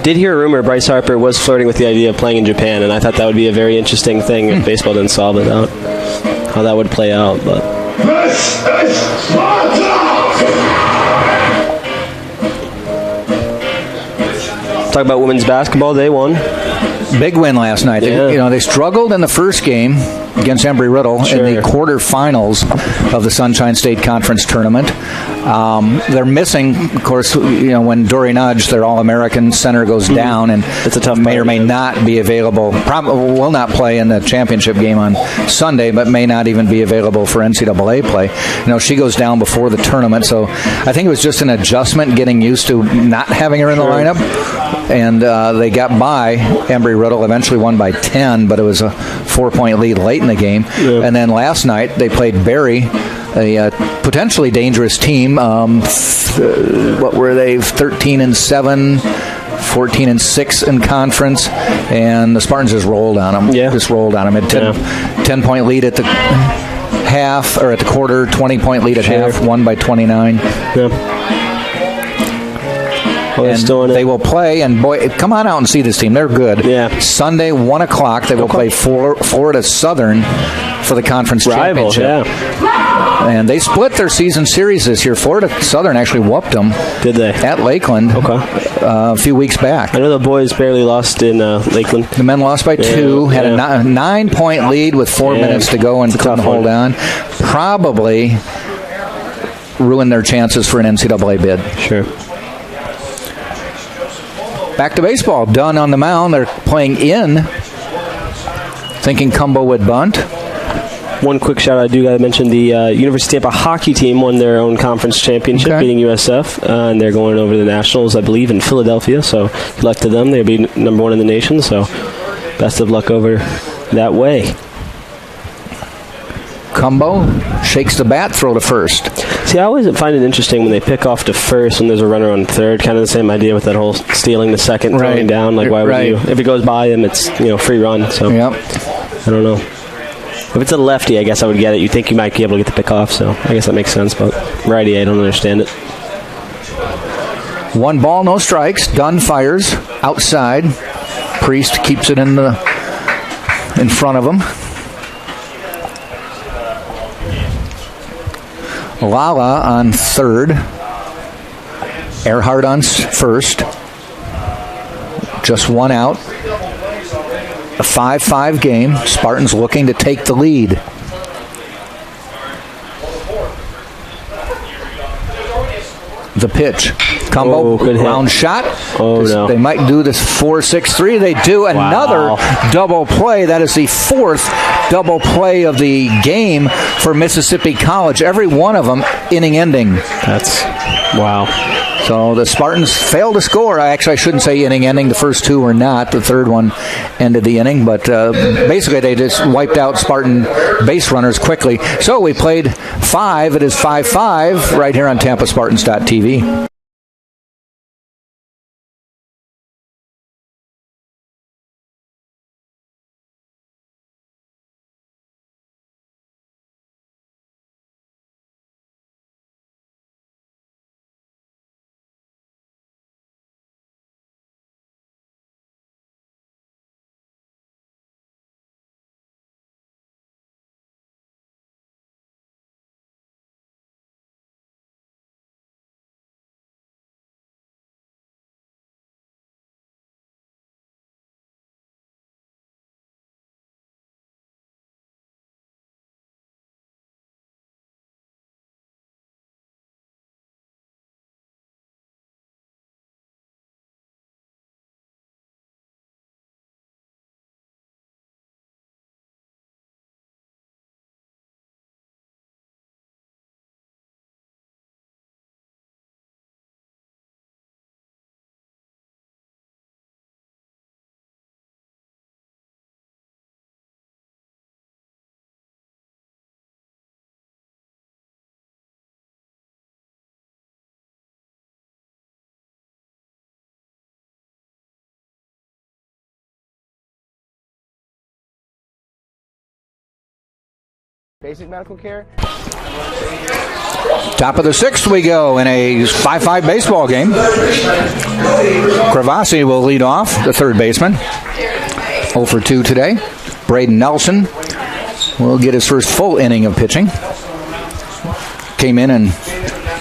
G: Did hear a rumor Bryce Harper was flirting with the idea of playing in Japan, and I thought that would be a very interesting thing if baseball didn't solve it out, how that would play out. But
D: This is Sparta!
G: Talk about women's basketball. They won.
C: Big win last night.
G: Yeah.
C: They struggled in the first game against Embry-Riddle in the quarterfinals of the Sunshine State Conference tournament. They're missing, of course, when Dory Nudge, their All-American center, goes down, and
G: it's a tough
C: may or may not be available. Probably will not play in the championship game on Sunday, but may not even be available for NCAA play. She goes down before the tournament, so I think it was just an adjustment, getting used to not having her in the lineup. And they got by Embry-Riddle, eventually won by 10, but it was a 4-point lead late in the game. Yeah. And then last night they played Barry, a potentially dangerous team. What were they? 13-7, 14-6 in conference, and the Spartans just rolled on them.
G: Yeah.
C: Just rolled on them. 10-point lead at the half, or at the quarter, 20-point lead at half, won by 29.
G: Yeah. And
C: they will play, and boy, come on out and see this team. They're good.
G: Yeah.
C: Sunday, 1 o'clock, they will play Florida Southern for the conference championship.
G: Yeah.
C: And they split their season series this year. Florida Southern actually whooped them.
G: Did they?
C: At Lakeland a few weeks back.
G: I know the boys barely lost in Lakeland.
C: The men lost by 2, had a 9-point lead with 4 minutes to go and couldn't hold on. Probably ruined their chances for an NCAA bid.
G: Sure.
C: Back to baseball. Dunn on the mound. They're playing in. Thinking Cumbo would bunt.
G: One quick shout out, I do got to mention the University of Tampa hockey team won their own conference championship, beating USF, and they're going over to the Nationals, I believe, in Philadelphia. So good luck to them. They'll be number 1 in the nation. So best of luck over that way.
C: Cumbo shakes the bat, throw to first.
G: See, I always find it interesting when they pick off to first when there's a runner on third. Kind of the same idea with that whole stealing the second, throwing down. Like, why would you? If it goes by him, it's free run. So I don't know. If it's a lefty, I guess I would get it. You'd think you might be able to get the pick off, so I guess that makes sense. But righty, I don't understand it.
C: 1 ball, no strikes. Dunn fires outside. Priest keeps it in front of him. Lala on third. Earhart on first. Just 1 out. A 5-5 game. Spartans looking to take the lead. The pitch. Cumbo, round shot.
G: No.
C: They might do this 4-6-3. They do another double play. That is the 4th double play of the game for Mississippi College. Every one of them inning ending.
G: That's wow.
C: So the Spartans failed to score. I shouldn't say inning ending. The first 2 were not. The third one ended the inning. But basically they just wiped out Spartan base runners quickly. So we played 5. It is 5-5 right here on TampaSpartans.tv.
B: Basic medical care.
C: Top of the 6th we go in a 5-5 baseball game. Cravassi will lead off, the third baseman. 0 for 2 today. Braden Nelson will get his first full inning of pitching. Came in and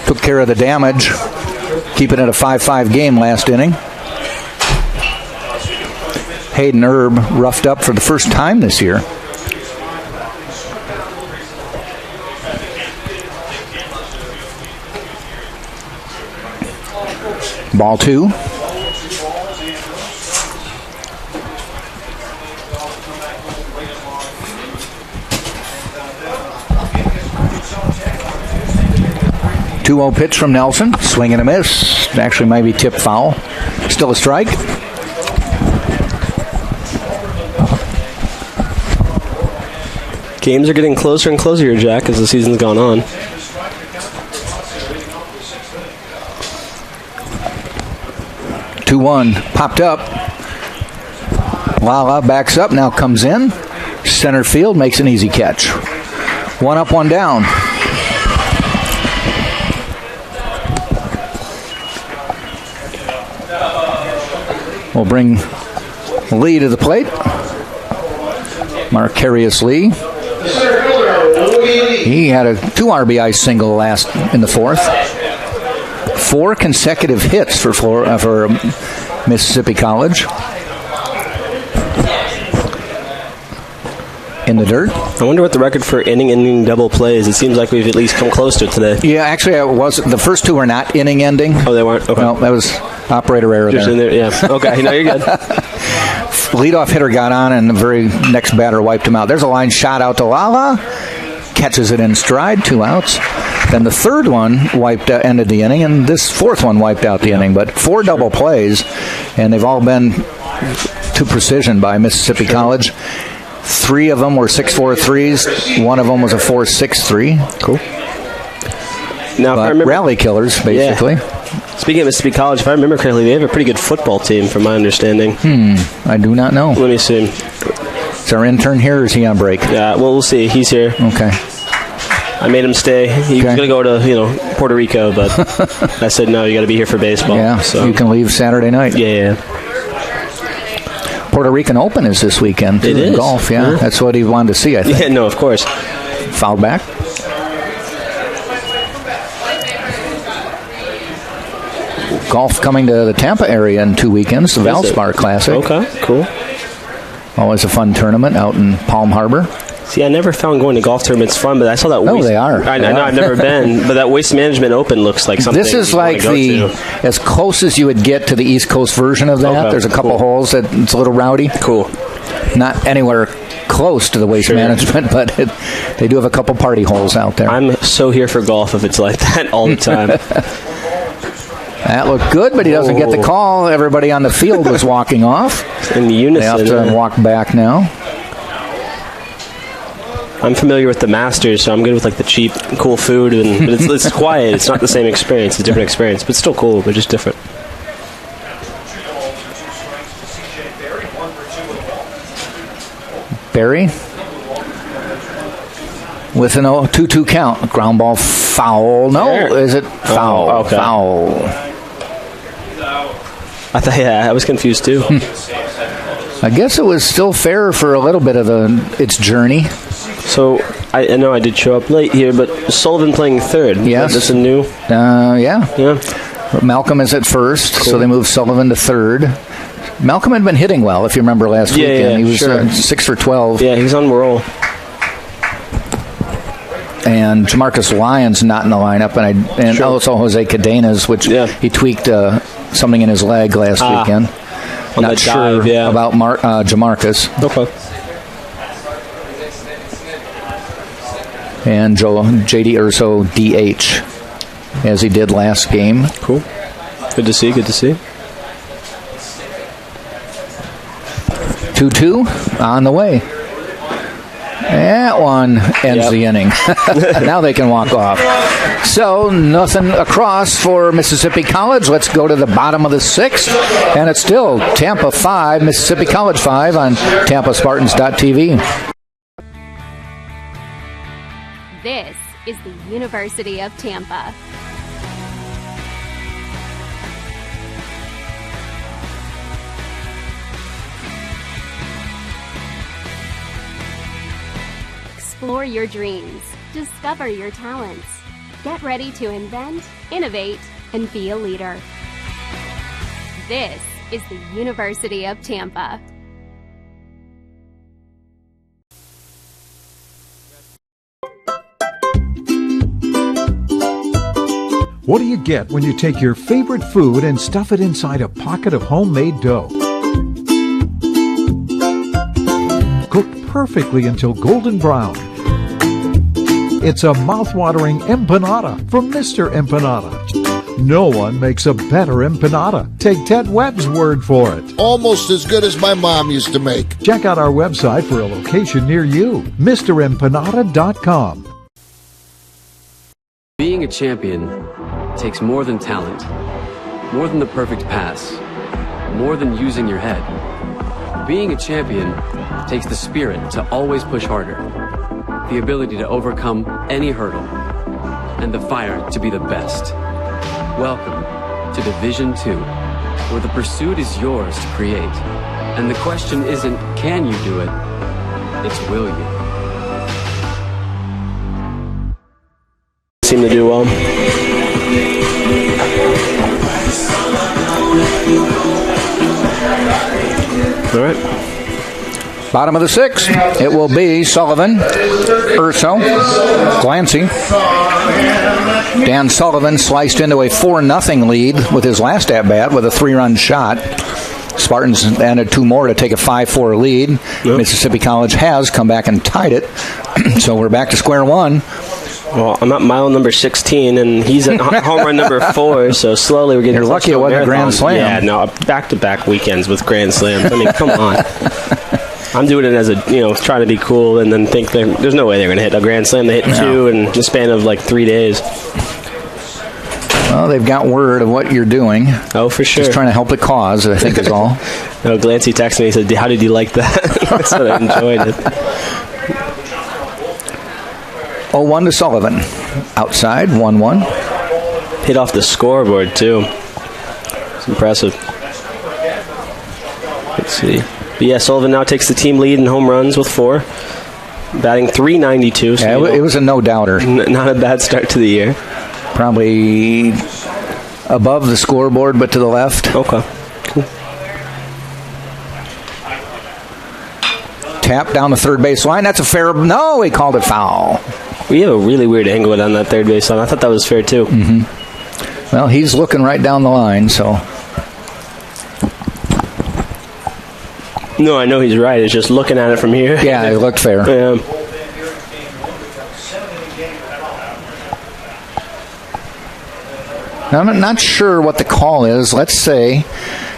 C: took care of the damage, keeping it a 5-5 game last inning. Hayden Erb roughed up for the first time this year. Ball 2. Two-0 pitch from Nelson. Swing and a miss. Actually might be tipped foul. Still a strike.
G: Games are getting closer and closer here, Jack, as the season's gone on.
C: 2-1 popped up. Lala backs up, now comes in. Center field makes an easy catch. 1 up, 1 down. will bring Lee to the plate. Marcarius Lee. He had a 2 RBI single in the fourth. 4 consecutive hits for Mississippi College. In the dirt.
G: I wonder what the record for inning double play is. It seems like we've at least come close to it today.
C: Yeah, actually, the first 2 were not inning ending.
G: Oh, they weren't? Okay.
C: No, that was operator error
G: Just
C: there.
G: In there. Yeah. Okay, no, you're good.
C: Leadoff hitter got on, and the very next batter wiped him out. There's a line shot out to Lala. Catches it in stride, 2 outs. Then the third one ended the inning, and this fourth one wiped out the inning. But 4 double plays, and they've all been to precision by Mississippi College. 3 of them were 6-4 threes. 1 of them was a 4-6-3.
G: Cool. Now, if I remember,
C: rally killers, basically.
G: Yeah. Speaking of Mississippi College, if I remember correctly, they have a pretty good football team, from my understanding.
C: I do not know.
G: Let me see.
C: Is our intern here, or is he on break?
G: Yeah, well, we'll see. He's here.
C: Okay.
G: I made him stay. He was going to go to, Puerto Rico, but I said, no, you got to be here for baseball.
C: Yeah, so you can leave Saturday night.
G: Yeah.
C: Puerto Rican Open is this weekend.
G: It is.
C: Golf, yeah.
G: Mm-hmm.
C: That's what he wanted to see, I think.
G: Yeah, no, of course.
C: Fouled back. Golf coming to the Tampa area in 2 weekends, the Valspar Classic.
G: Okay, cool.
C: Always a fun tournament out in Palm Harbor.
G: See, I never found going to golf tournaments fun, but I saw that.
C: No, they are.
G: I know I've never been, but that Waste Management Open looks like something.
C: This is like as close as you would get to the East Coast version of that. Okay, there's a couple holes that it's a little rowdy.
G: Cool.
C: Not anywhere close to the Waste Management, but they do have a couple party holes out there.
G: I'm so here for golf if it's like that all the time.
C: That looked good, but he doesn't get the call. Everybody on the field was walking off.
G: In unison.
C: They have to walk back now.
G: I'm familiar with the Masters, so I'm good with like the cheap, cool food, but it's quiet. It's not the same experience. It's a different experience, but still cool, but just different.
C: Barry with an 2-2 count. Ground ball foul. No, is it foul?
G: Oh, okay.
C: Foul.
G: I thought, I was confused too.
C: I guess it was still fair for a little bit of its journey.
G: So, I know I did show up late here, but Sullivan playing third.
C: Yes.
G: That's a new?
C: Yeah. Malcolm is at first, so they move Sullivan to third. Malcolm had been hitting well, if you remember last weekend. He was 6 for 12.
G: Yeah, he's on the roll.
C: And Jamarcus Lyons not in the lineup, and also Jose Cadenas, which he tweaked something in his leg last weekend.
G: On
C: Not
G: the dive,
C: sure about Jamarcus.
G: Okay.
C: And J.D. Urso DH, as he did last game.
G: Cool. Good to see, good to see.
C: 2-2 on the way. That one ends the inning. Now they can walk off. So, nothing across for Mississippi College. Let's go to the bottom of the 6th. And it's still Tampa 5, Mississippi College 5 on TampaSpartans.tv.
A: This is the University of Tampa. Explore your dreams. Discover your talents. Get ready to invent, innovate, and be a leader. This is the University of Tampa.
H: What do you get when you take your favorite food and stuff it inside a pocket of homemade dough? Cooked perfectly until golden brown. It's a mouth-watering empanada from Mr. Empanada. No one makes a better empanada. Take Ted Webb's word for it.
I: Almost as good as my mom used to make.
H: Check out our website for a location near you, MrEmpanada.com.
J: Being a champion takes more than talent, more than the perfect pass, more than using your head. Being a champion takes the spirit to always push harder, the ability to overcome any hurdle, and the fire to be the best. Welcome to Division II. where the pursuit is yours to create. And the question isn't, can you do it? It's, will you?
G: Seem to do well. All right.
C: Bottom of the sixth, it will be Sullivan, Urso, Glancy. Dan Sullivan sliced into a 4-0 lead with his last at-bat with a 3-run shot. Spartans added 2 more to take a 5-4 lead. Yep. Mississippi College has come back and tied it. So we're back to square one.
G: Well, I'm at mile number 16, and he's at home run number 4, so slowly we're getting
C: You're lucky it wasn't a grand slam.
G: Yeah, no, back-to-back weekends with grand slams. I mean, come on. I'm doing it as trying to be cool, and then think there's no way they're going to hit a grand slam. They hit 2 in the span of like 3 days.
C: Well, they've got word of what you're doing.
G: Oh, for sure.
C: Just trying to help the cause, I think is all.
G: No, Glancy texted me and said, how did you like that? I said I enjoyed it.
C: 0-1 to Sullivan. Outside, 1-1.
G: Hit off the scoreboard, too. It's impressive. Let's see. But yeah, Sullivan now takes the team lead in home runs with 4. Batting .392. So
C: yeah, it was a no-doubter.
G: Not a bad start to the year.
C: Probably above the scoreboard, but to the left.
G: Okay. Cool.
C: Tap down the third base line. That's a fair... No, he called it foul.
G: We have a really weird angle down that third base line. I thought that was fair, too.
C: Mm-hmm. Well, he's looking right down the line, so...
G: No, I know he's right. It's just looking at it from here.
C: Yeah, it looked fair.
G: Yeah.
C: Now, I'm not sure what the call is. Let's say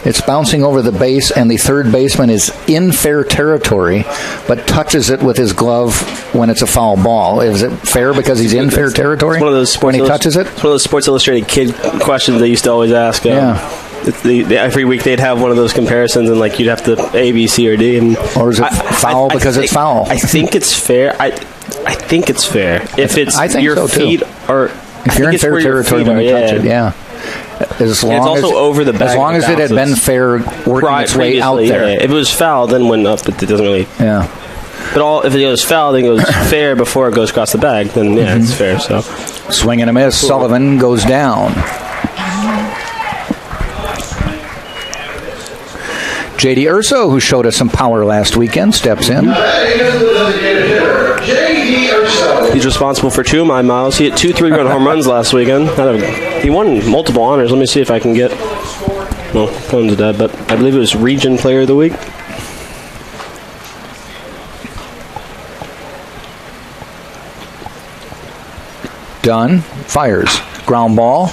C: it's bouncing over the base and the third baseman is in fair territory, but touches it with his glove when it's a foul ball. Is it fair because he's in fair territory
G: one of those
C: when he touches it?
G: It's one of those Sports Illustrated kid questions they used to always ask.
C: Yeah.
G: Every week they'd have one of those comparisons, and like you'd have to A, B, C, or D. And
C: or is it foul because it's foul?
G: I think it's fair. I think it's fair if it's your
C: so
G: feet or
C: if you're in fair territory when you touch it. Yeah.
G: It's also over the bag.
C: As long as it had been fair working its way out there.
G: Yeah. If it was foul, then went up, but it doesn't really.
C: Yeah.
G: But if it goes foul, then it goes fair before it goes across the bag. Then it's fair. So
C: swing and a miss. Cool. Sullivan goes down. J.D. Urso, who showed us some power last weekend, steps in.
G: He's responsible for 2 of my miles. He hit 2 3-run home runs last weekend. He won multiple honors. Let me see if I can get... Well, phone's dead, but I believe it was Region Player of the Week.
C: Dunn fires. Ground ball.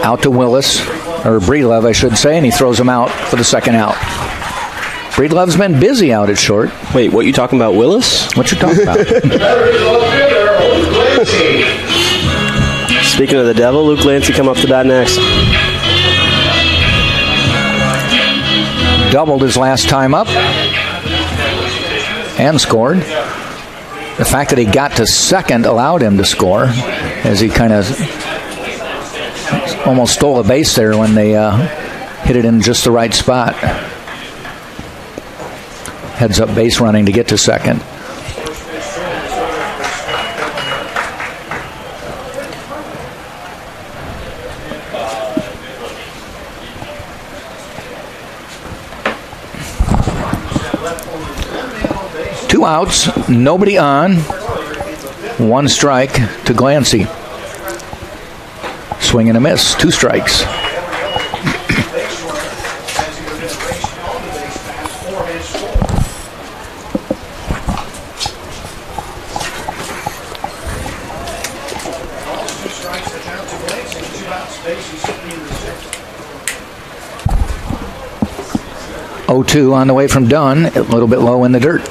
C: Out to Willis. Or Breedlove, I should say, and he throws him out for the second out. Breedlove's been busy out at short.
G: Wait, what you talking about, Willis?
C: What you talking about?
G: Speaking of the devil, Luke Glancy come up to bat next.
C: Doubled his last time up and scored. The fact that he got to second allowed him to score, as he kind of almost stole a base there when they hit it in just the right spot. Heads up base running to get to second. Two outs, nobody on. 1 strike to Glancy. Swing and a miss, 2 strikes. .02 on the way from Dunn, a little bit low in the dirt.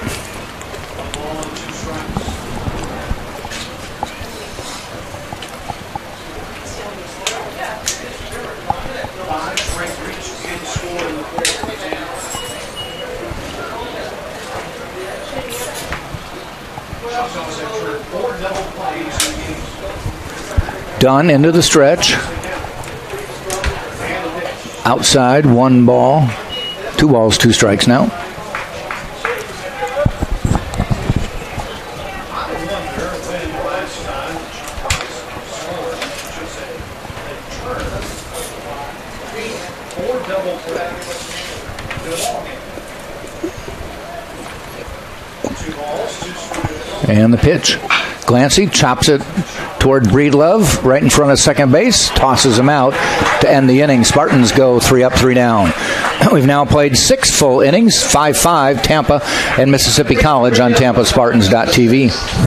C: Dunn into the stretch. Outside, 1 ball, 2 balls, 2 strikes now. And the pitch. Glancy chops it toward Breedlove, right in front of second base, tosses him out to end the inning. Spartans go 3 up, 3 down. We've now played 6 full innings, 5-5, Tampa and Mississippi College on TampaSpartans.tv.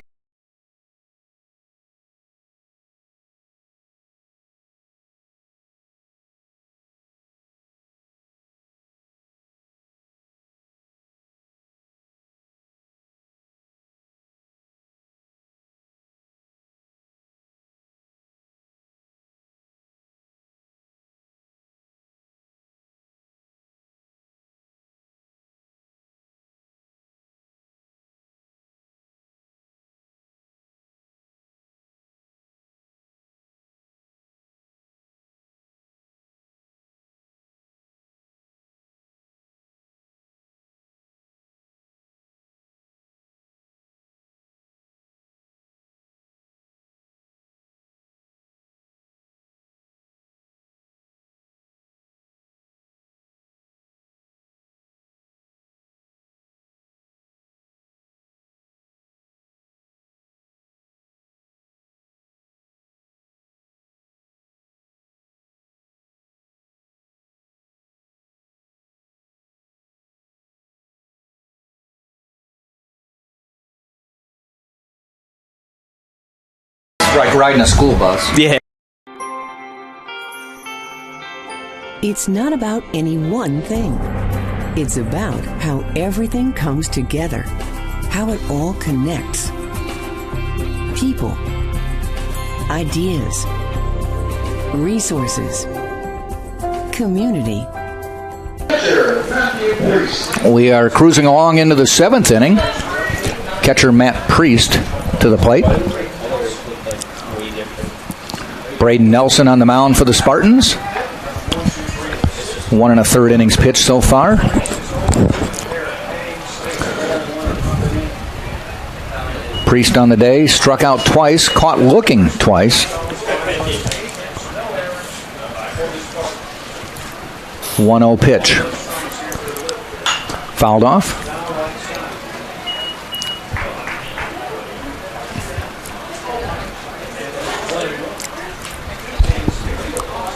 C: Like riding a school bus.
G: Yeah.
E: It's not about any one thing. It's about how everything comes together, how it all connects. People, ideas, resources, community.
C: We are cruising along into the 7th inning. Catcher Matt Priest to the plate. Braden Nelson on the mound for the Spartans. 1 1/3 innings pitched so far. Priest on the day, struck out twice, caught looking twice. 1-0 pitch. Fouled off.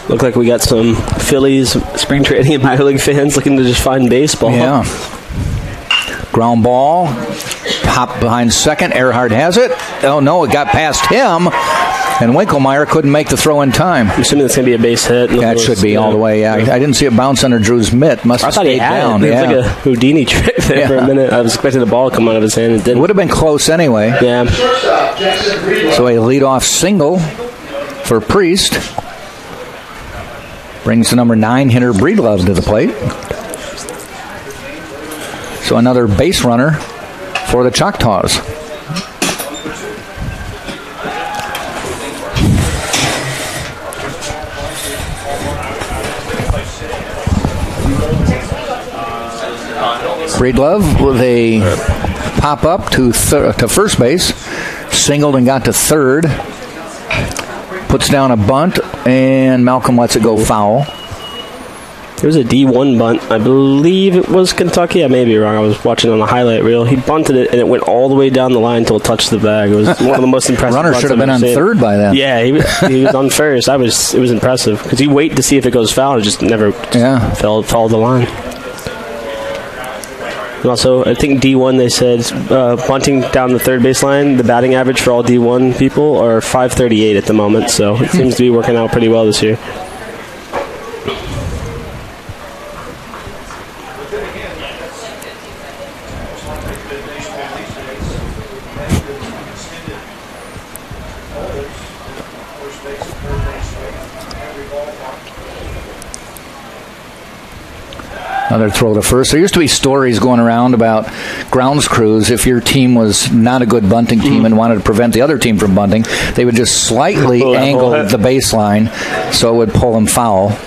G: Look like we got some Phillies spring training and minor league fans looking to just find baseball.
C: Yeah. Ground ball. Hop behind second. Earhart has it. Oh, no, it got past him. And Winkelmeyer couldn't make the throw in time.
G: I'm assuming it's going to be a base hit.
C: That should be all the way. Yeah. I didn't see it bounce under Drew's mitt. Must have stayed down.
G: It was like a Houdini trick there for a minute. I was expecting the ball to come out of his hand. It didn't.
C: It would have been close anyway.
G: Yeah.
C: So a leadoff single for Priest. Brings the number 9 hitter Breedlove to the plate. So another base runner for the Choctaws. Breedlove with a pop up to first base. Singled and got to third. Puts down a bunt, and Malcolm lets it go foul.
G: It was a D1 bunt. I believe it was Kentucky. I may be wrong. I was watching on the highlight reel. He bunted it, and it went all the way down the line until it touched the bag. It was one of the most impressive
C: Runner
G: bunts
C: should have been on third by then.
G: Yeah, he was on first. It was impressive because you wait to see if it goes foul. It just never followed the line. And also, I think D1, they said, bunting down the third baseline, the batting average for all D1 people are .538 at the moment, so it seems to be working out pretty well this year.
C: Another throw to first. There used to be stories going around about grounds crews. If your team was not a good bunting team and wanted to prevent the other team from bunting, they would just slightly angle the baseline so it would pull them foul.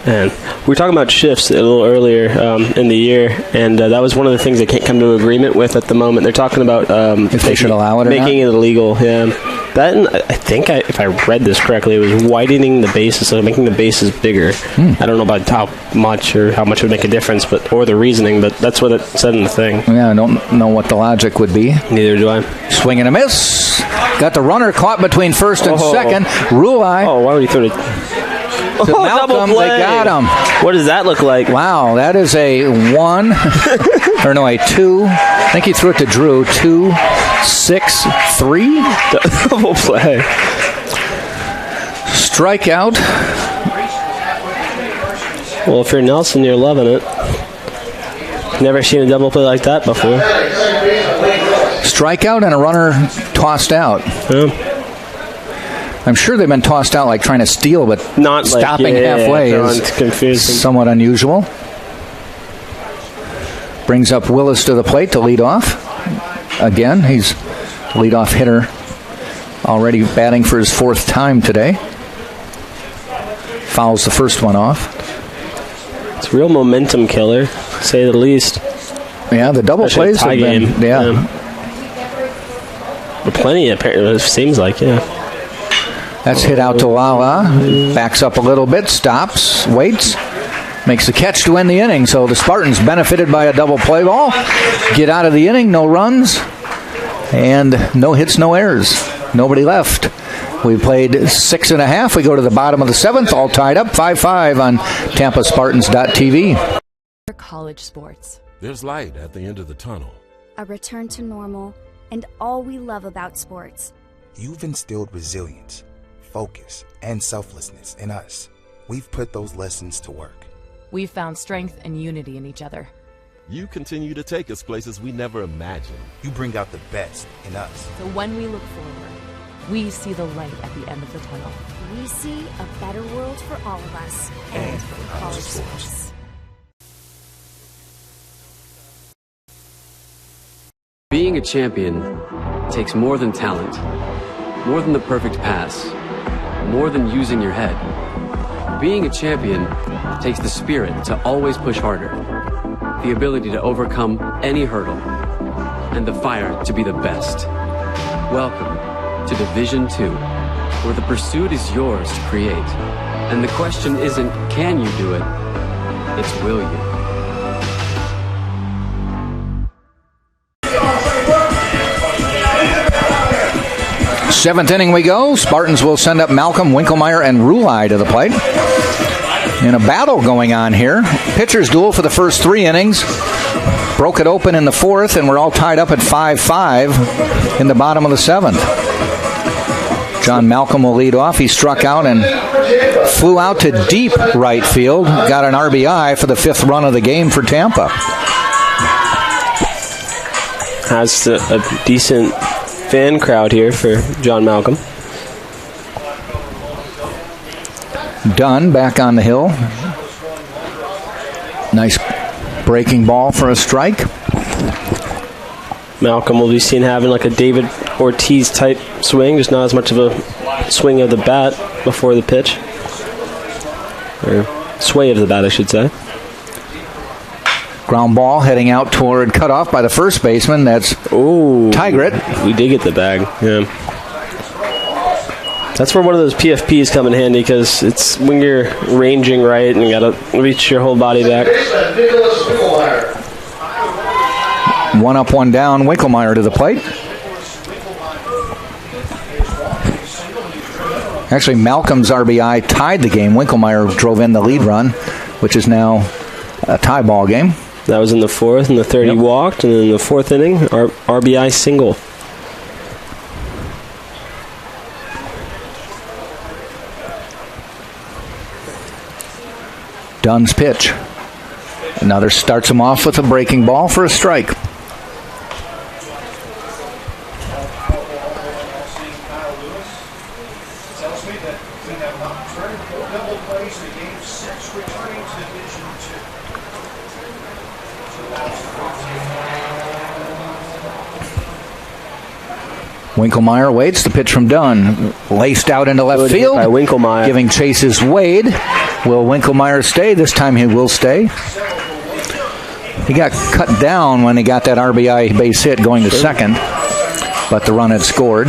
G: And we were talking about shifts a little earlier in the year, and that was one of the things they can't come to agreement with at the moment. They're talking about
C: if they should allow it or
G: making it illegal. Yeah, that, and I think if I read this correctly, it was widening the bases, so making the bases bigger. I don't know about how much or how much would make a difference, or the reasoning, but that's what it said in the thing.
C: Yeah, I don't know what the logic would be.
G: Neither do I.
C: Swing and a miss. Got the runner caught between first and second. Rulai.
G: Oh, why would he throw it?
C: To Malcolm, they got him.
G: What does that look like?
C: Wow, that is a 1, or no, a 2. I think he threw it to Drew. 2, 6, 3.
G: Double play.
C: Strikeout.
G: Well, if you're Nelson, you're loving it. Never seen a double play like that before.
C: Strikeout and a runner tossed out.
G: Yeah.
C: I'm sure they've been tossed out like trying to steal, but
G: not
C: stopping halfway is
G: confusing.
C: Somewhat unusual. Brings up Willis to the plate to lead off. Again, he's leadoff hitter, already batting for his 4th time today. Fouls the first one off.
G: It's a real momentum killer, to say the least.
C: Yeah, the double plays have been. Yeah.
G: Plenty, apparently, it seems like, yeah.
C: That's hit out to Lala. Backs up a little bit, stops, waits, makes the catch to end the inning. So the Spartans benefited by a double play ball. Get out of the inning, no runs, and no hits, no errors. Nobody left. We played 6.5. We go to the bottom of the 7th, all tied up, 5-5 on TampaSpartans.tv.
L: College sports.
M: There's light at the end of the tunnel.
N: A return to normal, and all we love about sports.
O: You've instilled resilience, focus, and selflessness in us. We've put those lessons to work.
L: We've found strength and unity in each other.
M: You continue to take us places we never imagined.
O: You bring out the best in us.
L: So when we look forward, we see the light at the end of the tunnel.
N: We see a better world for all of us and for college sports.
J: Being a champion takes more than talent, more than the perfect pass, more than using your head. Being a champion takes the spirit to always push harder, the ability to overcome any hurdle, and the fire to be the best. Welcome to Division 2, where the pursuit is yours to create. And the question isn't, can you do it? It's, will you?
C: Seventh inning we go. Spartans will send up Malcolm, Winkelmeyer, and Rulai to the plate. In a battle going on here. Pitchers duel for the first 3 innings. Broke it open in the 4th, and we're all tied up at 5-5 in the bottom of the 7th. John Malcolm will lead off. He struck out and flew out to deep right field. Got an RBI for the 5th run of the game for Tampa.
G: Has a decent fan crowd here for John Malcolm.
C: Dunn back on the hill. Nice breaking ball for a strike.
G: Malcolm will be seen having like a David Ortiz type swing, just not as much of a swing of the bat before the pitch. Or sway of the bat, I should say.
C: Ground ball heading out toward cutoff by the first baseman. That's Tigret.
G: We did get the bag, yeah. That's where one of those PFPs come in handy, because it's when you're ranging right and you got to reach your whole body back.
C: One up, one down. Winkelmeyer to the plate. Actually, Malcolm's RBI tied the game. Winkelmeyer drove in the lead run, which is now a tie ball game.
G: That was in the 4th, and the 3rd he walked, and then in the 4th inning, RBI single.
C: Dunn's pitch. Another starts him off with a breaking ball for a strike. Winkelmeyer waits. The pitch from Dunn. Laced out into left field.
G: By Winkelmeyer.
C: Giving chase is Wade. Will Winkelmeyer stay? This time he will stay. He got cut down when he got that RBI base hit going to second, but the run had scored.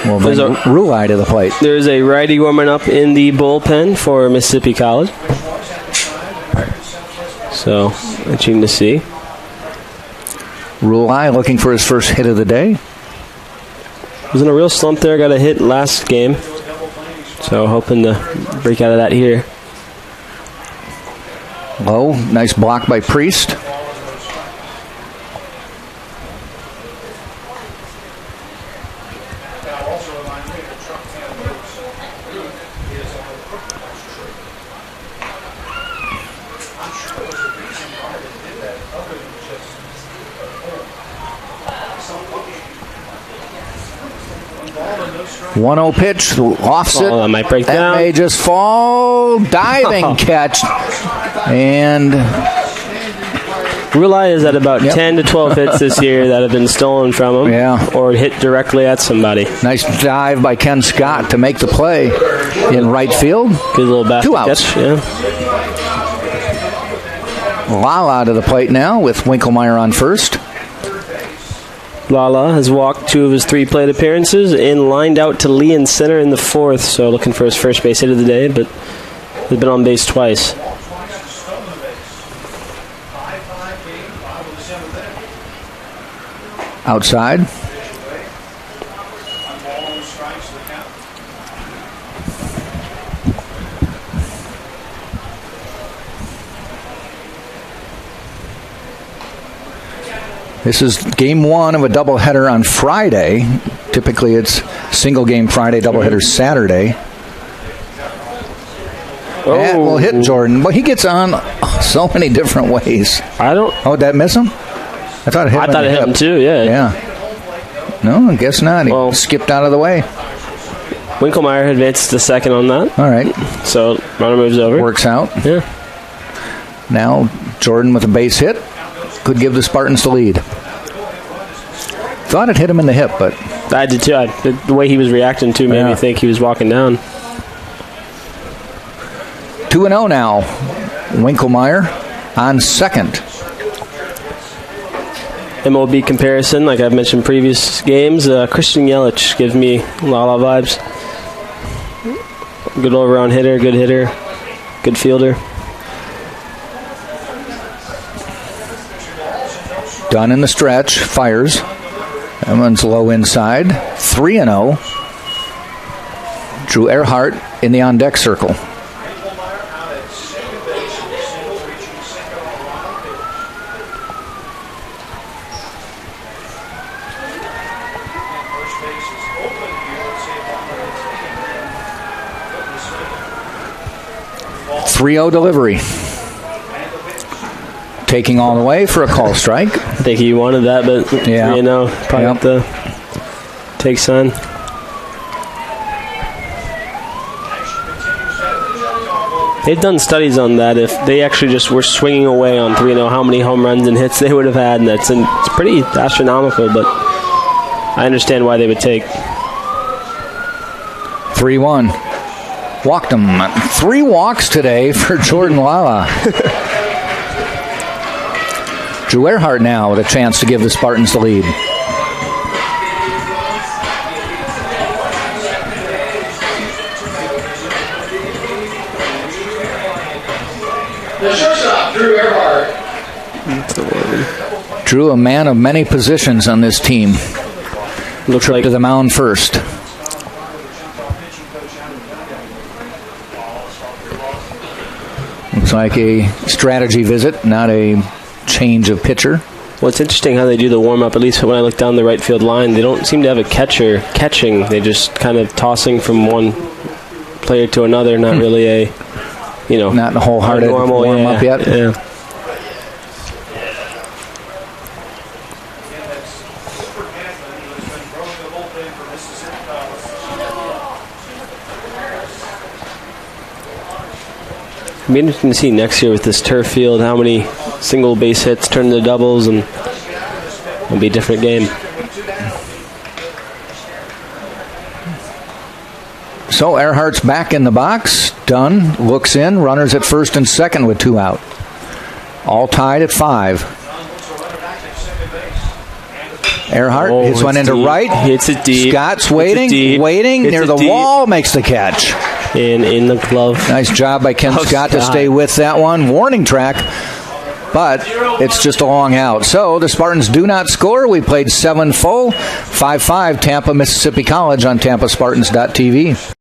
C: We'll bring Rulai to the plate.
G: There's a righty warming up in the bullpen for Mississippi College. So, interesting to see.
C: Rulai looking for his first hit of the day.
G: Was in a real slump there. Got a hit last game. So, hoping to break out of that here.
C: Low, nice block by Priest. One-0 pitch, offset.
G: That might break
C: that
G: down.
C: May just fall. Diving catch. And
G: Rulai is at about 10 to 12 hits this year that have been stolen from him.
C: Yeah.
G: Or hit directly at somebody.
C: Nice dive by Ken Scott to make the play in right field.
G: Good little basket
C: 2 outs.
G: catch. Yeah.
C: Lala to the plate now with Winkelmeyer on first.
G: Lala has walked 2 of his 3 plate appearances and lined out to Lee in center in the 4th, so looking for his first base hit of the day, but has been on base twice.
C: Outside. This is game 1 of a doubleheader on Friday. Typically it's single game Friday, doubleheader Saturday.
G: Oh.
C: That will hit Jordan. Well, he gets on so many different ways. Oh, did that miss him? I thought it hit him.
G: I thought it hit him too, yeah.
C: Yeah. No, I guess not. He skipped out of the way.
G: Winkelmeyer advances to second on that.
C: All right.
G: So runner moves over.
C: Works out.
G: Yeah.
C: Now Jordan with a base hit could give the Spartans the lead. Thought it hit him in the hip, but
G: I did too. The way he was reacting to made me think he was walking down.
C: 2-0 now. Winkelmeyer on second.
G: MLB comparison, like I've mentioned previous games, Christian Yelich gives me Lala vibes. Good all-around hitter, good fielder.
C: Done in the stretch, fires. That one's low inside. 3-0. Drew Earhart in the on-deck circle. .30 delivery. Taking all the way for a call strike.
G: I think he wanted that, but
C: yeah.
G: Probably have to take sign. They've done studies on that. If they actually just were swinging away on 3-0, how many home runs and hits they would have had, and it's pretty astronomical, but I understand why they would take.
C: 3-1. Walked him. 3 walks today for Jordan Lala. Drew Earhart now with a chance to give the Spartans the lead.
D: The shortstop, Drew Earhart.
C: Drew, a man of many positions on this team.
G: Looks
C: Trip to the mound first. Looks like a strategy visit, not a change of pitcher.
G: Well, it's interesting how they do the warm-up. At least when I look down the right field line, they don't seem to have a catcher catching. They're just kind of tossing from one player to another. Not really a,
C: not a wholehearted warm-up yet.
G: Yeah. It'll be interesting to see next year with this turf field how many single base hits turn into doubles, and it'll be a different game.
C: So Earhart's back in the box. Dunn looks in. Runners at first and second with 2 out. All tied at 5. Earhart hits one into right.
G: Hits it deep.
C: Scott's waiting near the wall. Makes the catch.
G: In the glove.
C: Nice job by Ken Scott to stay with that one. Warning track. But it's just a long out. So the Spartans do not score. We played 7 full. 5-5 Tampa, Mississippi College on TampaSpartans.tv.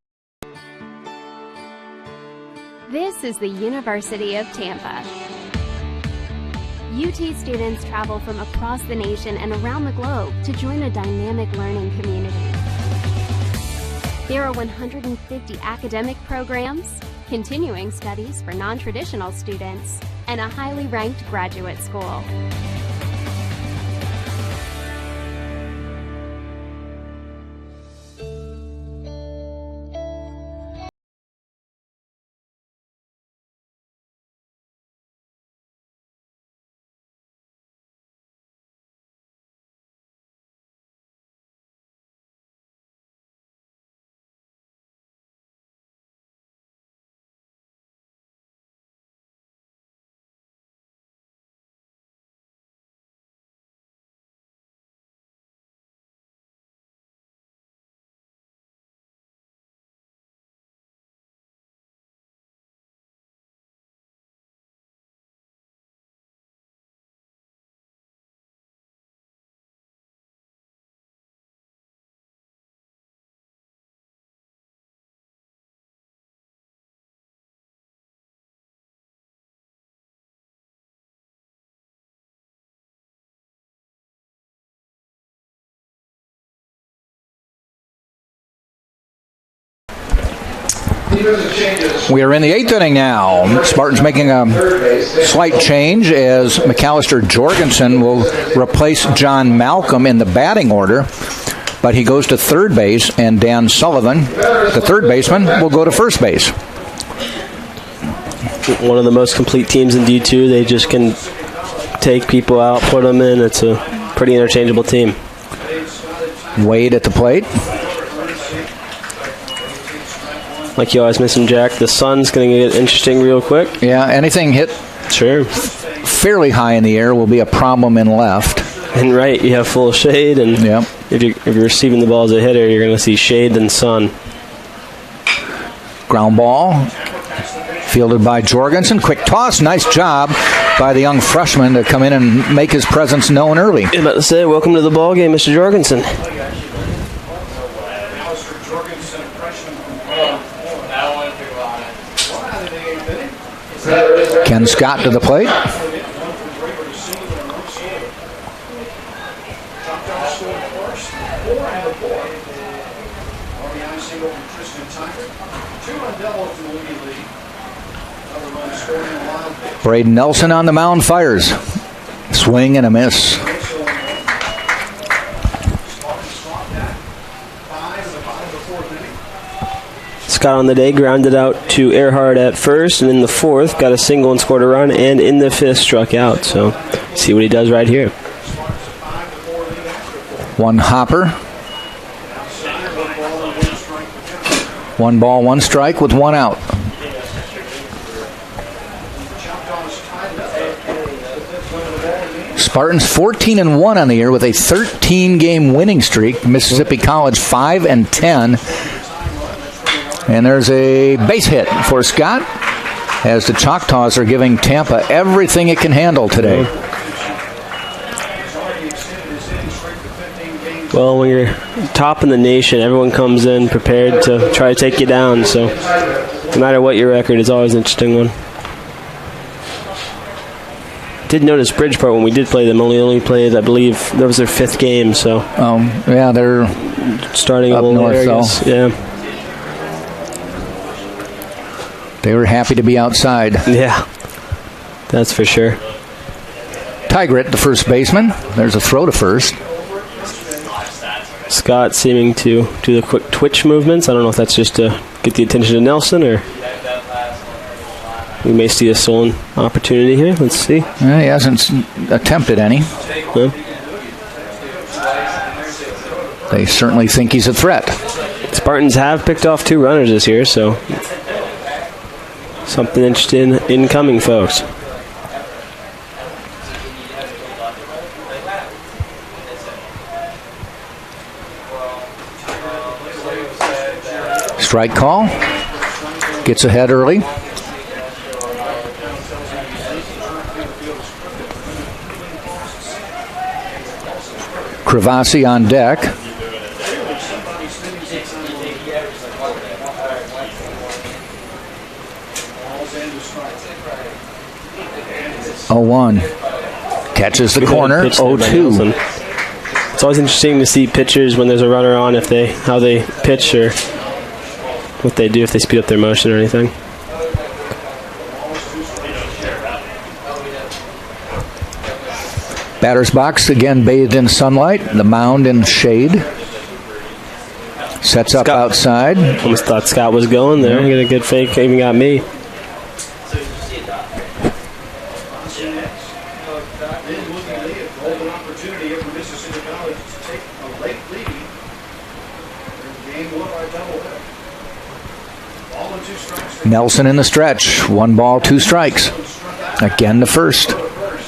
A: This is the University of Tampa. UT students travel from across the nation and around the globe to join a dynamic learning community. There are 150 academic programs, continuing studies for non-traditional students, and a highly ranked graduate school.
C: We are in the 8th inning now. Spartans making a slight change as McAllister Jorgensen will replace John Malcolm in the batting order, but he goes to third base, and Dan Sullivan, the third baseman, will go to first base.
G: One of the most complete teams in D2. They just can take people out, put them in. It's a pretty interchangeable team.
C: Wade at the plate.
G: Like you always mentioned, Jack, the sun's going to get interesting real quick.
C: Yeah, anything hit fairly high in the air will be a problem in left.
G: And right, you have full shade, and if you're receiving the ball as a hitter, you're going to see shade than sun.
C: Ground ball, fielded by Jorgensen. Quick toss, nice job by the young freshman to come in and make his presence known early.
G: I was about to say, welcome to the ball game, Mr. Jorgensen.
C: Ken Scott to the plate. Braden Nelson on the mound fires. Swing and a miss.
G: Scott on the day grounded out to Earhart at first, and in the fourth got a single and scored a run, and in the fifth struck out. So see what he does right here.
C: One hopper. 1 ball, 1 strike with 1 out. Spartans 14-1 on the year with a 13-game winning streak. Mississippi College 5-10. And there's a base hit for Scott as the Choctaws are giving Tampa everything it can handle today.
G: Well, when you're top in the nation, everyone comes in prepared to try to take you down. So no matter what your record, it's always an interesting one. Did notice Bridgeport when we did play them only played, I believe, that was their 5th game. So
C: yeah, they're
G: starting
C: up
G: a little
C: north,
G: there, I guess. Yeah.
C: They were happy to be outside.
G: Yeah, that's for sure.
C: Tigret, the first baseman. There's a throw to first.
G: Scott seeming to do the quick twitch movements. I don't know if that's just to get the attention of Nelson, or we may see a stolen opportunity here. Let's see.
C: He hasn't attempted any.
G: No.
C: They certainly think he's a threat.
G: That's Spartans have picked off 2 runners this year, so something interesting incoming, folks.
C: Strike call. Gets ahead early. Cravassi on deck. Oh, 1. Catches the corner. 0-2.
G: It's always interesting to see pitchers when there's a runner on, how they pitch or what they do, if they speed up their motion or anything.
C: Batter's box again bathed in sunlight. The mound in shade. Sets up outside.
G: Almost thought Scott was going there. Get a good fake. Even got me.
C: Nelson in the stretch. 1 ball, 2 strikes. Again to first.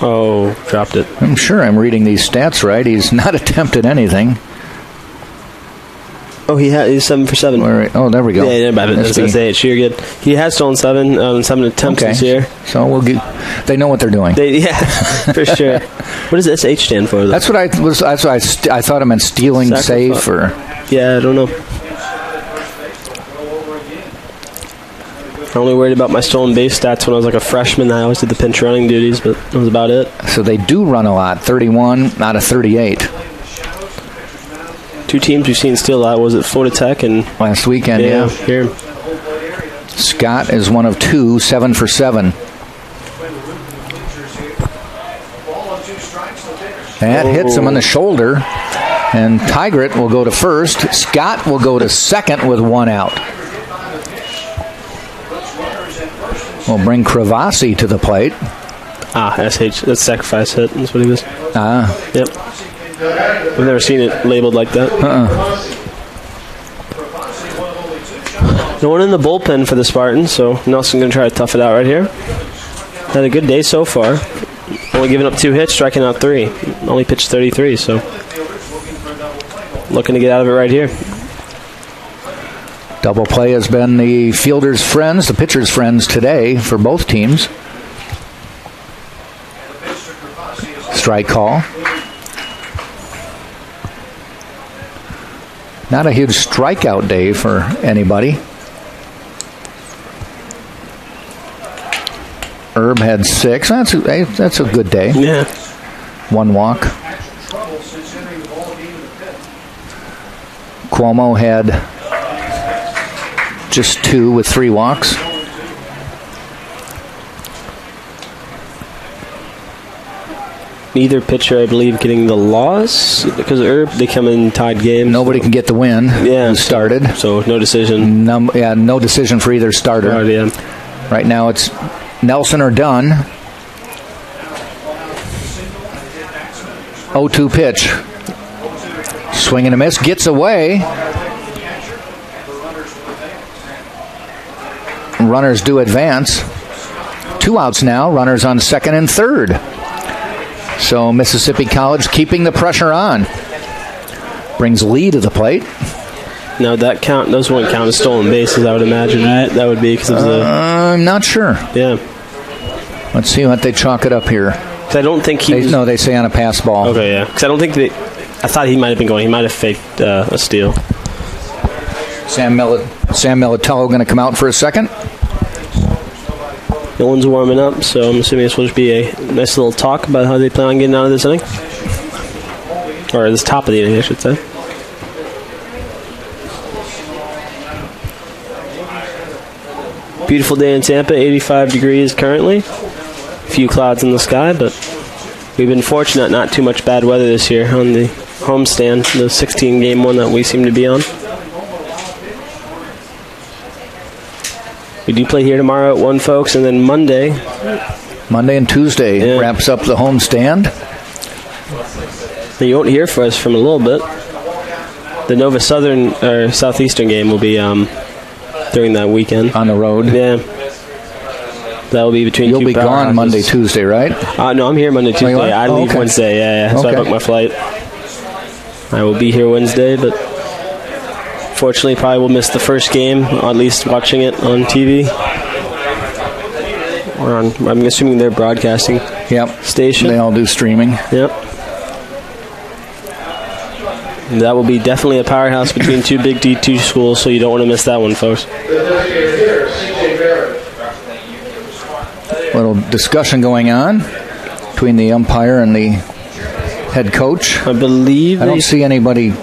G: Oh, dropped it.
C: I'm sure I'm reading these stats right. He's not attempted anything.
G: Oh, he's 7 for 7.
C: Oh, there we go.
G: Yeah, I was going to say it. You're good. He has stolen 7 attempts this year.
C: So they know what they're doing.
G: Yeah, for sure. What does SH stand for, though?
C: That's what I thought it meant stealing safe or.
G: Yeah, I don't know. I'm only worried about my stolen base stats when I was like a freshman. I always did the pinch running duties, but that was about it.
C: So they do run a lot. 31 out of 38.
G: 2 teams we've seen steal a lot. Was it Florida Tech and
C: last weekend? Yeah.
G: Here.
C: Scott is one of 2, 7 for 7. That hits him on the shoulder, and Tigert will go to first. Scott will go to second with 1 out. We'll bring Cravassi to the plate.
G: SH. That's sacrifice hit. That's what he was. Yep. I've never seen it labeled like that. No one in the bullpen for the Spartans, so Nelson going to try to tough it out right here. Had a good day so far. Only giving up 2 hits, striking out 3. Only pitched 33, so looking to get out of it right here.
C: Double play has been the fielder's friends, the pitcher's friends today for both teams. Strike call. Not a huge strikeout day for anybody. Herb had 6. That's a good day.
G: Yeah.
C: 1 walk. Cuomo had just 2 with 3 walks.
G: Neither pitcher, I believe, getting the loss because of Herb. They come in tied games.
C: Nobody can get the win.
G: Yeah,
C: who started.
G: So no decision.
C: No decision for either starter. Right now it's Nelson or Dunn. 0-2 pitch. Swing and a miss. Gets away. Runners do advance. 2 outs now. Runners on second and third. So Mississippi College keeping the pressure on. Brings Lee to the plate.
G: Now those wouldn't count as stolen bases, I would imagine, right? That would be because of the...
C: I'm not sure.
G: Yeah.
C: Let's see what they chalk it up here.
G: I don't think he...
C: No, they say on a pass ball.
G: Okay, yeah. Because I don't think I thought he might have been going. He might have faked a steal.
C: Sam Militello going to come out for a second.
G: No one's warming up, so I'm assuming this will just be a nice little talk about how they plan on getting out of this inning. Or this top of the inning, I should say. Beautiful day in Tampa, 85 degrees currently. A few clouds in the sky, but we've been fortunate not too much bad weather this year on the homestand, the 16-game one that we seem to be on. We do play here tomorrow at 1, folks, and then Monday
C: and Tuesday wraps up the homestand.
G: You won't hear from us from a little bit. the Nova Southern or Southeastern game will be during that weekend
C: on the road.
G: Yeah, that will be between.
C: You'll
G: two
C: be gone Monday, Tuesday, right?
G: No, I'm here Monday, Tuesday. I leave
C: okay.
G: Wednesday. Yeah. So I booked my flight. I will be here Wednesday, but fortunately, probably will miss the first game. At least watching it on TV. Or on, I'm assuming they're broadcasting.
C: Yep.
G: Station.
C: They all do streaming.
G: Yep. That will be definitely a powerhouse between two big D2 schools, so you don't want to miss that one, folks.
C: Little discussion going on between the umpire and the head coach.
G: I believe.
C: I don't see anybody.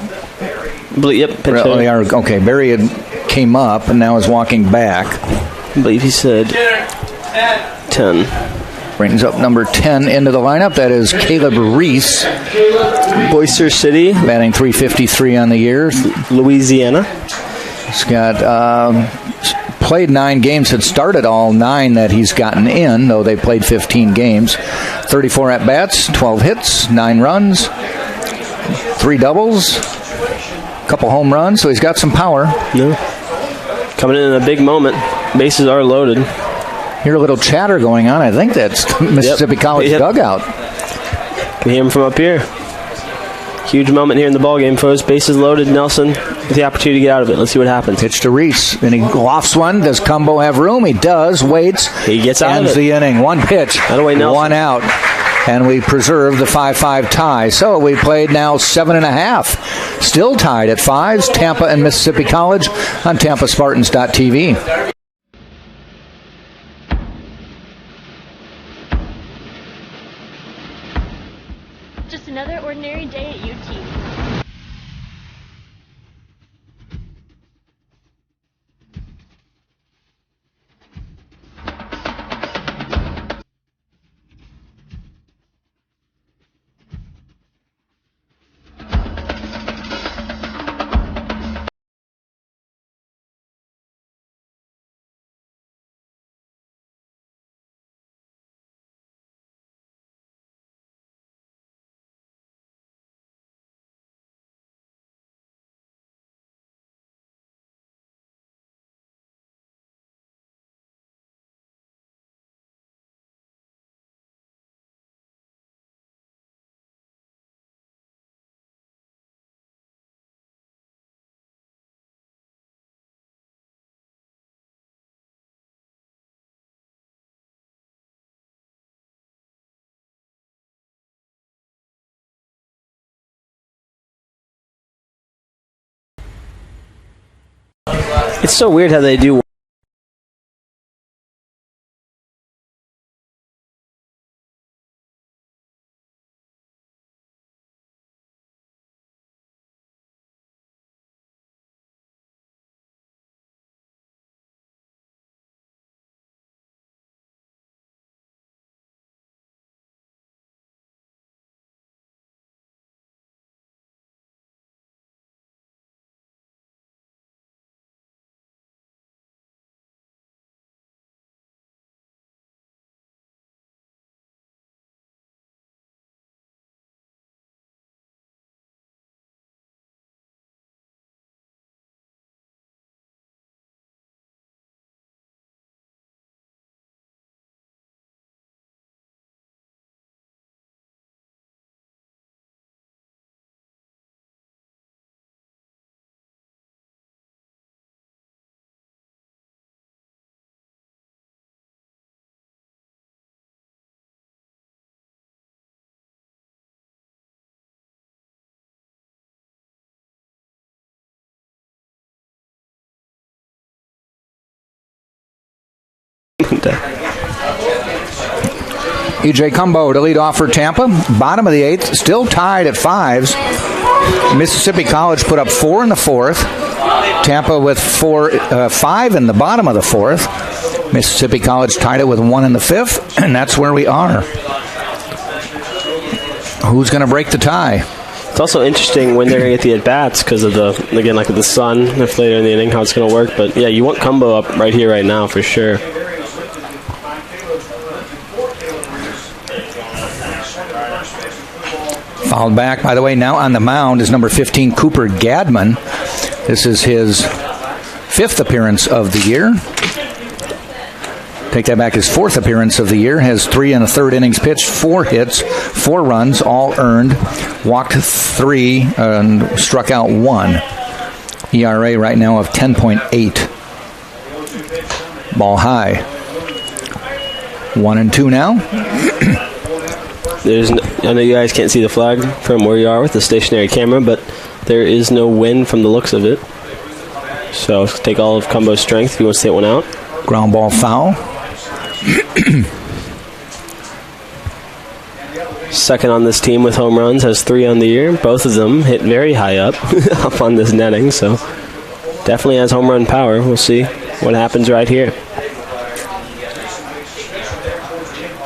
G: Yep.
C: They are okay. Barry came up and now is walking back.
G: I believe he said 10.
C: Brings up number 10 into the lineup. That is Caleb Reese.
G: Boister City.
C: Batting .353 on the year.
G: Louisiana.
C: He's got played 9 games. Had started all 9 that he's gotten in, though they played 15 games. 34 at-bats, 12 hits, 9 runs, 3 doubles, a couple home runs. So he's got some power.
G: Yeah. Coming in a big moment. Bases are loaded.
C: Hear a little chatter going on. I think that's Mississippi College dugout.
G: Can hear him from up here. Huge moment here in the ballgame, folks. Bases loaded. Nelson with the opportunity to get out of it. Let's see what happens.
C: Pitch to Reese. And he lofts one. Does Cumbo have room? He does. Waits.
G: He gets out of it.
C: Ends the inning. One pitch.
G: Out of way, Nelson.
C: 1 out. And we preserve the 5-5 tie. So we played now 7.5. Still tied at 5s. Tampa and Mississippi College on TampaSpartans.tv.
K: Just another ordinary day at UT.
G: It's so weird how they do.
C: E.J. Cumbo to lead off for Tampa. Bottom of the 8th, still tied at 5s. Mississippi College put up 4 in the 4th. Tampa with 5 in the bottom of the 4th. Mississippi College tied it with 1 in the 5th, and that's where we are. Who's going to break the tie?
G: It's also interesting when they're going to get the at-bats because of the, again, like with the sun, if later in the inning, how it's going to work. But, yeah, you want Cumbo up right here, right now, for sure.
C: Fouled back, by the way, now on the mound is number 15, Cooper Gadman. This is his 5th appearance of the year. Take that back, his 4th appearance of the year. Has 3 1/3 innings pitched, 4 hits, 4 runs, all earned. Walked 3 and struck out 1. ERA right now of 10.8. Ball high. 1-2 now.
G: I know you guys can't see the flag from where you are with the stationary camera, but there is no wind from the looks of it. So take all of Cumbo's strength if he wants to hit one out.
C: Ground ball foul.
G: Second on this team with home runs, has 3 on the year. Both of them hit very high up on this netting, so definitely has home run power. We'll see what happens right here.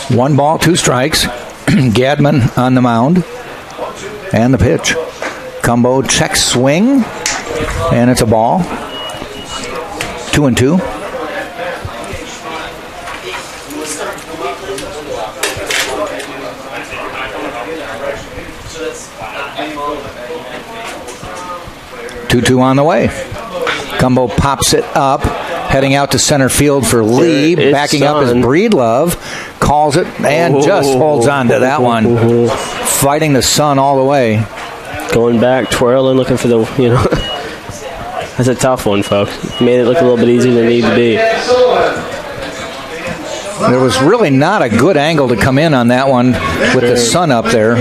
C: 1 ball, 2 strikes. Gadman on the mound. And the pitch. Cumbo check swing. And it's a ball. 2-2. Two on the way. Cumbo pops it up, heading out to center field for Lee. Backing up is Breedlove. Calls it and just holds on to that one. Fighting the sun all the way.
G: Going back, twirling, looking for the, That's a tough one, folks. Made it look a little bit easier than it needed to be.
C: There was really not a good angle to come in on that one with the sun up there.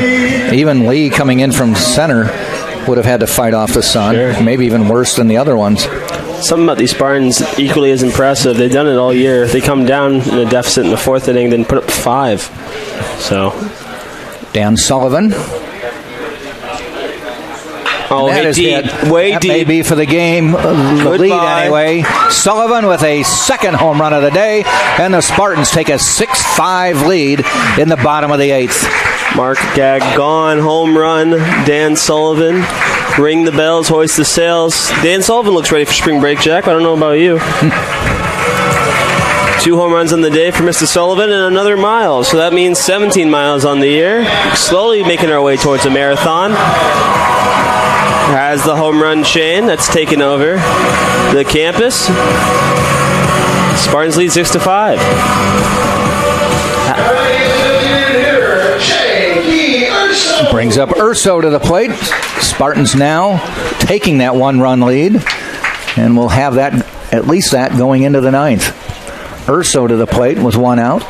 C: Even Lee coming in from center would have had to fight off the sun. Maybe even worse than the other ones.
G: Something about these Spartans equally as impressive. They've done it all year. They come down in a deficit in the 4th inning, then put up 5. So,
C: Dan Sullivan.
G: Oh,
C: that
G: way deep.
C: May be for the game. The lead anyway. Sullivan with a 2nd home run of the day, and the Spartans take a 6-5 lead in the bottom of the 8th.
G: Mark Gaggon, home run. Dan Sullivan. Ring the bells, hoist the sails. Dan Sullivan looks ready for spring break, Jack. I don't know about you. 2 home runs on the day for Mr. Sullivan and another mile. So that means 17 miles on the year. Slowly making our way towards a marathon. Has the home run chain that's taken over the campus. Spartans lead 6-5.
C: Brings up Urso to the plate. Spartans now taking that 1-run lead, and we'll have that, at least that, going into the 9th. Urso to the plate with 1 out.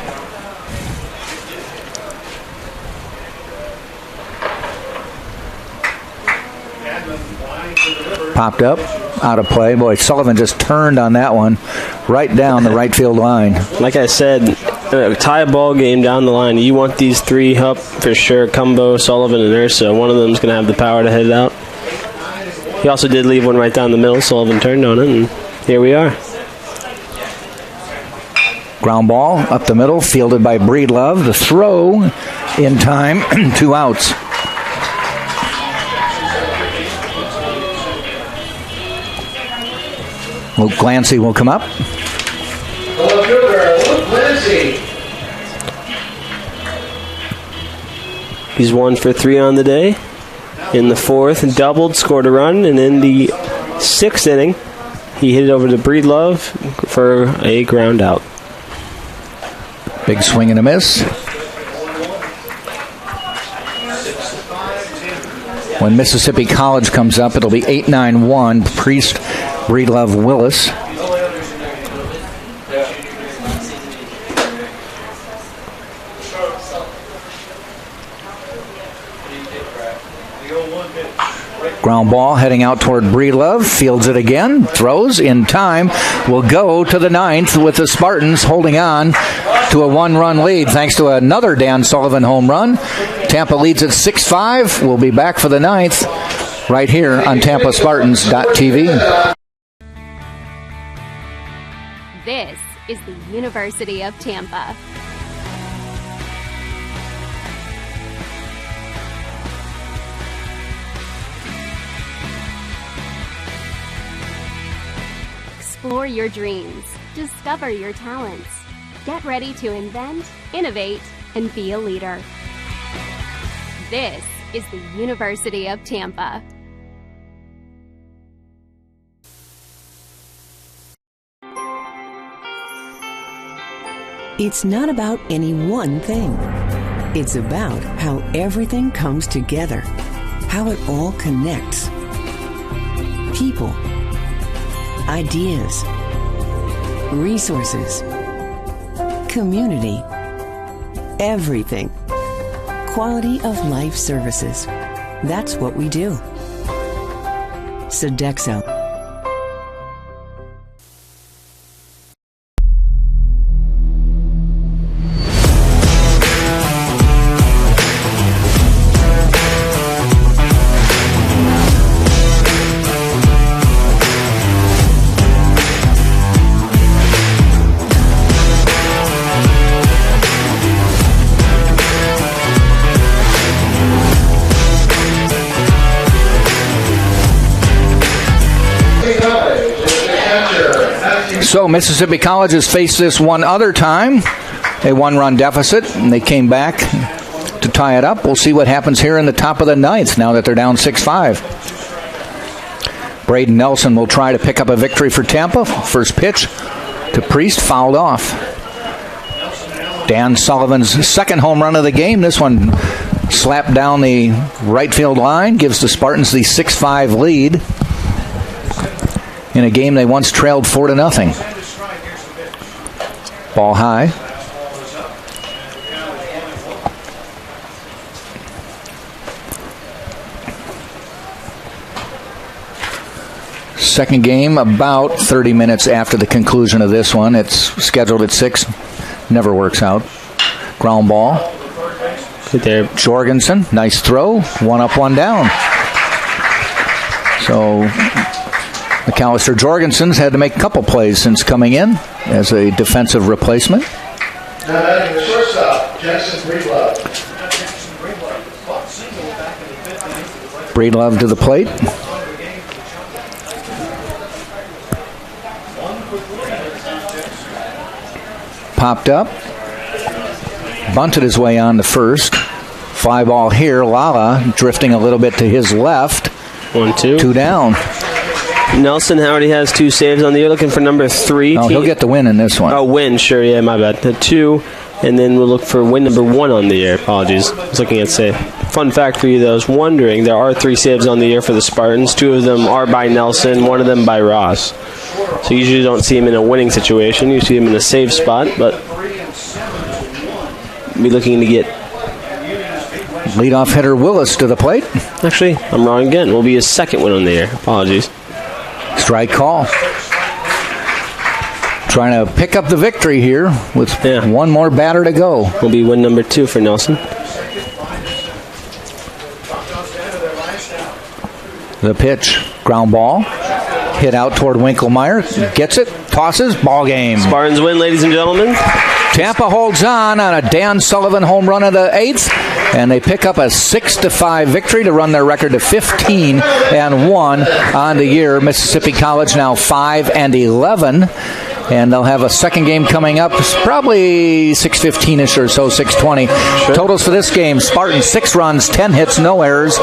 C: Popped up, out of play. Boy, Sullivan just turned on that one right down the right field line.
G: Like I said, tie a ball game down the line. You want these 3 up for sure. Cumbo, Sullivan, and Urso. One of them is going to have the power to hit it out. He also did leave one right down the middle. Sullivan turned on it, and here we are.
C: Ground ball up the middle, fielded by Breedlove. The throw in time, 2 outs. Luke Glancy will come up.
G: He's 1 for 3 on the day. In the 4th, doubled, scored a run, and in the 6th inning, he hit it over to Breedlove for a ground out.
C: Big swing and a miss. When Mississippi College comes up, it'll be 8-9-1. Priest, Breedlove, Willis. Ground ball heading out toward Breedlove. Fields it again. Throws in time. Will go to the 9th with the Spartans holding on to a 1-run lead thanks to another Dan Sullivan home run. Tampa leads at 6-5. We'll be back for the 9th right here on TampaSpartans.tv.
A: This is the University of Tampa. Explore your dreams. Discover your talents. Get ready to invent, innovate, and be a leader. This is the University of Tampa.
E: It's not about any one thing. It's about how everything comes together, how it all connects. People, ideas, resources, community, everything. Quality of life services. That's what we do. Sodexo.
C: So Mississippi College has faced this one other time, a one-run deficit, and they came back to tie it up. We'll see what happens here in the top of the ninth now that they're down 6-5. Braden Nelson will try to pick up a victory for Tampa. First pitch to Priest, fouled off. Dan Sullivan's second home run of the game. This one slapped down the right field line, gives the Spartans the 6-5 lead in a game they once trailed 4-0. Ball high. Second game about 30 minutes after the conclusion of this one. It's scheduled at 6. Never works out. Ground ball. Good there. Jorgensen, nice throw. One up, one down. So McAllister Jorgensen's had to make a couple plays since coming in as a defensive replacement.
D: Now batting the shortstop, Jackson Breedlove.
C: Breedlove to the plate. Popped up. Bunted his way on to first. Fly ball here. Lala drifting a little bit to his left.
G: 1-2.
C: 2 down.
G: Nelson already has 2 saves on the year, looking for number 3.
C: Oh, he'll get the win in this one.
G: Oh, win, sure, yeah, my bad. The 2, and then we'll look for win number 1 on the year. Apologies. I was looking at save. Fun fact for you, though, I was wondering, there are 3 saves on the year for the Spartans. 2 of them are by Nelson, 1 of them by Ross. So you usually don't see him in a winning situation. You see him in a save spot, but be looking to get
C: leadoff hitter Willis to the plate.
G: Actually, I'm wrong again. Will be his second win on the year. Apologies.
C: Strike call. Trying to pick up the victory here with one more batter to go.
G: Will be win number 2 for Nelson.
C: The pitch. Ground ball. Hit out toward Winkelmeyer. Gets it. Tosses. Ball game.
G: Spartans win, ladies and gentlemen.
C: Tampa holds on a Dan Sullivan home run of the 8th, and they pick up a 6-5 victory to run their record to 15-1 on the year. Mississippi College now 5-11, and they'll have a second game coming up, probably 6:15ish or so, 6:20. Sure. Totals for this game: Spartans 6 runs, 10 hits, no errors.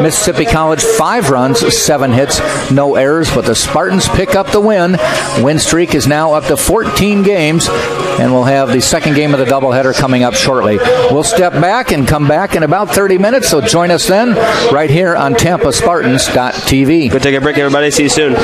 C: Mississippi College 5 runs, 7 hits, no errors. But the Spartans pick up the win. Win streak is now up to 14 games. And we'll have the second game of the doubleheader coming up shortly. We'll step back and come back in about 30 minutes, so join us then right here on TampaSpartans.tv.
G: Go take a break, everybody. See you soon.